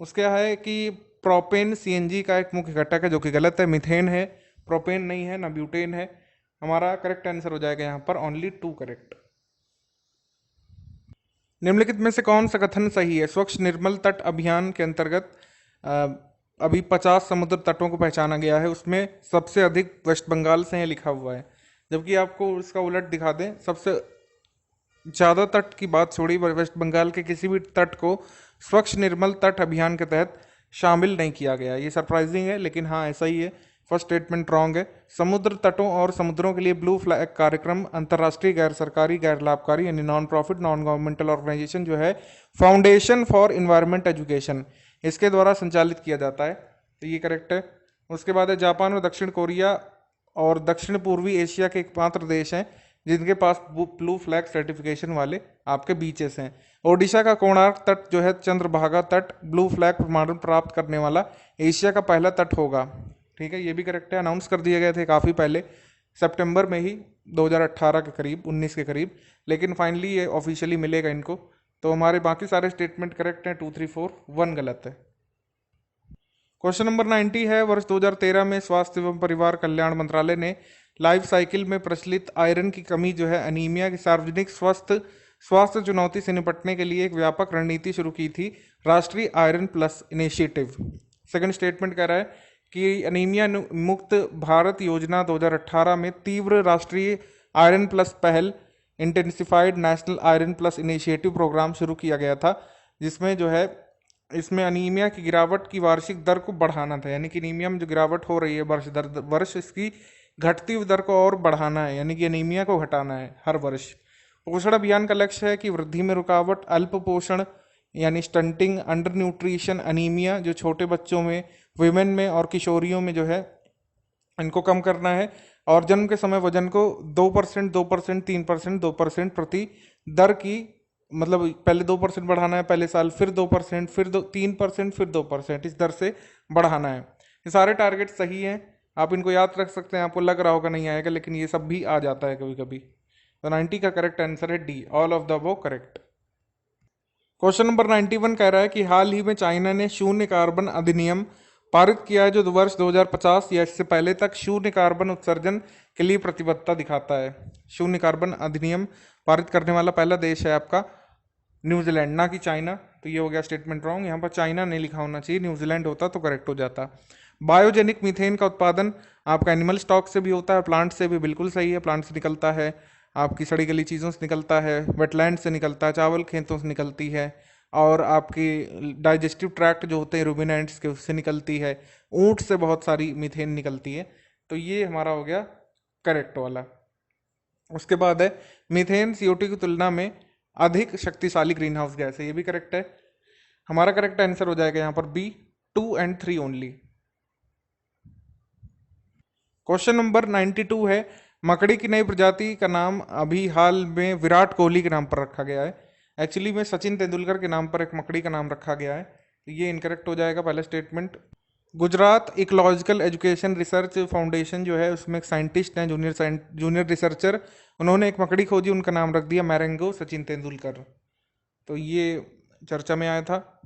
उसके है कि प्रोपेन CNG का एक मुख्य घटक है, जो कि गलत है, मिथेन है, प्रोपेन नहीं है, ना ब्यूटेन है। हमारा करेक्ट आंसर हो जाएगा यहाँ पर ओनली 2 करेक्ट। निम्नलिखित में से कौन सा कथन सही है? स्वच्छ निर्मल तट अभियान के अंतर्गत अभी 50 समुद्र तटों को पहचाना गया है, उसमें सबसे अधिक वेस्ट बंगाल से है लिखा हुआ है, जबकि आपको इसका उलट दिखा दें, सबसे ज़्यादा तट की बात छोड़ी, वेस्ट बंगाल के किसी भी तट को स्वच्छ निर्मल तट अभियान के तहत शामिल नहीं किया गया। ये सरप्राइजिंग है, लेकिन हाँ ऐसा ही है। फर्स्ट स्टेटमेंट रॉन्ग है। समुद्र तटों और समुद्रों के लिए ब्लू फ्लैग कार्यक्रम अंतर्राष्ट्रीय गैर सरकारी गैर लाभकारी यानी non profit non governmental organisation जो है फाउंडेशन फॉर इन्वायरमेंट एजुकेशन, इसके द्वारा संचालित किया जाता है, तो ये करेक्ट है। उसके बाद है जापान और दक्षिण कोरिया और दक्षिण पूर्वी एशिया के एकमात्र देश हैं जिनके पास ब्लू फ्लैग सर्टिफिकेशन वाले आपके बीचेस हैं। ओडिशा का कोणार्क तट जो है चंद्रभागा तट ब्लू फ्लैग प्रमाणन प्राप्त करने वाला एशिया का पहला तट होगा, ठीक है, ये भी करेक्ट है। अनाउंस कर दिए गए थे काफ़ी पहले सितंबर में ही 2018 के करीब, 19 के करीब, लेकिन फाइनली ये ऑफिशियली मिलेगा इनको। तो हमारे बाकी सारे स्टेटमेंट करेक्ट हैं, 2, 3, 4, 1 गलत है। क्वेश्चन नंबर 90 है, वर्ष 2013 में स्वास्थ्य एवं परिवार कल्याण मंत्रालय ने लाइफ साइकिल में प्रचलित आयरन की कमी जो है अनीमिया की सार्वजनिक स्वास्थ्य चुनौती से निपटने के लिए एक व्यापक रणनीति शुरू की थी, राष्ट्रीय iron plus initiative. Second statement कह रहा है कि अनीमिया मुक्त भारत योजना 2018 में तीव्र राष्ट्रीय आयरन प्लस पहल, intensified national iron plus initiative programme शुरू किया गया था, जिसमें जो है इसमें अनीमिया की गिरावट की वार्षिक दर को बढ़ाना था, यानी कि अनीमिया में जो गिरावट हो रही है वर्ष इसकी घटती हुई दर को और बढ़ाना है, यानी कि अनीमिया को घटाना है हर वर्ष। पोषण अभियान का लक्ष्य है कि वृद्धि में रुकावट, अल्प पोषण यानी स्टंटिंग, अंडर न्यूट्रिशन, अनीमिया जो छोटे बच्चों में, विमेन में और किशोरियों में जो है इनको कम करना है, और जन्म के समय वजन को 2%, 2%, 3%, 2% प्रति दर की, मतलब पहले 2% बढ़ाना है पहले साल, फिर 2%, फिर 3%, फिर 2%, इस दर से बढ़ाना है। ये सारे टारगेट सही हैं, आप इनको याद रख सकते हैं। आपको लग रहा होगा नहीं आएगा, लेकिन ये सब भी आ जाता है कभी कभी। तो 90 का करेक्ट आंसर है D, all of the above correct. Question number 91 कह रहा है कि हाल ही में चाइना ने शून्य कार्बन अधिनियम पारित किया है, जो वर्ष 2050 या इससे पहले तक शून्य कार्बन उत्सर्जन के लिए प्रतिबद्धता दिखाता है। शून्य कार्बन अधिनियम पारित करने वाला पहला देश है आपका न्यूजीलैंड, ना कि चाइना। तो ये हो गया स्टेटमेंट रॉन्ग, यहाँ पर चाइना नहीं लिखा होना चाहिए, न्यूजीलैंड होता तो करेक्ट हो जाता। बायोजेनिक मीथेन का उत्पादन आपका एनिमल स्टॉक से भी होता है, प्लांट से भी, बिल्कुल सही है, प्लांट से निकलता है, आपकी सड़ी गली चीज़ों से निकलता है, वेटलैंड से निकलता है, चावल खेतों से निकलती है, और आपकी डाइजेस्टिव ट्रैक्ट जो होते हैं रूमिनेंट्स के, उससे निकलती है, ऊँट से बहुत सारी मीथेन निकलती है। तो ये हमारा हो गया करेक्ट वाला। उसके बाद है मीथेन CO2 की तुलना में अधिक शक्तिशाली ग्रीन हाउस गैस है, ये भी करेक्ट है। हमारा करेक्ट आंसर हो जाएगा यहाँ पर बी, 2 और 3 ओनली। क्वेश्चन नंबर 92 है, मकड़ी की नई प्रजाति का नाम अभी हाल में विराट कोहली के नाम पर रखा गया है। एक्चुअली में सचिन तेंदुलकर के नाम पर एक मकड़ी का नाम रखा गया है, तो ये इनकरेक्ट हो जाएगा पहला statement. Gujarat ecological education research foundation जो है, उसमें एक साइंटिस्ट हैं, जूनियर रिसर्चर, उन्होंने एक मकड़ी खोजी, उनका नाम रख दिया मैरेंगो सचिन तेंदुलकर। तो ये चर्चा में आया था।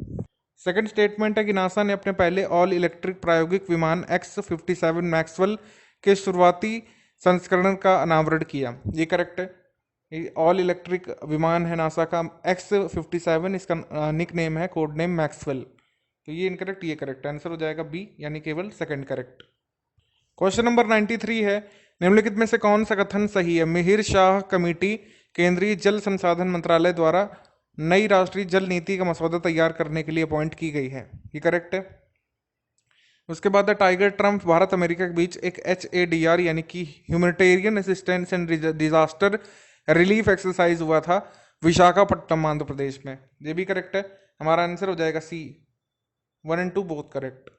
सेकंड स्टेटमेंट है कि नासा ने अपने पहले ऑल इलेक्ट्रिक प्रायोगिक विमान X-57 मैक्सवेल के शुरुआती संस्करण का अनावरण किया, ये करेक्ट है। ये ऑल इलेक्ट्रिक विमान है नासा का X-57, इसका निक नेम है, कोड नेम मैक्सवेल। तो ये इनकरेक्ट, ये करेक्ट आंसर हो जाएगा बी, यानी केवल सेकंड करेक्ट। क्वेश्चन नंबर 93 है, निम्नलिखित में से कौन सा कथन सही है? मिहिर शाह कमेटी केंद्रीय जल संसाधन मंत्रालय द्वारा नई राष्ट्रीय जल नीति का मसौदा तैयार करने के लिए अपॉइंट की गई है, ये करेक्ट है। उसके बाद टाइगर ट्रम्प भारत अमेरिका के बीच एक HADR यानी कि humanitarian assistance and disaster relief exercise हुआ था विशाखापट्टनम आंध्र प्रदेश में, ये भी करेक्ट है। हमारा आंसर हो जाएगा सी, 1 और 2 बोथ करेक्ट।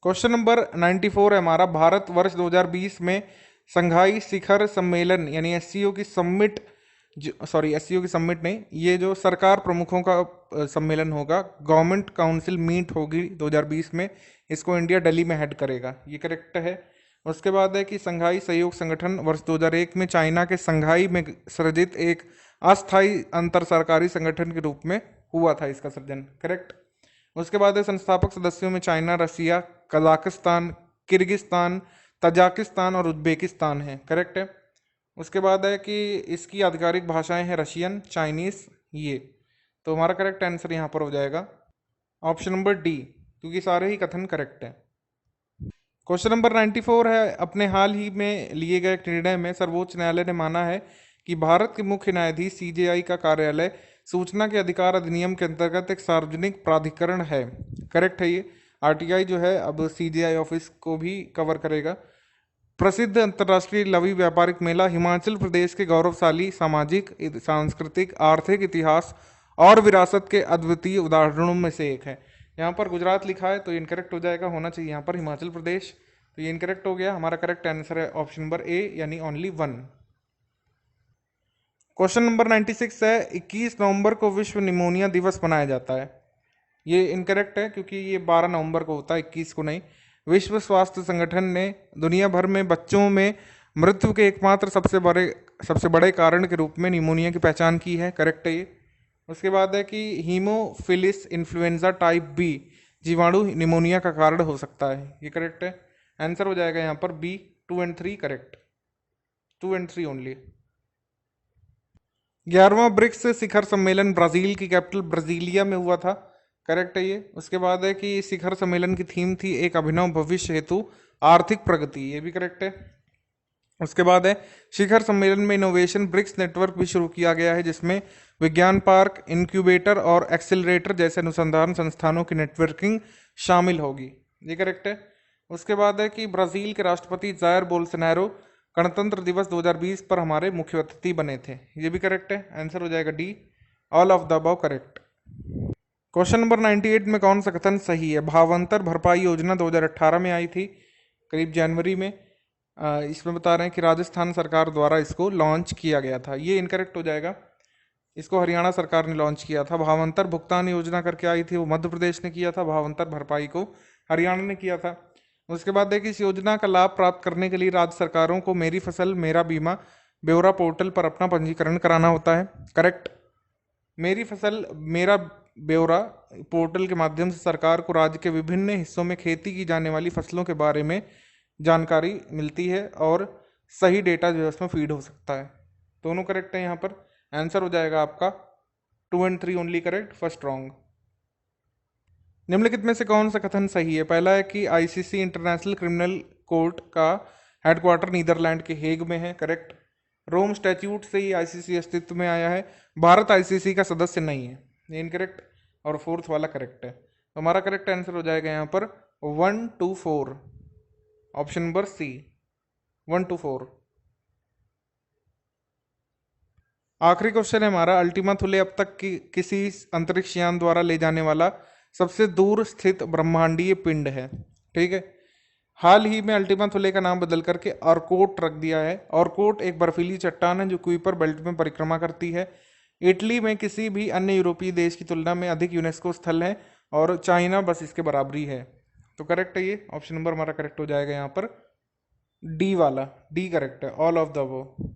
क्वेश्चन नंबर 94 है हमारा, भारत वर्ष 2020 में संघाई शिखर सम्मेलन यानी SCO की समिट, SCO की समिट नहीं, ये जो सरकार प्रमुखों का सम्मेलन होगा, गवर्नमेंट काउंसिल मीट होगी 2020 में, इसको इंडिया दिल्ली में हेड करेगा, ये करेक्ट है। उसके बाद है कि संघाई सहयोग संगठन वर्ष 2001 में चाइना के संघाई में सृजित एक अस्थायी अंतर सरकारी संगठन के रूप में हुआ था इसका सृजन, करेक्ट। उसके बाद है संस्थापक सदस्यों में चाइना, रसिया, कजाकिस्तान, किर्गिस्तान, तजाकिस्तान और उज्बेकिस्तान है, करेक्ट है। उसके बाद है कि इसकी आधिकारिक भाषाएं हैं रशियन, चाइनीस, ये। तो हमारा करेक्ट आंसर यहाँ पर हो जाएगा ऑप्शन नंबर डी, क्योंकि सारे ही कथन करेक्ट हैं। क्वेश्चन नंबर 94 है, अपने हाल ही में लिए गए एक निर्णय में सर्वोच्च न्यायालय ने माना है कि भारत के मुख्य न्यायाधीश CJI का कार्यालय सूचना के अधिकार अधिनियम के अंतर्गत एक सार्वजनिक प्राधिकरण है, करेक्ट है। ये RTI जो है अब CJI ऑफिस को भी कवर करेगा। प्रसिद्ध अंतर्राष्ट्रीय लवी व्यापारिक मेला हिमाचल प्रदेश के गौरवशाली सामाजिक, सांस्कृतिक, आर्थिक इतिहास और विरासत के अद्वितीय उदाहरणों में से एक है। यहाँ पर गुजरात लिखा है तो इनकरेक्ट हो जाएगा, होना चाहिए यहाँ पर हिमाचल प्रदेश, तो ये इनकरेक्ट हो गया। हमारा करेक्ट आंसर है ऑप्शन नंबर ए, यानी ओनली 1। क्वेश्चन नंबर 96 है, 21 नवंबर को विश्व निमोनिया दिवस मनाया जाता है, ये इनकरेक्ट है क्योंकि ये 12 नवंबर को होता है, 21 को नहीं। विश्व स्वास्थ्य संगठन ने दुनिया भर में बच्चों में मृत्यु के एकमात्र सबसे बड़े कारण के रूप में निमोनिया की पहचान की है। करेक्ट है ये। उसके बाद है कि हीमोफिलिस इन्फ्लुएंजा टाइप बी जीवाणु निमोनिया का कारण हो सकता है। ये करेक्ट है। आंसर हो जाएगा यहाँ पर बी 2 और 3 करेक्ट। 2 और 3 ओनली। 11वां ब्रिक्स शिखर सम्मेलन ब्राजील की कैपिटल ब्राजीलिया में हुआ था। करेक्ट है ये। उसके बाद है कि शिखर सम्मेलन की थीम थी एक अभिनव भविष्य हेतु आर्थिक प्रगति। ये भी करेक्ट है। उसके बाद है शिखर सम्मेलन में इनोवेशन ब्रिक्स नेटवर्क भी शुरू किया गया है, जिसमें विज्ञान पार्क, इंक्यूबेटर और एक्सेलरेटर जैसे अनुसंधान संस्थानों की नेटवर्किंग शामिल होगी। ये करेक्ट है। उसके बाद है कि ब्राजील के राष्ट्रपति जायर बोल्सोनारो गणतंत्र दिवस 2020 पर हमारे मुख्य अतिथि बने थे। ये भी करेक्ट है। आंसर हो जाएगा D, all of the above correct. Question number 98 में कौन सा कथन सही है? भावांतर भरपाई योजना 2018 में आई थी, करीब जनवरी में। इसमें बता रहे हैं कि राजस्थान सरकार द्वारा इसको लॉन्च किया गया था। ये इनकरेक्ट हो जाएगा। इसको हरियाणा सरकार ने लॉन्च किया था। भावांतर भुगतान योजना करके आई थी, वो मध्य प्रदेश ने किया था। भावांतर भरपाई को हरियाणा ने किया था। उसके बाद देखिए, इस योजना का लाभ प्राप्त करने के लिए राज्य सरकारों को मेरी फसल मेरा बीमा ब्यौरा पोर्टल पर अपना पंजीकरण कराना होता है। करेक्ट। मेरी फसल मेरा ब्यौरा पोर्टल के माध्यम से सरकार को राज्य के विभिन्न हिस्सों में खेती की जाने वाली फसलों के बारे में जानकारी मिलती है और सही डेटा जो है उसमें फीड हो सकता है। दोनों करेक्ट है यहाँ पर। आंसर हो जाएगा आपका 2 और 3 ओनली करेक्ट, फर्स्ट रॉन्ग। निम्नलिखित में से कौन सा कथन सही है? पहला है कि आईसीसी इंटरनेशनल क्रिमिनल कोर्ट का हेडक्वार्टर नीदरलैंड के हेग में है। करेक्ट। रोम स्टैट्यूट से ही आईसीसी अस्तित्व में आया है। भारत आईसीसी का सदस्य नहीं है। ये इनकरेक्ट। और फोर्थ वाला करेक्ट है। तो हमारा करेक्ट आंसर हो जाएगा यहाँ पर 1, 2, 4, ऑप्शन नंबर सी, 1, 2, 4। आखिरी क्वेश्चन है हमारा, अल्टीमा थुले अब तक की किसी अंतरिक्ष यान द्वारा ले जाने वाला सबसे दूर स्थित ब्रह्मांडीय पिंड है। ठीक है। हाल ही में अल्टीमा थुले का नाम बदल करके ऑर्कोट रख दिया है। ऑर्कोट एक बर्फीली चट्टान है जो कुइपर बेल्ट में परिक्रमा करती है। इटली में किसी भी अन्य यूरोपीय देश की तुलना में अधिक यूनेस्को स्थल है और चाइना बस इसके बराबरी है। तो करेक्ट है ये। ऑप्शन नंबर हमारा करेक्ट हो जाएगा यहाँ पर डी वाला। डी करेक्ट है, ऑल ऑफ द अबव।